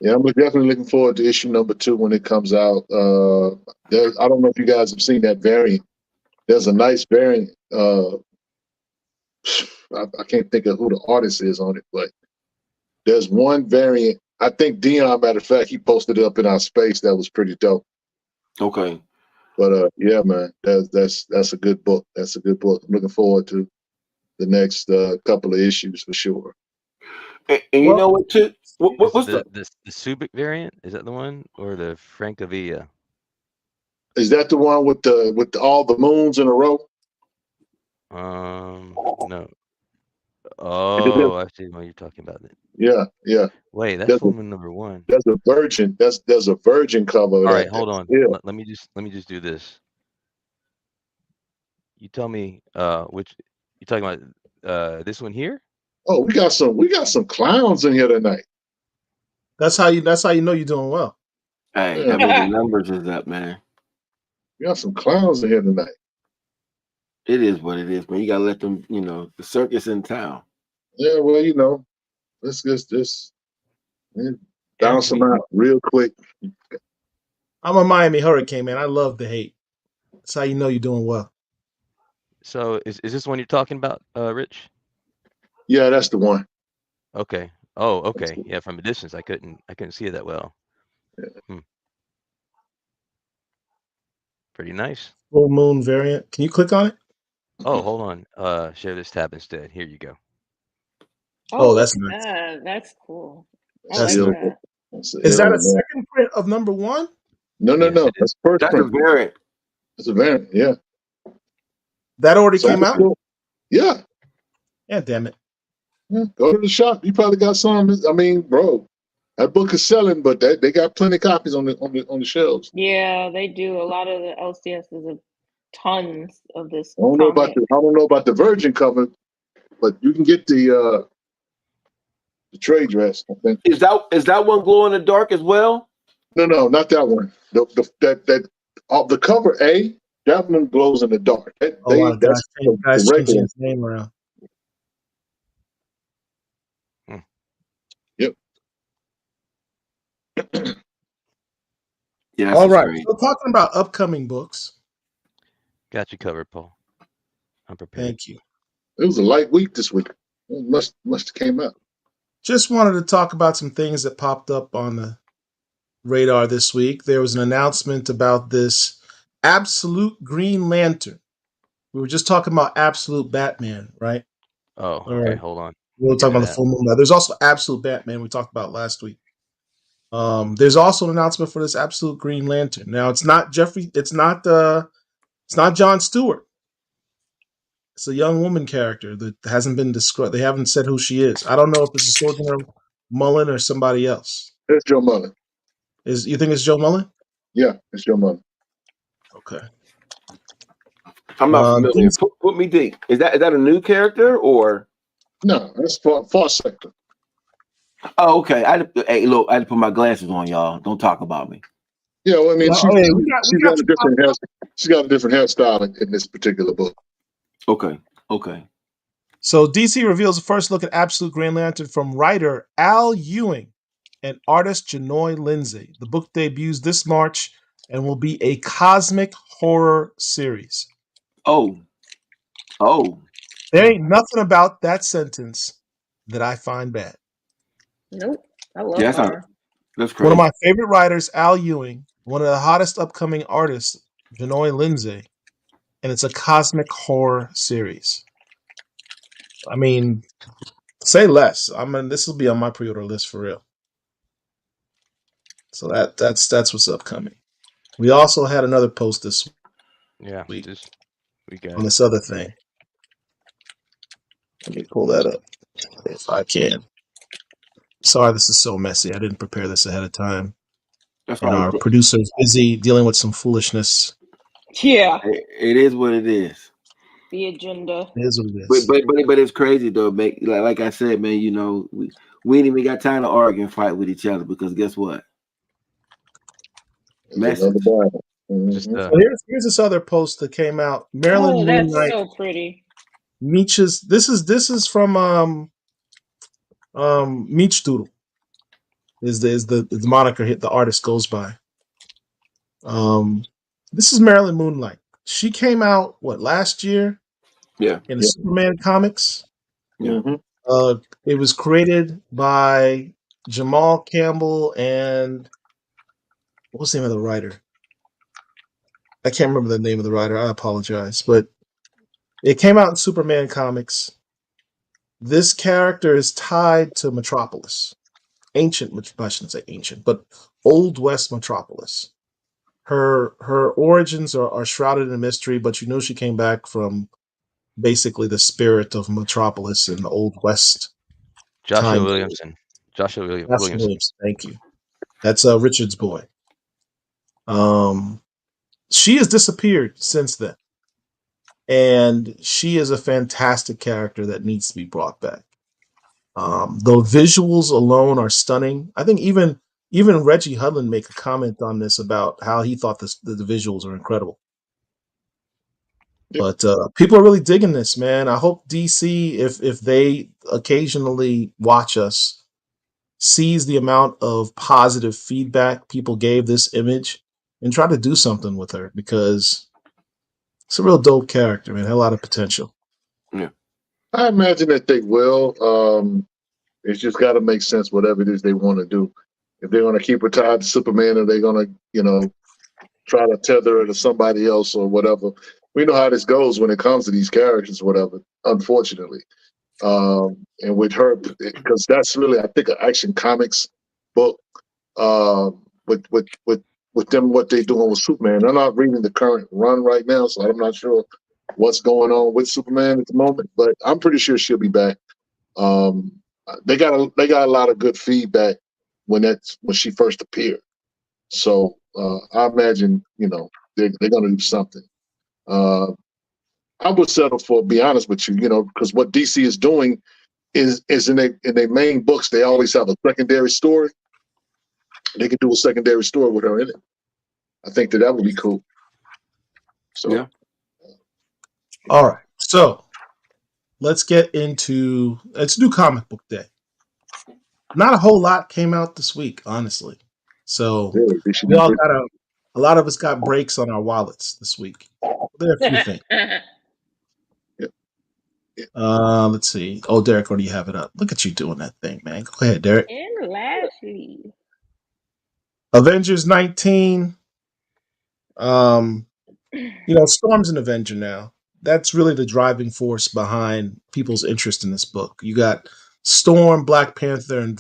Yeah, I'm definitely looking forward to issue number 2 when it comes out. I don't know if you guys have seen that variant. There's a nice variant. I can't think of who the artist is on it, but there's one variant. I think Dion, matter of fact, he posted it up in our space. That was pretty dope. Okay. But yeah, man, that's a good book. That's a good book. I'm looking forward to the next couple of issues for sure. And you know what? Too. What's the Subic variant? Is that the one, or the Francavilla? Is that the one with all the moons in a row? No. Oh, I see what you're talking about. Then. Yeah. Wait, that's full moon number 1. There's a virgin. There's a virgin cover. All right, hold on. Yeah. Let me just do this. You tell me which you talking about. This one here? Oh, we got some clowns in here tonight. That's how you know you're doing well. Hey, that means the numbers is up, man. We got some clowns in here tonight. It is what it is, man. You gotta let them, the circus in town. Yeah, well, let's just bounce them out real quick. I'm a Miami Hurricane, man. I love the hate. That's how you know you're doing well. So is this one you're talking about, Rich? Yeah, that's the one. Okay. Oh, okay. Yeah, from a distance, I couldn't see it that well. Yeah. Pretty nice. Full moon variant. Can you click on it? Oh, hold on. Share this tab instead. Here you go. Oh, that's nice. That's cool. That's like nice. that. Is that a second print of number 1? No. That's first That's print. a variant. It's a variant, yeah. That already came out? Yeah. Yeah, damn it. Yeah, go to the shop. You probably got some. I mean, bro, that book is selling, but they got plenty of copies on the shelves. Yeah, they do. A lot of the LCSs have tons of this. I don't know about the Virgin cover, but you can get the trade dress. I think. Is that one glow in the dark as well? No, not that one. The cover A, that one glows in the dark. That's guys the changing regular. his name around. Yep. Yeah. All right. So talking about upcoming books. Got you covered, Paul. I'm prepared. Thank you. It was a light week this week. It must have came out. Just wanted to talk about some things that popped up on the radar this week. There was an announcement about this Absolute Green Lantern. We were just talking about Absolute Batman, right? Oh, okay. Hold on. We were talking about the full moon. There's also Absolute Batman we talked about last week. There's also an announcement for this Absolute Green Lantern. Now it's not it's not John Stewart. It's a young woman character that hasn't been described. They haven't said who she is. I don't know if this is Sojourner Mullen or somebody else. It's Joe Mullen. You think it's Joe Mullen? Yeah, it's Joe Mullen. Okay. I'm not familiar. Put me deep. Is that a new character or? No, that's Far Sector. Oh, okay. I had to put my glasses on, y'all. Don't talk about me. Yeah, well, I mean, she's got a different hairstyle in this particular book. Okay. So DC reveals a first look at Absolute Green Lantern from writer Al Ewing and artist Janoy Lindsay. The book debuts this March and will be a cosmic horror series. Oh. There ain't nothing about that sentence that I find bad. Nope. I love horror. That's crazy. One of my favorite writers, Al Ewing, one of the hottest upcoming artists, Janoy Lindsay, and it's a cosmic horror series. I mean, say less. This will be on my pre-order list for real. So that's what's upcoming. We also had another post this week on this other thing. Let me pull that up if I can. Sorry, this is so messy. I didn't prepare this ahead of time. That's and right. Our producer is busy dealing with some foolishness. Yeah. It is what it is. The agenda. It is what it is. But it's crazy though. Like I said, man, we ain't even got time to argue and fight with each other because guess what? Message. So here's this other post that came out. Marilyn that's Moonlight. so pretty. Meech's. This is from Meech Doodle. Is the moniker the artist goes by. This is Marilyn Moonlight. She came out last year? Yeah. In the Superman comics. Yeah. It was created by Jamal Campbell and what's the name of the writer? I can't remember the name of the writer. I apologize, but it came out in Superman comics. This character is tied to Metropolis, I shouldn't say ancient, but Old West Metropolis. Her origins are shrouded in mystery, but she came back from basically the spirit of Metropolis in the Old West. Joshua Williamson. Thank you. That's Richard's boy. She has disappeared since then. And she is a fantastic character that needs to be brought back. The visuals alone are stunning. I think even Reggie Hudlin make a comment on this about how he thought the visuals are incredible. But people are really digging this, man. I hope DC, if they occasionally watch us, sees the amount of positive feedback people gave this image and try to do something with her, because it's a real dope character, man. Had a lot of potential. Yeah, I imagine that they will. It's just got to make sense, whatever it is they want to do. If they're going to keep her tied to Superman, or they're going to, try to tether her to somebody else or whatever. We know how this goes when it comes to these characters, whatever, unfortunately. And with her, because that's really, I think, an Action Comics book. With them, what they're doing with Superman. I'm not reading the current run right now, so I'm not sure what's going on with Superman at the moment. But I'm pretty sure she'll be back. They got a lot of good feedback when she first appeared. So I imagine they're going to do something. I would settle for, be honest with you, because what DC is doing is in their main books, they always have a secondary story. They could do a secondary story with her in it. I think that would be cool. So yeah. All right, so let's get into it's new comic book day. Not a whole lot came out this week, honestly. So we all got a lot of us got breaks on our wallets this week. There are a few things. Let's see. Oh, Derek, already have it up. Look at you doing that thing, man. Go ahead, Derek. And Lashley. Avengers 19. Storm's an Avenger now. That's really the driving force behind people's interest in this book. You got Storm, Black Panther, and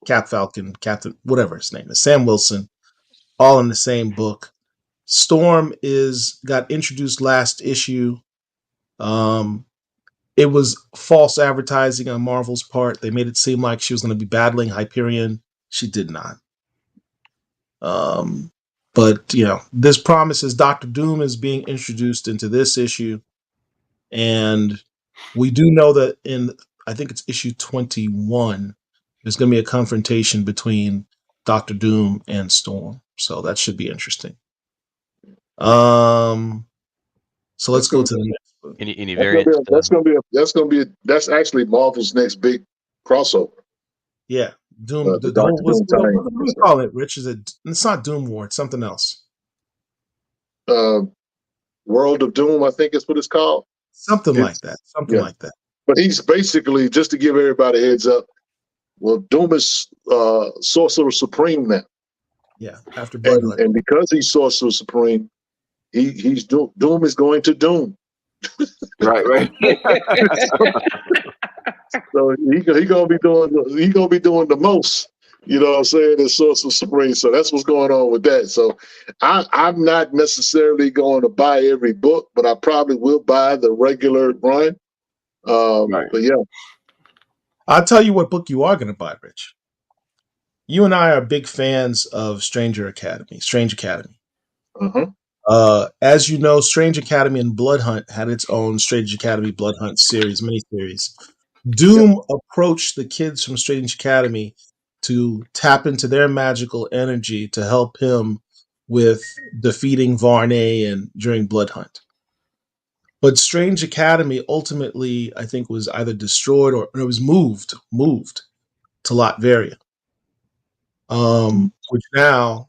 Cap Falcon, Captain, whatever his name is, Sam Wilson, all in the same book. Storm got introduced last issue. It was false advertising on Marvel's part. They made it seem like she was going to be battling Hyperion. She did not. But this promises Doctor Doom is being introduced into this issue, and we do know that I think it's issue 21, there's going to be a confrontation between Doctor Doom and Storm, so that should be interesting. So let's go to the next one. Any variants? That's actually Marvel's next big crossover. Yeah, Doom. What do we call it, Rich? It's not Doom War. It's something else. World of Doom, I think is what it's called. Something like that. But he's basically, just to give everybody a heads up, well, Doom is Sorcerer Supreme now. Yeah, after Bloodhunt. And because he's Sorcerer Supreme, he's Doom is going to Doom. Right. So he gonna be doing the most. You know what I'm saying? As Sorcerer Supreme. So that's what's going on with that. So I'm not necessarily going to buy every book, but I probably will buy the regular run. Right. But yeah. I'll tell you what book you are going to buy, Rich. You and I are big fans of Strange Academy. As you know, Strange Academy and Bloodhunt had its own Strange Academy Bloodhunt miniseries. Doom approached the kids from Strange Academy to tap into their magical energy to help him with defeating Varney and during Bloodhunt. But Strange Academy ultimately, I think, was either destroyed or it was moved to Latveria, which now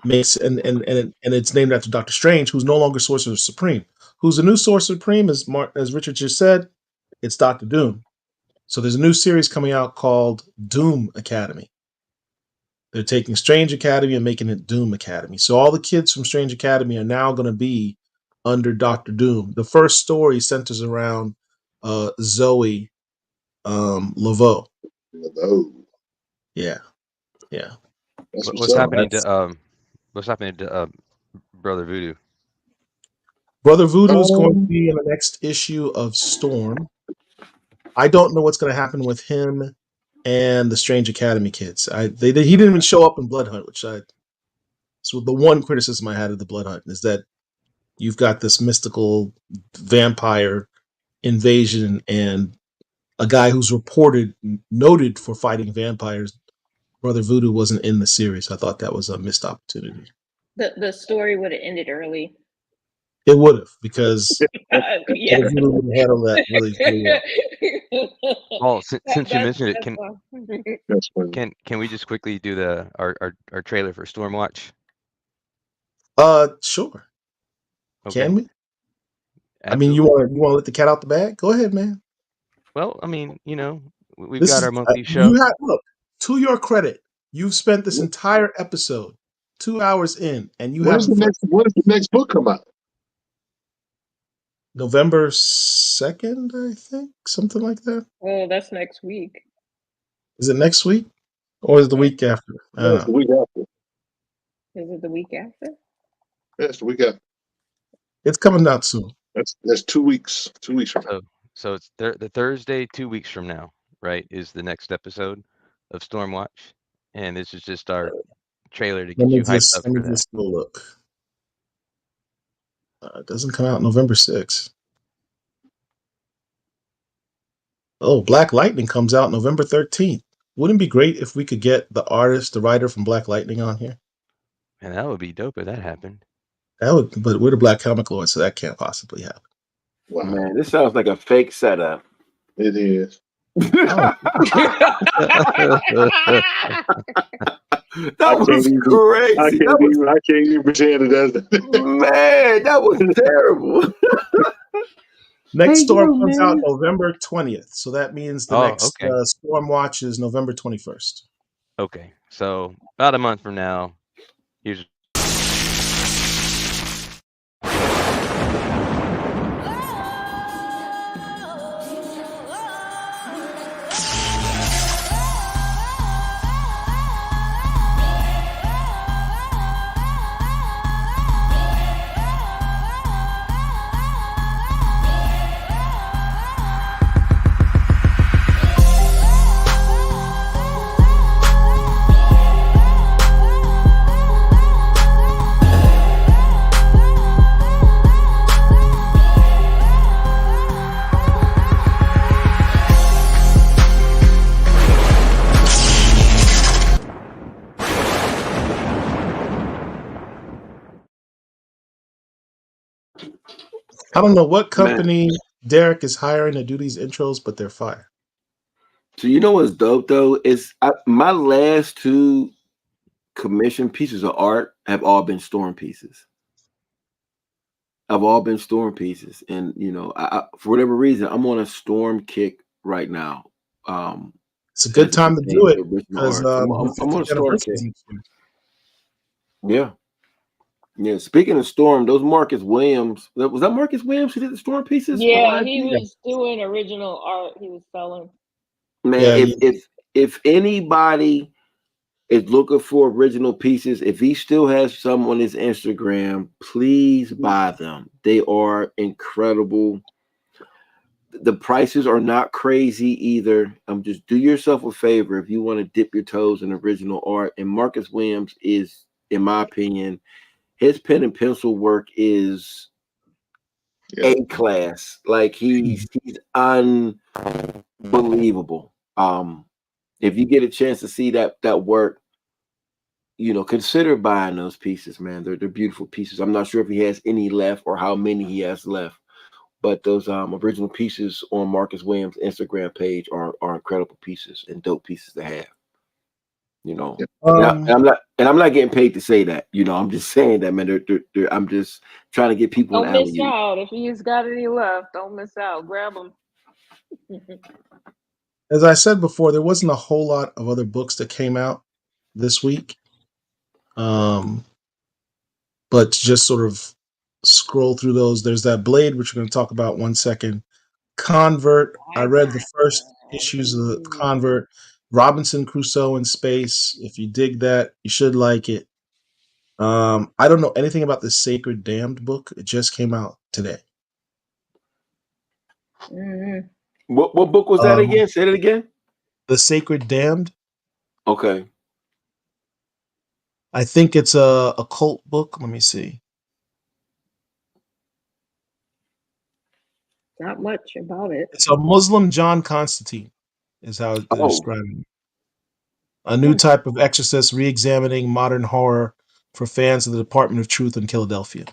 makes and it's named after Doctor Strange, who's no longer Sorcerer Supreme. Who's the new Sorcerer Supreme? As Richard just said, it's Doctor Doom. So there's a new series coming out called Doom Academy. They're taking Strange Academy and making it Doom Academy. So all the kids from Strange Academy are now going to be under Doctor Doom. The first story centers around Zoe Laveau. Yeah. What's happening to Brother Voodoo? Brother Voodoo is going to be in the next issue of Storm. I don't know what's going to happen with him and the Strange Academy kids. He didn't even show up in Bloodhunt, so the one criticism I had of the Bloodhunt is that you've got this mystical vampire invasion, and a guy who's noted for fighting vampires, Brother Voodoo, wasn't in the series. I thought that was a missed opportunity. The story would have ended early. It would have, because Yeah. Brother Voodoo would handle that really well. Well, since you mentioned it, That's funny. can we just quickly do our trailer for Stormwatch? Sure. Okay. Can we? I Absolutely. mean, you want to let the cat out the bag? Go ahead, man. Well, I mean, we've This got is our monthly show. Look, to your credit, you've spent this entire episode 2 hours in, and you When does haven't. when does the next book come out? November 2nd, I think, something like that. Oh, that's next week. Is it next week, or is it the week after? I don't That's the know. week after. Is it the week after? That's the week after. It's coming out soon. That's 2 weeks. 2 weeks from now. So it's the Thursday 2 weeks from now, right? Is the next episode of Stormwatch, and this is just our trailer to get you hyped up Let me for that. just go look. It doesn't come out November 6th. Oh, Black Lightning comes out November 13th. Wouldn't it be great if we could get the writer from Black Lightning on here? And that would be dope if that happened. That would, but we're the Black Comic Lord, so that can't possibly happen. Wow. Man, this sounds like a fake setup. It is. That was crazy. I can't even pretend it doesn't. Man, that was terrible. Next Storm comes out November 20th, so that means the next Storm Watch is November 21st. Okay, so about a month from now, here's. I don't know what company Derek is hiring to do these intros, but they're fire. So you know what's dope though is my last 2 commissioned pieces of art have all been Storm pieces. I've all been Storm pieces, and I for whatever reason, I'm on a Storm kick right now. It's a good time to do it because I'm on a Storm kick. Yeah. Speaking of Storm, those Marcus Williams, was that Marcus Williams who did the Storm pieces? Yeah, he was doing original art. He was selling. Man, if anybody is looking for original pieces, if he still has some on his Instagram, please buy them. They are incredible. The prices are not crazy either. Just do yourself a favor if you want to dip your toes in original art. And Marcus Williams is, in my opinion, his pen and pencil work is A class. Like he's unbelievable. If you get a chance to see that work, consider buying those pieces, man. They're beautiful pieces. I'm not sure if he has any left or how many he has left, but those original pieces on Marcus Williams' Instagram page are incredible pieces and dope pieces to have. And I'm not getting paid to say that. I'm just saying that, man. I'm just trying to get people. Don't miss out. If he's got any left, don't miss out. Grab them. As I said before, there wasn't a whole lot of other books that came out this week. But to just sort of scroll through those, there's that Blade, which we're going to talk about 1 second. Convert. I read the first issues of the Convert. Robinson Crusoe in Space. If you dig that, you should like it. I don't know anything about the Sacred Damned book. It just came out today. What book was that again? Say it again. The Sacred Damned. Okay. I think it's a cult book. Let me see. Not much about it. It's a Muslim John Constantine, is how they're describing it. A new type of exorcist re-examining modern horror for fans of the Department of Truth in Philadelphia.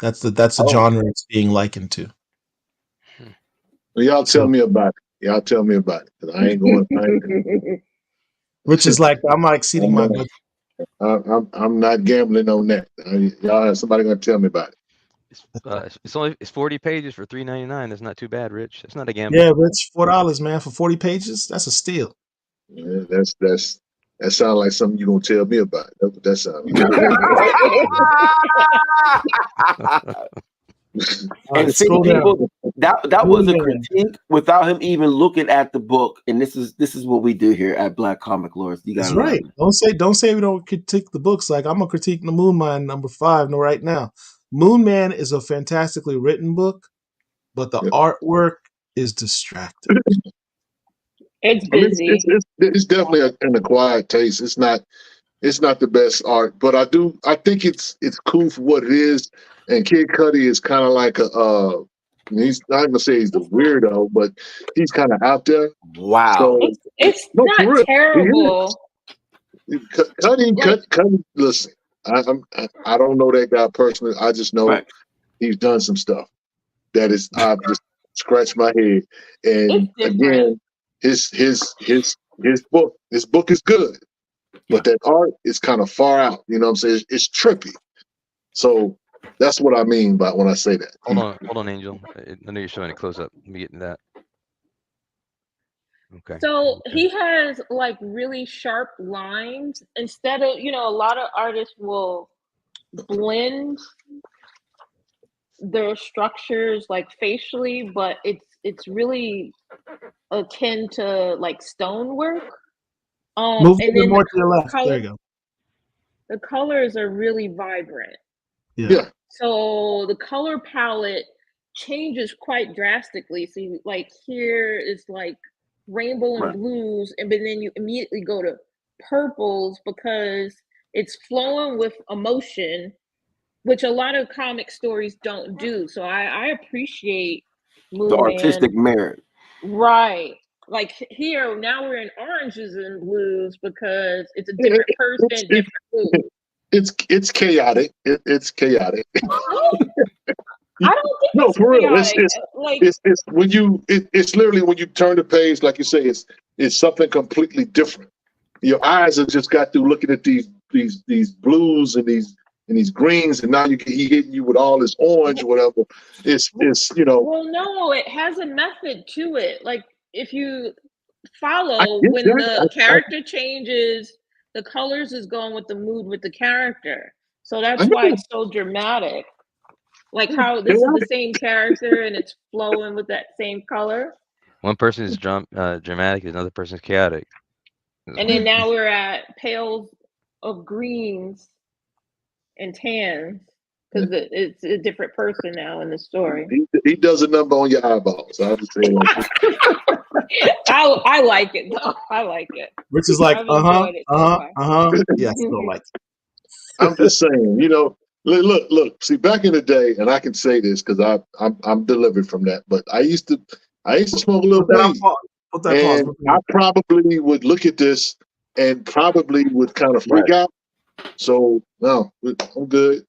That's the genre it's being likened to. Well, y'all tell me about it. Y'all tell me about it. 'Cause I ain't going. Which is like I'm not exceeding my budget. I'm not gambling on that. Y'all have somebody gonna tell me about it. It's 40 pages for $3.99. That's not too bad, Rich. That's not a gamble. Yeah, Rich, $4, man, for 40 pages. That's a steal. Yeah, that sounds like something you're gonna tell me about. That's what that sounds like. And see, people, that was a critique without him even looking at the book. And this is what we do here at Black Comic Lords. You That's gotta right. Don't say we don't critique the books. Like I'm gonna critique the Moon Man #5 right now. Moon Man is a fantastically written book, but the artwork is distracting. It's busy. It's definitely an acquired taste. It's not the best art, but I think it's cool for what it is. And Kid Cudi is kind of like he's not gonna say he's the weirdo, but he's kind of out there. Wow. So, it's not terrible. Cudi, listen, I don't know that guy personally. I just know he's done some stuff that is I've just scratched my head. And again, his book is good, but that art is kind of far out. You know what I'm saying? It's trippy. So that's what I mean by when I say that. Hold on, Angel. I know you're showing a close up. Let me get into that. Okay. So he has like really sharp lines instead of, a lot of artists will blend their structures like facially, but it's really akin to like stonework. Move a bit more to your left. There you go. The colors are really vibrant. Yeah. So the color palette changes quite drastically. So like here is like rainbow and blues, but then you immediately go to purples because it's flowing with emotion, which a lot of comic stories don't do. So I appreciate the artistic merit. Right. Like here, now we're in oranges and blues because it's a different person, different mood. It's chaotic. It's chaotic. I don't think no, it's for real. Chaotic. It's when it's literally when you turn the page, like you say, it's something completely different. Your eyes have just got through looking at these blues and these greens, and now he hitting you with all this orange or whatever. It's Well, no, it has a method to it. Like if you follow when the character changes, the colors is going with the mood with the character. So that's why it's so dramatic. Like how this is the same character and it's flowing with that same color. One person is dramatic, another person is chaotic. And then now we're at pales of greens and tans because it's a different person now in the story. He does a number on your eyeballs. I'll just say it. I like it though. I like it. Rich is like, Yeah, still like it. I'm just saying, look. See, back in the day, and I can say this because I'm delivered from that. But I used to smoke a little weed, and I probably would look at this and probably would kind of freak out. So no, I'm good.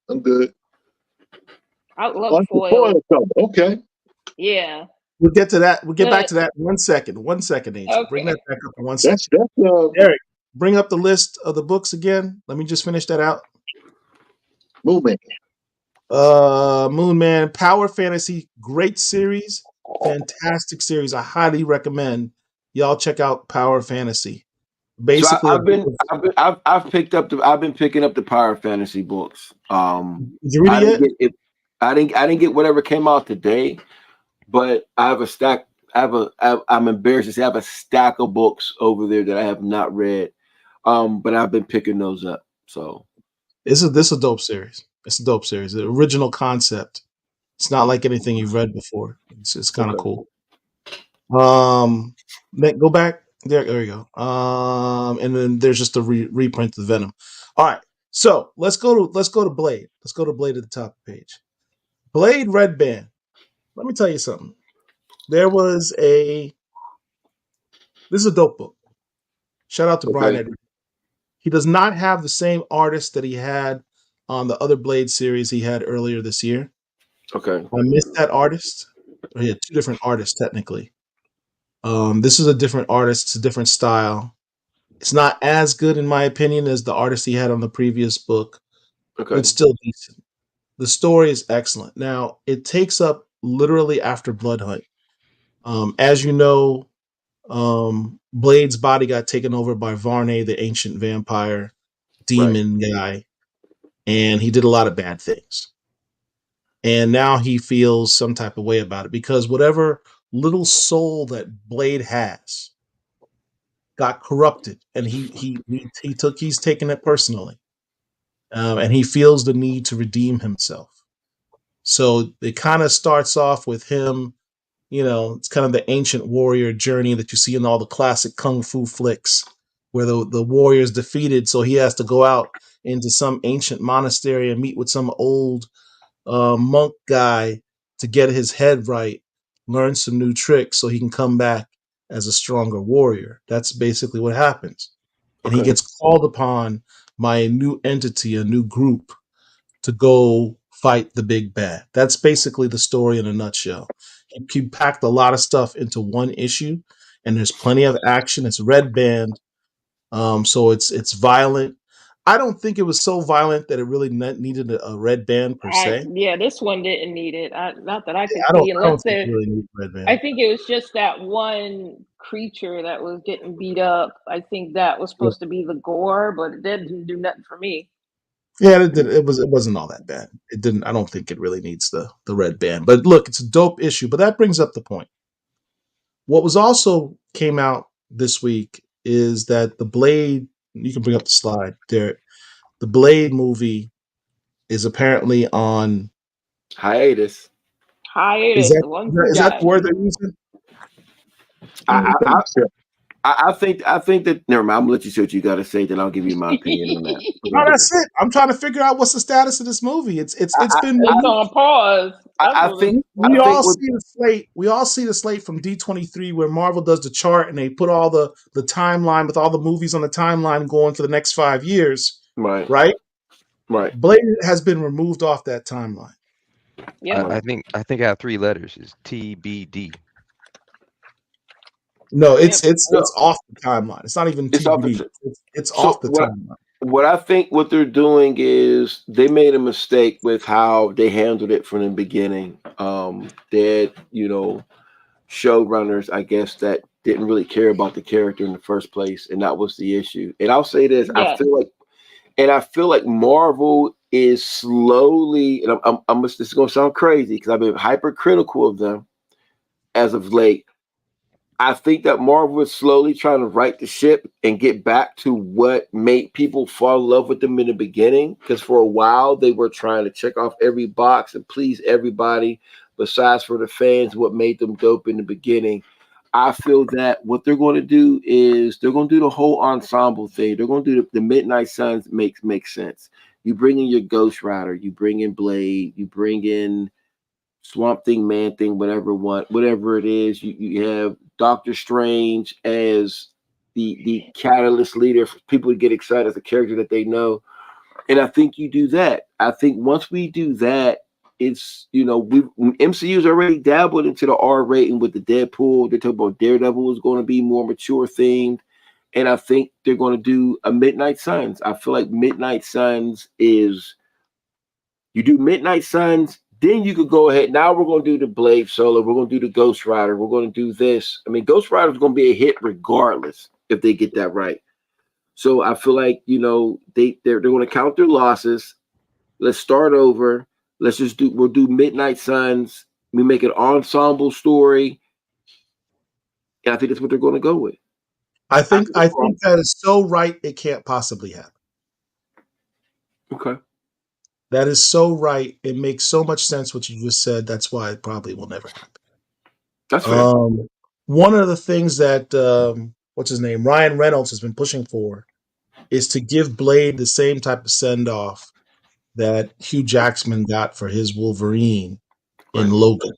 I love foil. Okay. Yeah. We'll get to that. We'll get back to that in 1 second. 1 second, Angel. Okay. Bring that back up in 1 second. Eric, bring up the list of the books again. Let me just finish that out. Moon Man, Power Fantasy, great series, fantastic series. I highly recommend y'all check out Power Fantasy. Basically, so I've been picking up the Power Fantasy books. Did you read it yet? I didn't get whatever came out today, but I have a stack. I'm embarrassed to say I have a stack of books over there that I have not read, but I've been picking those up. So this is a dope series. It's a dope series. The original concept. It's not like anything you've read before. It's kind of cool. Go back. There you go. And then there's just a reprint of Venom. All right. So let's go to Blade. Let's go to Blade at the top of the page. Blade Red Band. Let me tell you something. There was this is a dope book. Shout out to Brian Edwards. He does not have the same artist that he had on the other Blade series he had earlier this year. Okay. I missed that artist. He had two different artists, technically. This is a different artist. It's a different style. It's not as good, in my opinion, as the artist he had on the previous book. Okay. But it's still decent. The story is excellent. Now, it takes up literally after Blood Hunt. As you know, Blade's body got taken over by Varney, the ancient vampire demon guy, and he did a lot of bad things. And now he feels some type of way about it because whatever little soul that Blade has got corrupted, and he's taken it personally, and he feels the need to redeem himself. So it kind of starts off with him. It's kind of the ancient warrior journey that you see in all the classic kung fu flicks, where the warrior is defeated, so he has to go out into some ancient monastery and meet with some old monk guy to get his head right, learn some new tricks so he can come back as a stronger warrior. That's basically what happens. And he gets called upon by a new entity, a new group, to go fight the big bad. That's basically the story in a nutshell. He packed a lot of stuff into one issue, and there's plenty of action. It's red band, so it's violent. I don't think it was so violent that it really needed a red band per se. This one didn't need it. Not that I could I see. don't think it really needed red band. I think it was just that one creature that was getting beat up. I think that was supposed to be the gore, but it didn't do nothing for me. Yeah, it did. It wasn't all that bad. It didn't. I don't think it really needs the red band. But look, it's a dope issue. But that brings up the point. What was also came out this week is that the Blade. You can bring up the slide, Derek. The Blade movie is apparently on hiatus. Hiatus. Is that the word they're using? I think that. Never mind. I'm gonna let you say what you got to say. Then I'll give you my opinion on that. No, that's it. I'm trying to figure out what's the status of this movie. It's been on pause. I think we all see the slate. We all see the slate from D23 where Marvel does the chart and they put all the timeline with all the movies on the timeline going for the next 5 years. Right. Blade has been removed off that timeline. Yeah. I think I have 3 letters. It's TBD. No, it's off the timeline. It's not even TBD. It's off the timeline. What I think what they're doing is they made a mistake with how they handled it from the beginning. They had, showrunners, I guess, that didn't really care about the character in the first place, and that was the issue. And I'll say this: I feel like Marvel is slowly, and this is going to sound crazy because I've been hypercritical of them as of late. I think that Marvel is slowly trying to right the ship and get back to what made people fall in love with them in the beginning. Because for a while, they were trying to check off every box and please everybody, besides for the fans, what made them dope in the beginning. I feel that what they're going to do is they're going to do the whole ensemble thing. They're going to do the Midnight Suns makes sense. You bring in your Ghost Rider, you bring in Blade, you bring in Swamp Thing, Man Thing, whatever it is. You have Doctor Strange as the catalyst leader for people to get excited as a character that they know. And I think you do that. I think once we do that, it's, MCU's already dabbled into the R rating with the Deadpool. They're talking about Daredevil is going to be more mature themed. And I think they're going to do a Midnight Suns. I feel like Midnight Suns is, you do Midnight Suns, then you could go ahead. Now we're going to do the Blade solo. We're going to do the Ghost Rider. We're going to do this. I mean, Ghost Rider is going to be a hit regardless if they get that right. So I feel like, they're going to count their losses. Let's start over. We'll do Midnight Suns. We make an ensemble story. And I think that's what they're going to go with. I think that is so right it can't possibly happen. Okay. That is so right. It makes so much sense what you just said. That's why it probably will never happen. That's fair. One of the things that what's his name, Ryan Reynolds has been pushing for is to give Blade the same type of send off that Hugh Jackman got for his Wolverine in Logan.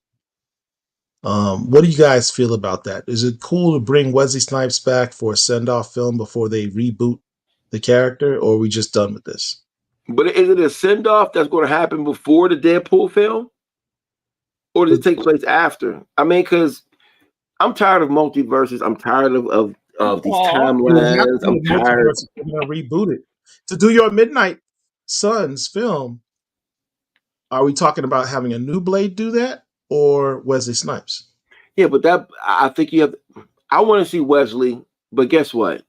What do you guys feel about that? Is it cool to bring Wesley Snipes back for a send-off film before they reboot the character, or are we just done with this? But is it a send-off that's going to happen before the Deadpool film? Or does it take place after? I mean, because I'm tired of multiverses. I'm tired of these timelines. I'm tired. They're going to reboot it. To do your Midnight Suns film, are we talking about having a new Blade do that or Wesley Snipes? Yeah, but I think you have. I want to see Wesley, but guess what?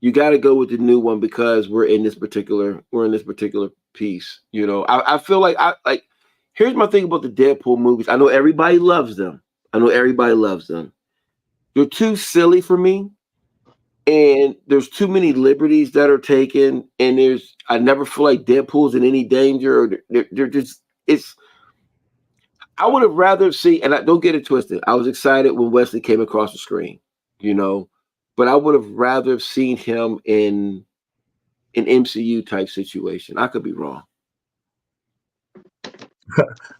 You got to go with the new one because we're in this particular piece. You know, I feel like here's my thing about the Deadpool movies. I know everybody loves them. They're too silly for me, and there's too many liberties that are taken. And I never feel like Deadpool's in any danger. Or they're just I would have rather seen, and don't get it twisted. I was excited when Wesley came across the screen, you know, but I would have rather seen him in an MCU type situation. I could be wrong.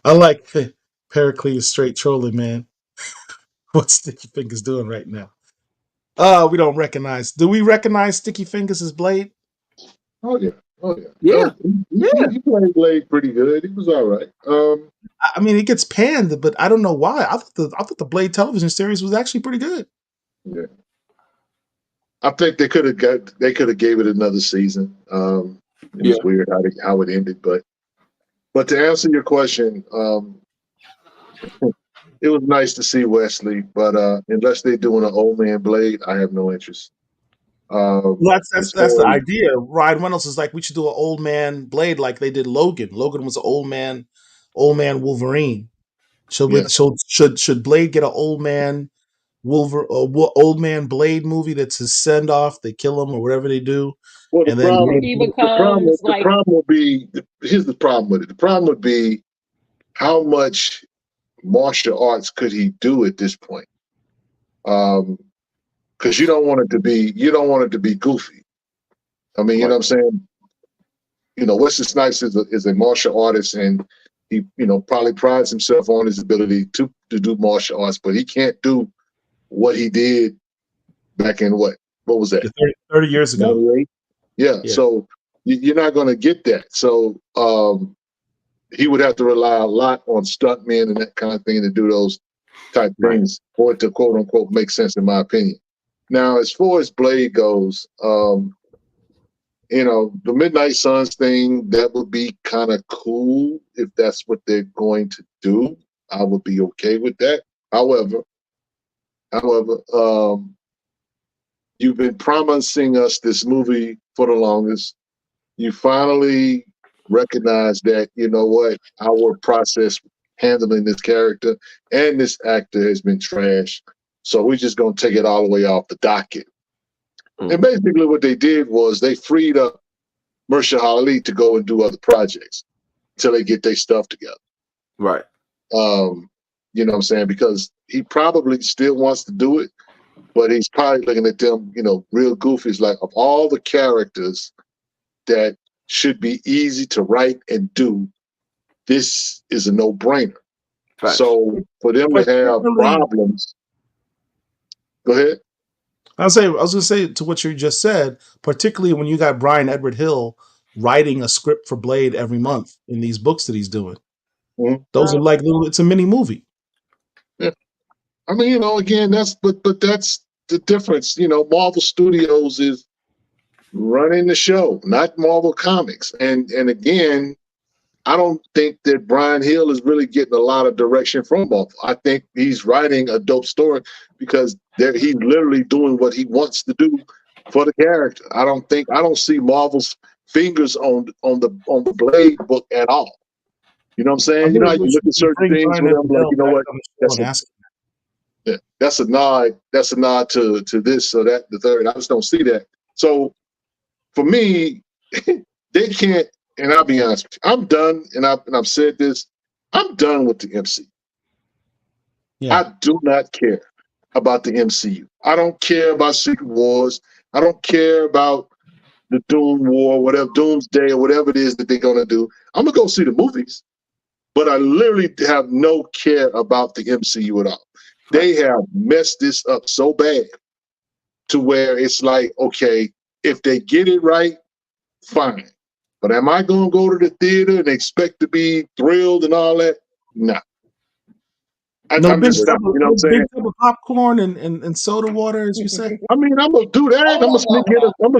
I like Pericles straight trolling, man. What's Sticky Fingers doing right now? We don't recognize. Do we recognize Sticky Fingers as Blade? Oh yeah. Yeah. He played Blade pretty good. He was all right. I mean, it gets panned, but I don't know why. I thought the Blade television series was actually pretty good. Yeah. I think they could have gave it another season. It was weird how it ended, but to answer your question, it was nice to see Wesley, but unless they're doing an old man Blade, I have no interest. That's the idea. Ryan Reynolds is like, we should do an old man Blade like they did Logan. Logan was an old man Wolverine. Should Blade get an old man old man Blade movie that's his send off? They kill him or whatever they do. Well, and the problem would be, here's the problem with it. The problem would be how much martial arts could he do at this point? Because you don't want it to be goofy. I mean, you know what I'm saying? You know, Wesley Snipes is a martial artist, and he, you know, probably prides himself on his ability to do martial arts, but he can't do what he did back in what was that? 30 years ago. 98? Yeah. So you're not going to get that. So he would have to rely a lot on stuntmen and that kind of thing to do those type things for it to quote unquote make sense, in my opinion. Now, as far as Blade goes, you know, the Midnight Suns thing, that would be kind of cool if that's what they're going to do. I would be okay with that. However, you've been promising us this movie for the longest. You finally recognize that, you know what, our process handling this character and this actor has been trash. So we're just going to take it all the way off the docket. And basically what they did was they freed up Mahershala Ali to go and do other projects until they get their stuff together. Right. You know what I'm saying? Because he probably still wants to do it, but he's probably looking at them, you know, real goofy. It's like, of all the characters that should be easy to write and do, this is a no-brainer. Right. So for them to have problems, go ahead. I was going to say to what you just said, particularly when you got Brian Edward Hill writing a script for Blade every month in these books that he's doing. Mm-hmm. Those are like it's a mini movie. Yeah. I mean, you know, again, that's the difference. You know, Marvel Studios is running the show, not Marvel Comics. And again, I don't think that Brian Hill is really getting a lot of direction from Marvel. I think he's writing a dope story because he's literally doing what he wants to do for the character. I don't see Marvel's fingers on the Blade book at all. You know what I'm saying? You know how you look at certain things with them, like, you know what? That's a nod. That's a nod to this or that, the third. I just don't see that. So for me, they can't. And I'll be honest with you, I'm done. And I've said this. I'm done with the MCU. Yeah. I do not care about the MCU. I don't care about Secret Wars. I don't care about the Doom War, whatever, Doomsday, or whatever it is that they're gonna do. I'm gonna go see the movies, but I literally have no care about the MCU at all. They have messed this up so bad to where it's like, okay, if they get it right, fine. But am I going to go to the theater and expect to be thrilled and all that? No. No big just not, you know what I'm saying? big cup of popcorn and soda water, as you say. I mean, I'm gonna do that. I'm gonna sneak in. I'm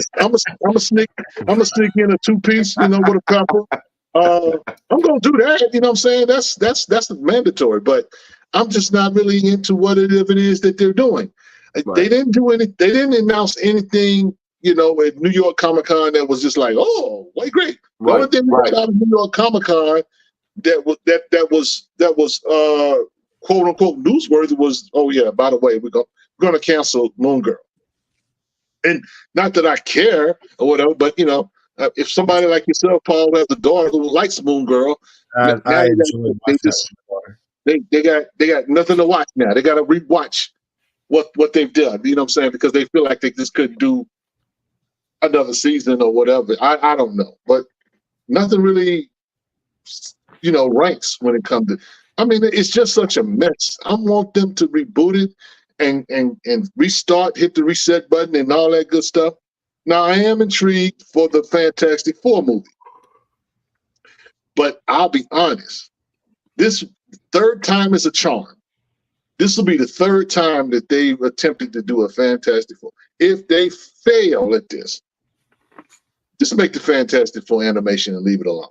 gonna sneak in a 2-piece, you know, with a couple. I'm gonna do that. You know what I'm saying? That's mandatory. But I'm just not really into what it is that they're doing. Right. They didn't do any. They didn't announce anything, you know, at New York Comic Con that was just like, oh, wait, great. The only thing we got out of New York Comic Con that was quote unquote newsworthy was, oh yeah, by the way, we're gonna cancel Moon Girl. And not that I care or whatever, but you know, if somebody like yourself, Paul, has a daughter who likes Moon Girl, they got nothing to watch now. They got to rewatch what they've done. You know what I'm saying? Because they feel like they just couldn't do another season or whatever. I don't know, but nothing really, you know, ranks when it comes to. I mean, it's just such a mess. I want them to reboot it and restart, hit the reset button and all that good stuff. Now, I am intrigued for the Fantastic Four movie. But I'll be honest, this third time is a charm. This will be the third time that they've attempted to do a Fantastic Four. If they fail at this, just make the Fantastic Four animation and leave it alone.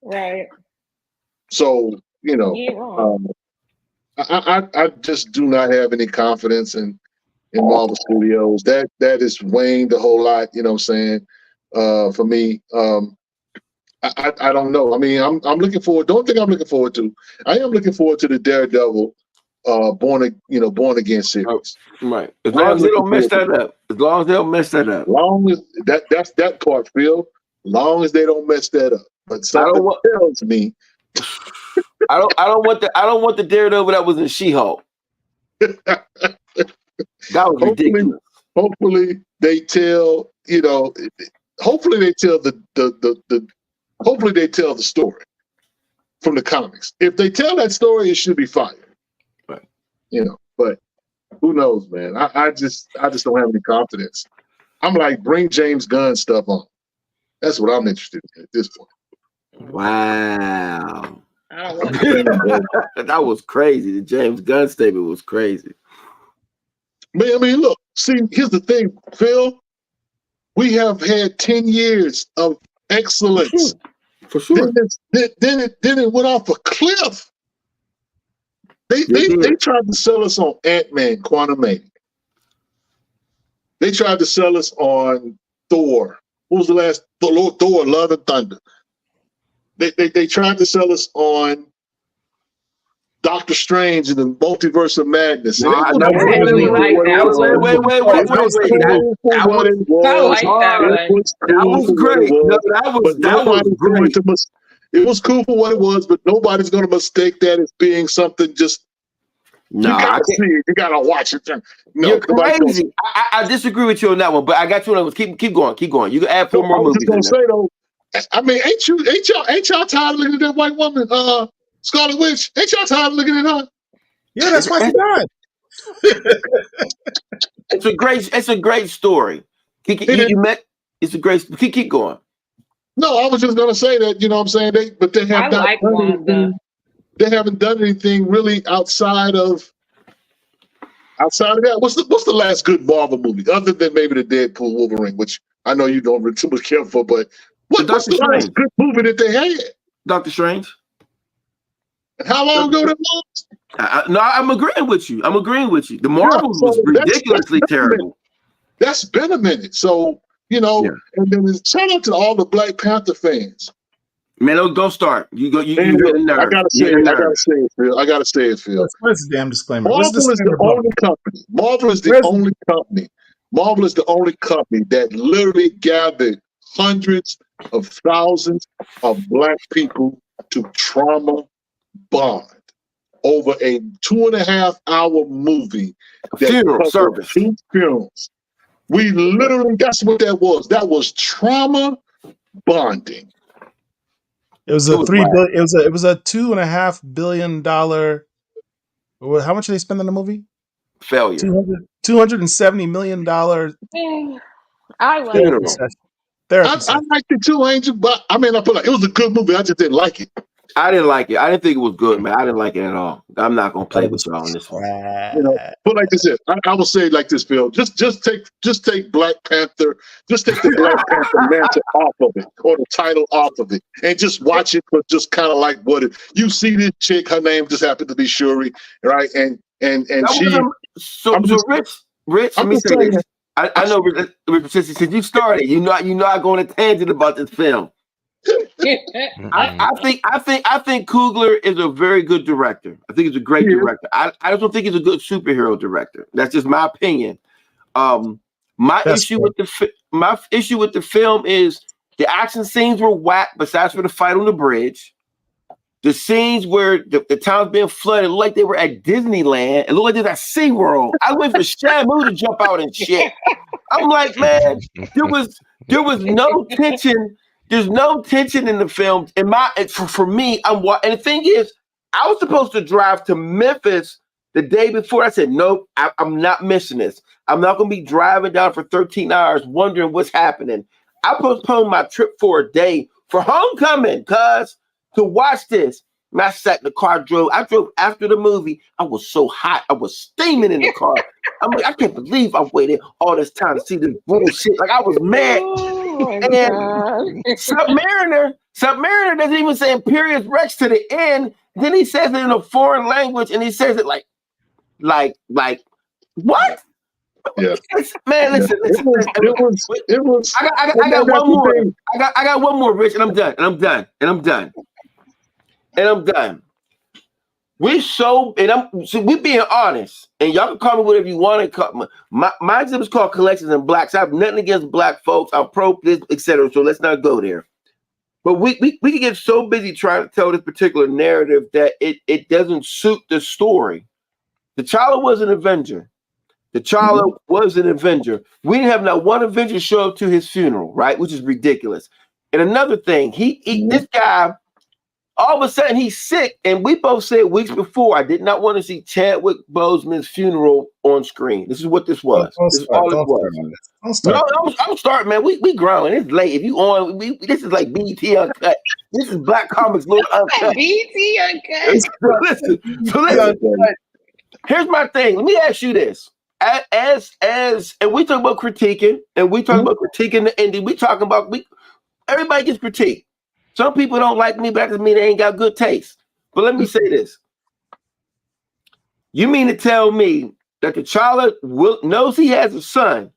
Right. So, you know, I just do not have any confidence in Marvel Studios. That has waned a whole lot, you know what I'm saying, for me. I don't know. I mean, I'm looking forward. Don't think I'm looking forward to. I am looking forward to the Daredevil Born Again series. Right. As long as they don't mess that up. As long as they don't mess that up. Long as that's that part, Phil. Long as they don't mess that up. But something tells me I don't want the Daredevil that was in She-Hulk. That was ridiculous. Hopefully they tell, you know, hopefully they tell the story from the comics. If they tell that story, it should be fire. Right. You know, but who knows, man? I just don't have any confidence. I'm like, bring James Gunn stuff on. That's what I'm interested in at this point. Wow. That was crazy. The James Gunn statement was crazy. Man, I mean, look, see, here's the thing, Phil. We have had 10 years of excellence. For sure. Then it went off a cliff. They tried to sell us on Ant-Man, Quantumania. They tried to sell us on Thor. What was the last? Thor, Love and Thunder. They tried to sell us on Doctor Strange and the Multiverse of Madness. Wait. That was great. It was cool for what it was, but nobody's going to mistake that as being something just. No, you gotta see it. You gotta watch it. No, you're crazy. I disagree with you on that one, but I got you on that one. Keep going. You can add 4 more movies. I was just gonna say though. I mean, ain't y'all tired of looking at that white woman, Scarlet Witch? Ain't y'all tired of looking at her? Yeah, that's why she died. It's a great story. It's a great. Keep going. No, I was just gonna say that, you know what I'm saying? They haven't done anything really outside of that. What's the last good Marvel movie other than maybe the Deadpool Wolverine, which I know you don't really too much care for, but what's the last good movie that they had? Doctor Strange. And how long ago that was? No, I'm agreeing with you. The Marvel was ridiculously terrible. That's been a minute. So, you know, and then shout out to all the Black Panther fans. Man, don't start. You I gotta say it, Phil. What's the damn disclaimer? Marvel is the only company. Marvel is the only company that literally gathered hundreds of thousands of Black people to trauma bond over a 2.5-hour movie. Funeral service. 2 funerals. We literally, that's what that was. That was trauma bonding. It was a $3 billion. It was a $2.5 billion Well, how much did they spend on the movie? Failure. $270 million. I liked it. I liked it too, Angel. But I mean, I feel like it was a good movie. I just didn't like it. I didn't like it. I didn't think it was good, man. I didn't like it at all. I'm not gonna play with y'all on this one. You know, but like I said, I will say it like this, Phil. Just take Black Panther, just take the Black Panther mantle off of it, or the title off of it, and just watch it. But just kind of like what it. You see this chick, her name just happened to be Shuri, right? And she. Rich. Let me say this. I know, Rich, since you started, you know, I go on a tangent about this film. I think Coogler is a very good director. I think he's a great director. I just don't think he's a good superhero director. That's just my opinion. My issue with the film is the action scenes were whack. Besides for the fight on the bridge, the scenes where the town's being flooded looked like they were at Disneyland. It looked like they were at SeaWorld. I was waiting for Shamu to jump out and shit. I'm like, man, there was no tension. There's no tension in the film. For me, and the thing is, I was supposed to drive to Memphis the day before. I said, nope, I'm not missing this. I'm not going to be driving down for 13 hours wondering what's happening. I postponed my trip for a day for homecoming, cuz, to watch this. And I sat in the car, I drove after the movie. I was so hot. I was steaming in the car. I'm like, I can't believe I waited all this time to see this bullshit. Like, I was mad. And Submariner doesn't even say Imperious Rex to the end. Then he says it in a foreign language, and he says it like what? Yeah. Man, listen. It was. I got one more. I got one more, Rich, and I'm done. We're being honest, and y'all can call me whatever you want to call me. My exhibit is called Collections in Blacks. I have nothing against Black folks. I'm pro this, etc. So let's not go there. But we can get so busy trying to tell this particular narrative that it doesn't suit the story. T'Challa was an Avenger. T'Challa was an Avenger. We didn't have not one Avenger show up to his funeral, right? Which is ridiculous. And another thing, this guy, all of a sudden he's sick, and we both said weeks before, I did not want to see Chadwick Boseman's funeral on screen. This is what this was. This is all it was. I'm starting, man. We growing. It's late. If you on, this is like BT Uncut. This is Black Comics Little Uncut. BT Uncut. So listen. Here's my thing. Let me ask you this. And we talk about critiquing, and we talk about critiquing the ending. We talking about everybody gets critiqued. Some people don't like me, but that doesn't mean they ain't got good taste. But let me say this. You mean to tell me that T'Challa knows he has a son,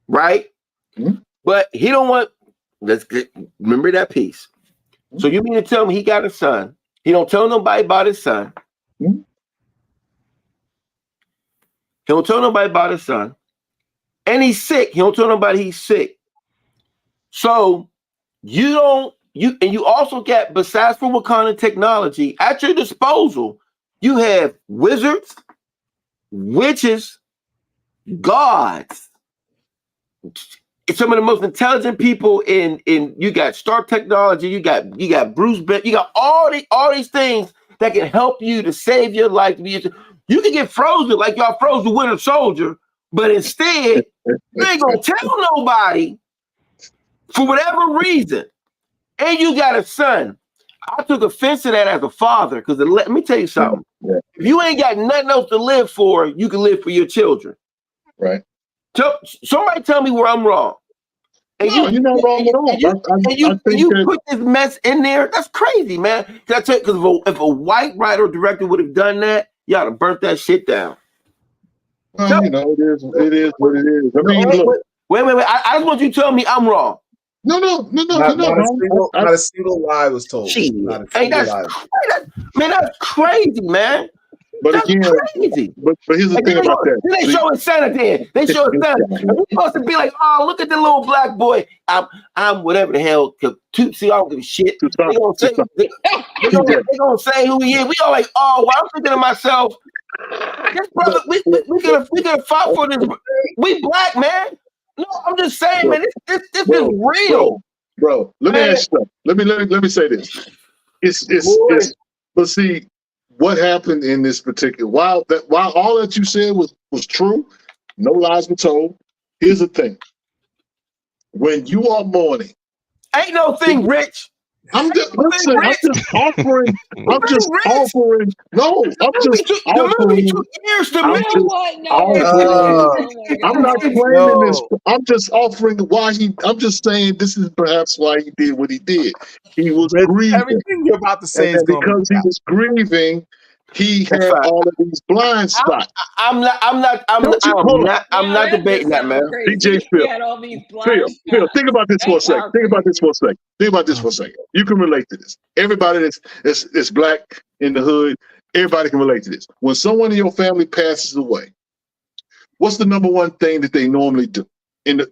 right? But he don't want, remember that piece. So you mean to tell me he got a son, he don't tell nobody about his son. He don't tell nobody about his son. And he's sick. He don't tell nobody he's sick. So you also get, besides for Wakanda technology, at your disposal, you have wizards, witches, gods. Some of the most intelligent people in you got Stark technology, you got Bruce Banner, you got all these things that can help you to save your life. You can get frozen like y'all froze the Winter Soldier, but instead, you ain't gonna tell nobody for whatever reason. And you got a son. I took offense to that as a father, because let me tell you something. If you ain't got nothing else to live for, you can live for your children. Right. Somebody tell me where I'm wrong. And you're not wrong at all. You put this mess in there. That's crazy, man. Because if a white writer or director would have done that, y'all would have burnt that shit down. Well, it is what it is. I mean, look. Wait. I just want you to tell me I'm wrong. No. Not a single lie was told. That's crazy, man. But that's again, crazy. But here's the thing about that. They show insanity. They show insanity. We're supposed to be like, oh, look at the little black boy. I'm whatever the hell. See, I don't give a shit. They're gonna say who he is. We all like, oh, well, I'm thinking to myself, this brother, we could have fought for this. We black, man. No, I'm just saying, man. This is real, bro. Let me ask you something. Let me say this. But see, what happened in this particular, while all that you said was true, no lies were told. Here's the thing. When you are mourning, ain't no thing, Rich. I'm just offering. I'm just offering. No, I'm just offering. I'm not claiming this. I'm just offering why I'm just saying this is perhaps why he did what he did. He was grieving. Everything you're about to say is going to because he was grieving. He had all of these blind spots. I'm not debating that, man. DJ Phil, think about this for a second. Think about this for a second. You can relate to this. Everybody that's black in the hood, everybody can relate to this. When someone in your family passes away, what's the number one thing that they normally do? In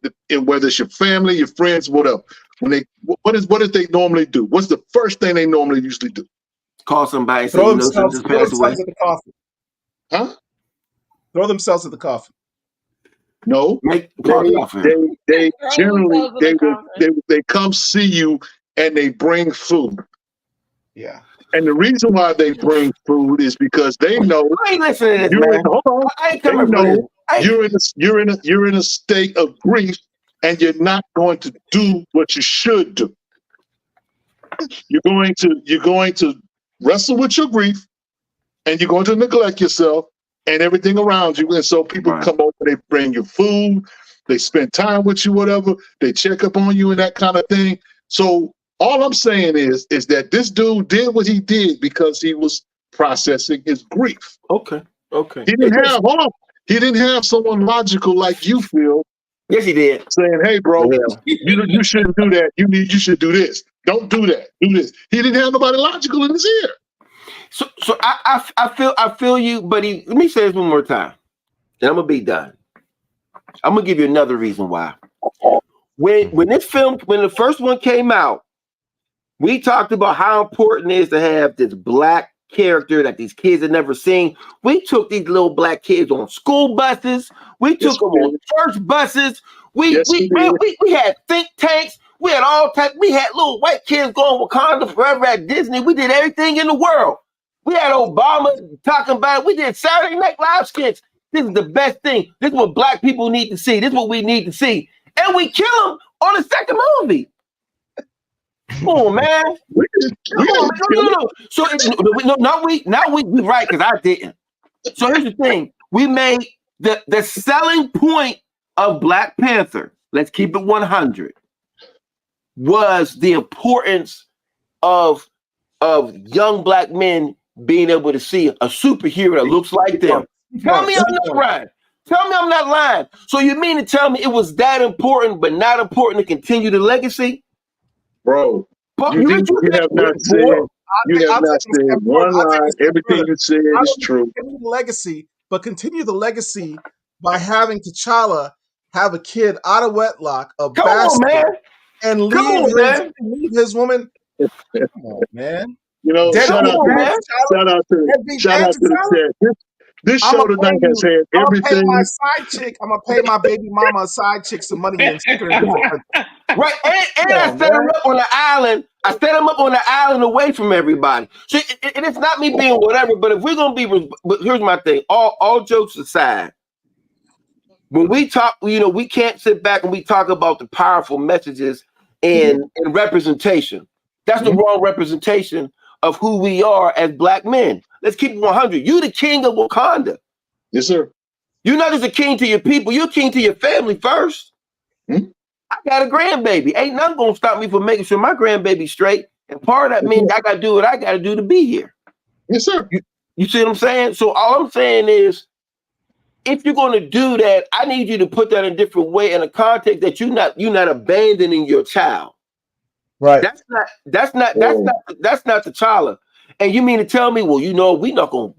whether it's your family, your friends, whatever. What is they normally do? What's the first thing they normally usually do? Call somebody. Throw themselves at the coffin. Huh? Throw themselves at the coffin. No, they generally they come see you and they bring food. Yeah. And the reason why they bring food is because they know. I ain't listening to this, man. Hold on. I ain't coming for this. You're in a state of grief, and you're not going to do what you should do. You're going to wrestle with your grief, and you're going to neglect yourself and everything around you. And so people come over, they bring you food, they spend time with you, whatever, they check up on you and that kind of thing. So all I'm saying is that this dude did what he did because he was processing his grief. Okay. He didn't have someone logical like you, Phil. Yes, he did. Saying, "Hey, bro, you shouldn't do that. You should do this. Don't do that. Do this." He didn't have nobody logical in his ear. So I feel you, but let me say this one more time, and I'm gonna be done. I'm gonna give you another reason why. When the first one came out, we talked about how important it is to have this black character that these kids had never seen. We took these little black kids on school buses. We took them on church buses. We had think tanks. We had all types. We had little white kids going Wakanda forever at Disney. We did everything in the world. We had Obama talking about it. We did Saturday Night Live skits. This is the best thing. This is what black people need to see. This is what we need to see. And we kill them on the second movie. Come on, man. No. So not we right, because I didn't. So here's the thing. We made the selling point of Black Panther, let's keep it 100, was the importance of young black men being able to see a superhero that looks like them. Tell me I'm not right. Tell me I'm not lying. So you mean to tell me it was that important, but not important to continue the legacy? Bro, you have not said one line. Everything you said is true. Continue the legacy, but continue the legacy by having T'Challa have a kid out of wedlock, a bastard, and leave his woman. Come on, man. You know, shout out to the chat. This show tonight has had everything. I'm gonna pay my baby mama a side chick some money and stick her in right, and I set him up on the island. I set him up on the island away from everybody. So it's not me being whatever, but if we're gonna be, but here's my thing. All jokes aside, when we talk, we can't sit back and we talk about the powerful messages and representation. That's the wrong representation of who we are as black men. Let's keep it 100. You the king of Wakanda. Yes, sir. You're not just a king to your people. You're king to your family first. I got a grandbaby. Ain't nothing gonna stop me from making sure my grandbaby's straight. And part of that means I gotta do what I gotta do to be here. Yes, sir. You see what I'm saying? So all I'm saying is, if you're gonna do that, I need you to put that in a different way, in a context that you're not abandoning your child. Right. That's not T'Challa. And you mean to tell me, well, we're not gonna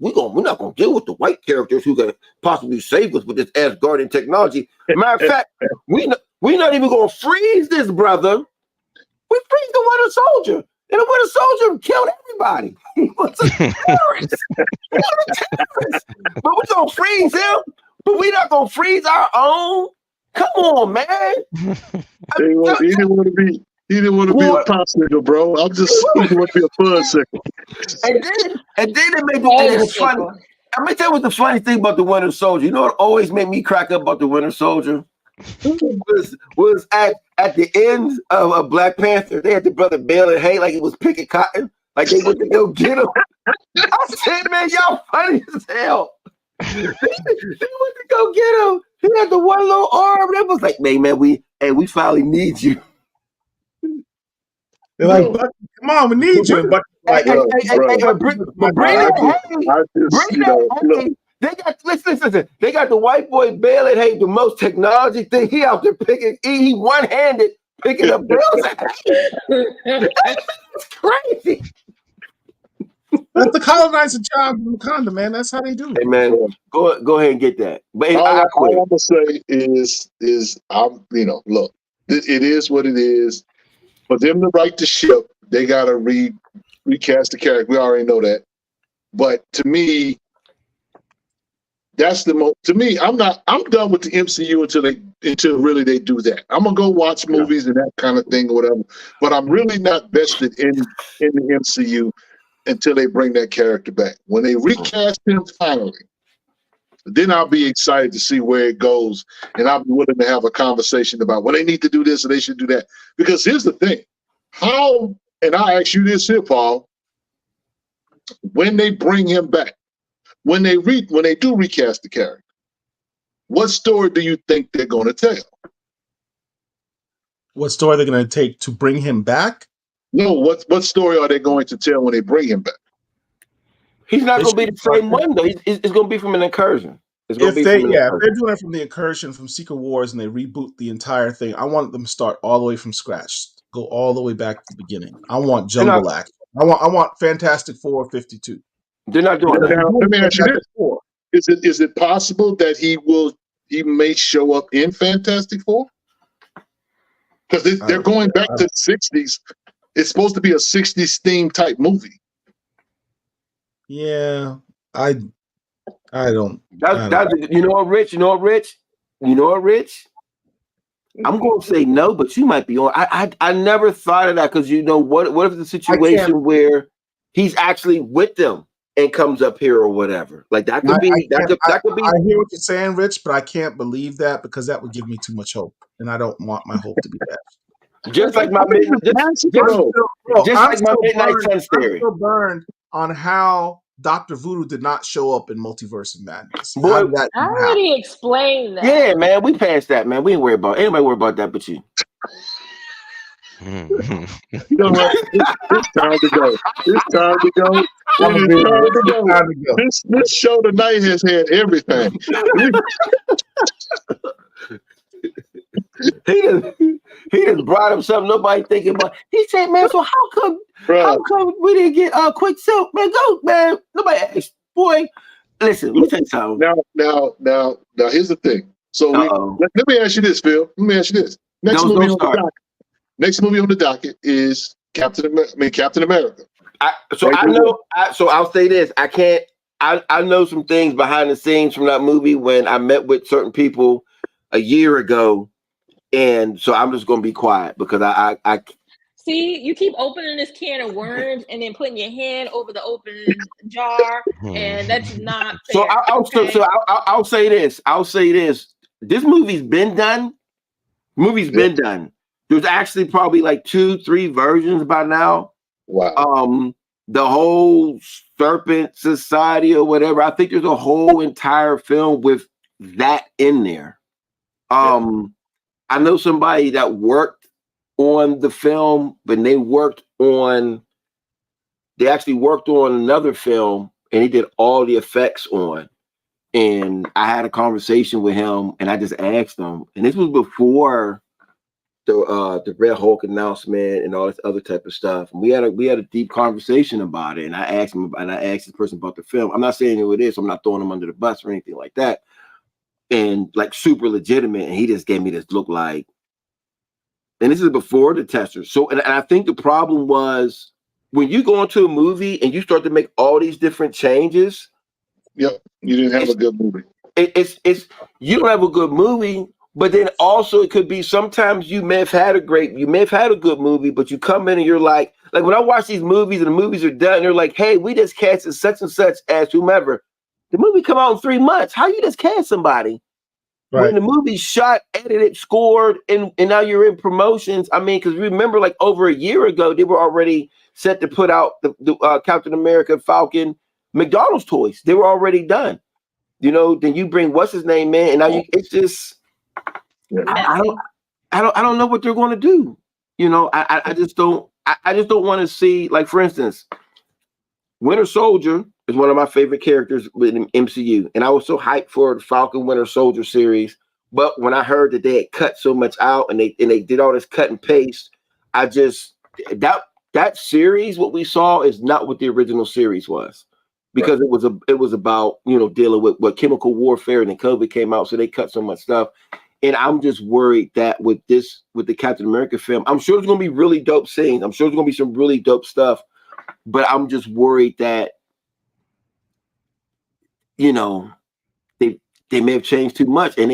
deal with the white characters who could possibly save us with this Asgardian technology. Matter of fact, we're not even gonna freeze this, brother. We freeze the Winter Soldier, and the Winter Soldier killed everybody. He was a terrorist. But we're gonna freeze him, but we're not gonna freeze our own. Come on, man. He didn't want to be. He didn't want to be a popsicle, bro. I'm just he want to be a fudsicle. And then it made it was funny. I'm gonna tell you what the funny thing about the Winter Soldier. You know what always made me crack up about the Winter Soldier was at the end of Black Panther. They had the brother baling hay like he was picking cotton, like they went to go get him. I said, man, y'all funny as hell. They went to go get him. He had the one little arm. That was like, man, we finally need you. They're like, Bucky, come on, we need you. But like, bring that hay. They got listen. They got the white boy baling hay, the most technology thing. He out there picking. He one-handed picking up bales. That's crazy. That's the colonizer job in Wakanda, man. That's how they do it. Hey man, go ahead and get that. But all I'm gonna say is look, it is what it is. For them to write the ship, they gotta recast the character. We already know that. But to me, that's the most. To me, I'm done with the MCU until really they do that. I'm gonna go watch movies and that kind of thing or whatever. But I'm really not vested in the MCU until they bring that character back. When they recast him finally, then I'll be excited to see where it goes, and I'll be willing to have a conversation about, well, they need to do this or they should do that. Because here's the thing. How, and I ask you this here, Paul, when they bring him back, when they do recast the character, what story do you think they're going to tell? What story they're going to take to bring him back? No, what story are they going to tell when they bring him back? He's not going to be the same one, though. It's going to be from an incursion. If they're doing it from the incursion from Secret Wars and they reboot the entire thing, I want them to start all the way from scratch, go all the way back to the beginning. I want Jungle Act. I want Fantastic Four 52. They're not doing that. Now, let me ask you this: Is it possible that he may show up in Fantastic Four? Because they're going back to the 60s. It's supposed to be a 60s theme type movie. Yeah, I don't. You know what, Rich? I'm going to say no, but you might be on. I never thought of that because what if the situation where he's actually with them and comes up here or whatever? Like that could be. That could be. I hear what you're saying, Rich, but I can't believe that because that would give me too much hope, and I don't want my hope to be dashed. Just like my midnight sun theory. I'm still burned on how Dr. Voodoo did not show up in Multiverse of Madness. I already explained that. Yeah, man, we passed that, man. We ain't worried about anybody worry about that but you. You know what? It's time to go. It's time to go. It's time to go. This show tonight has had everything. He just brought him something nobody thinking about. He said, man, so how come we didn't get Quick Silk? Man, go, man. Nobody asked. Boy, listen, let me tell you something. Now, here's the thing. So let me ask you this, Phil. Let me ask you this. Next movie on the docket is Captain America. So I'll say this. I know some things behind the scenes from that movie when I met with certain people a year ago. And so I'm just going to be quiet because I see, you keep opening this can of worms and then putting your hand over the open jar, and that's not fair. So I'll say this. This movie's been done. Been done. There's actually probably like 2-3 versions by now. Wow. The whole Serpent Society or whatever. I think there's a whole entire film with that in there. I know somebody that worked on the film, but they actually worked on another film and he did all the effects on. And I had a conversation with him and I just asked him, and this was before the Red Hulk announcement and all this other type of stuff. And we had a deep conversation about it. And I asked this person about the film. I'm not saying who it is, so I'm not throwing him under the bus or anything like that. And like super legitimate, and he just gave me this look like, and this is before the tester. So, and I think the problem was when you go into a movie and you start to make all these different changes. Yep, you didn't have a good movie. It's you don't have a good movie, But then also it could be sometimes you may have had a good movie, but you come in and you're like when I watch these movies and the movies are done, and they're like, hey, we just casted such and such as whomever. The movie come out in 3 months. How you just cast somebody? Right. When the movie's shot, edited, scored, and now you're in promotions. I mean, because remember, like over a year ago, they were already set to put out the Captain America, Falcon, McDonald's toys. They were already done. You know, then you bring what's his name in, and now it's just I don't know what they're going to do. You know, I just don't want to see, like, for instance, Winter Soldier is one of my favorite characters within MCU, and I was so hyped for the Falcon Winter Soldier series. But when I heard that they had cut so much out and they did all this cut and paste, I just that series, what we saw is not what the original series was, because it was about, you know, dealing with what chemical warfare, and then COVID came out, so they cut so much stuff. And I'm just worried that with the Captain America film, I'm sure there's going to be really dope scenes. I'm sure there's going to be some really dope stuff. But I'm just worried that, you know, they may have changed too much. And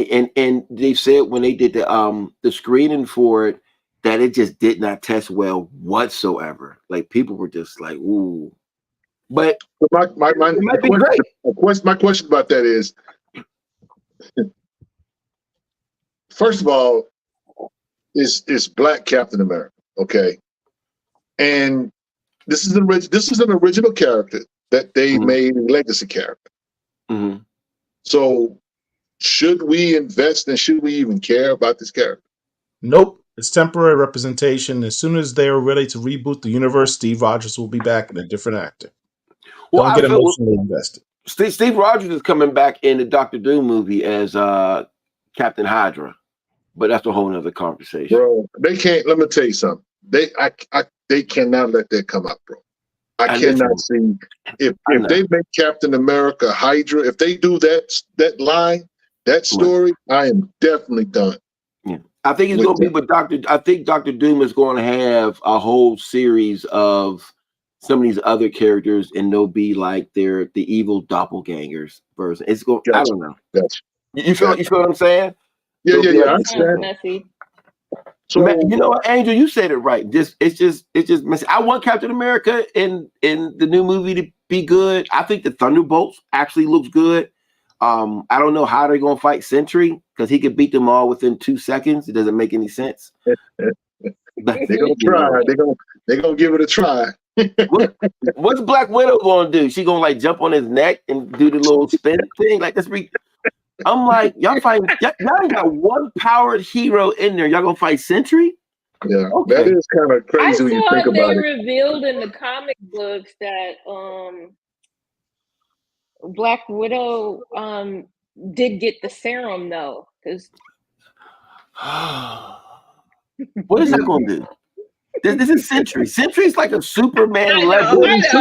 they said when they did the screening for it that it just did not test well whatsoever. Like, people were just like, ooh. But my question about that is, first of all, it's Black Captain America, okay? And this is an original character that they made a legacy character. Mm-hmm. So should we invest and should we even care about this character? Nope. It's temporary representation. As soon as they are ready to reboot the universe, Steve Rogers will be back in a different actor. Well, don't get emotionally invested. Steve Rogers is coming back in the Doctor Doom movie as Captain Hydra, but that's a whole nother conversation. Bro, they can't. Let me tell you something. They cannot let that come out, bro. I cannot see if they make Captain America Hydra. If they do that line, that story, I am definitely done. Yeah, I think it's going to be with I think Doctor Doom is going to have a whole series of some of these other characters, and they'll be like the evil doppelgangers version. It's going. I don't know. You feel what I'm saying? Yeah. I understand. So, you know what, Angel, you said it right. It's just messy. I want Captain America in the new movie to be good. I think the Thunderbolts actually looks good. I don't know how they're gonna fight Sentry, because he could beat them all within 2 seconds. It doesn't make any sense. They're gonna try. They're gonna give it a try. What's Black Widow gonna do? She gonna like jump on his neck and do the little spin thing? Like, I'm like, y'all ain't got one powered hero in there. Y'all gonna fight Sentry? Yeah, okay. That is kind of crazy when you think about it. They revealed in the comic books that Black Widow did get the serum though, because what is that gonna do? This is Sentry. Sentry's like a Superman level. He's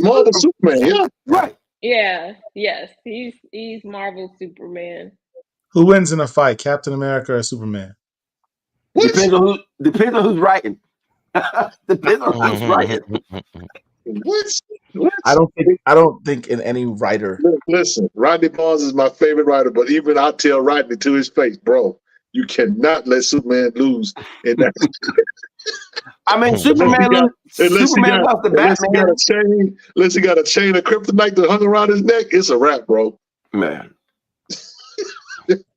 Marvel Superman. Yeah, right. Yeah, yes, he's Marvel Superman. Who wins in a fight, Captain America or Superman? Depends on who's writing. Depends on who's writing. What? I don't think in any writer. Listen, Rodney Barnes is my favorite writer, but even I tell Rodney to his face, bro, you cannot let Superman lose in that. I mean, Superman lost the Batman. Unless he got a chain of kryptonite that hung around his neck, it's a wrap, bro. Man.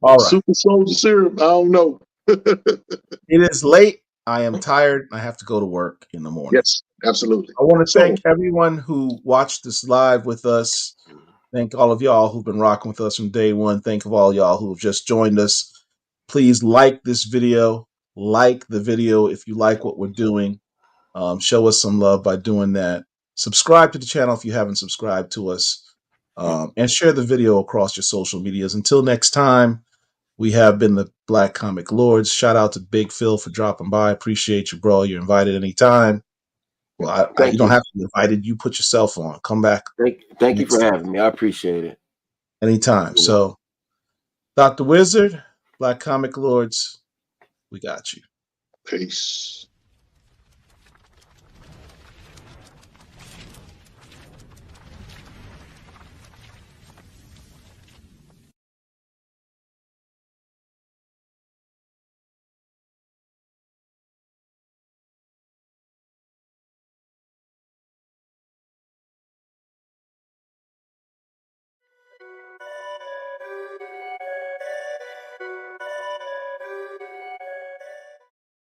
All right. Super Soldier Serum, I don't know. It is late. I am tired. I have to go to work in the morning. Yes, absolutely. I want to thank everyone who watched this live with us. Thank all of y'all who've been rocking with us from day one. Thank all y'all who have just joined us. Please like this video. Like the video if you like what we're doing. Show us some love by doing that. Subscribe to the channel if you haven't subscribed to us. And share the video across your social medias. Until next time, we have been the Black Comic Lords. Shout out to Big Phil for dropping by. Appreciate you, bro. You're invited anytime. Well, you don't have to be invited. You put yourself on. Come back. Thank you for having me. I appreciate it. Anytime. So, Dr. Wizard, Black Comic Lords, we got you. Peace.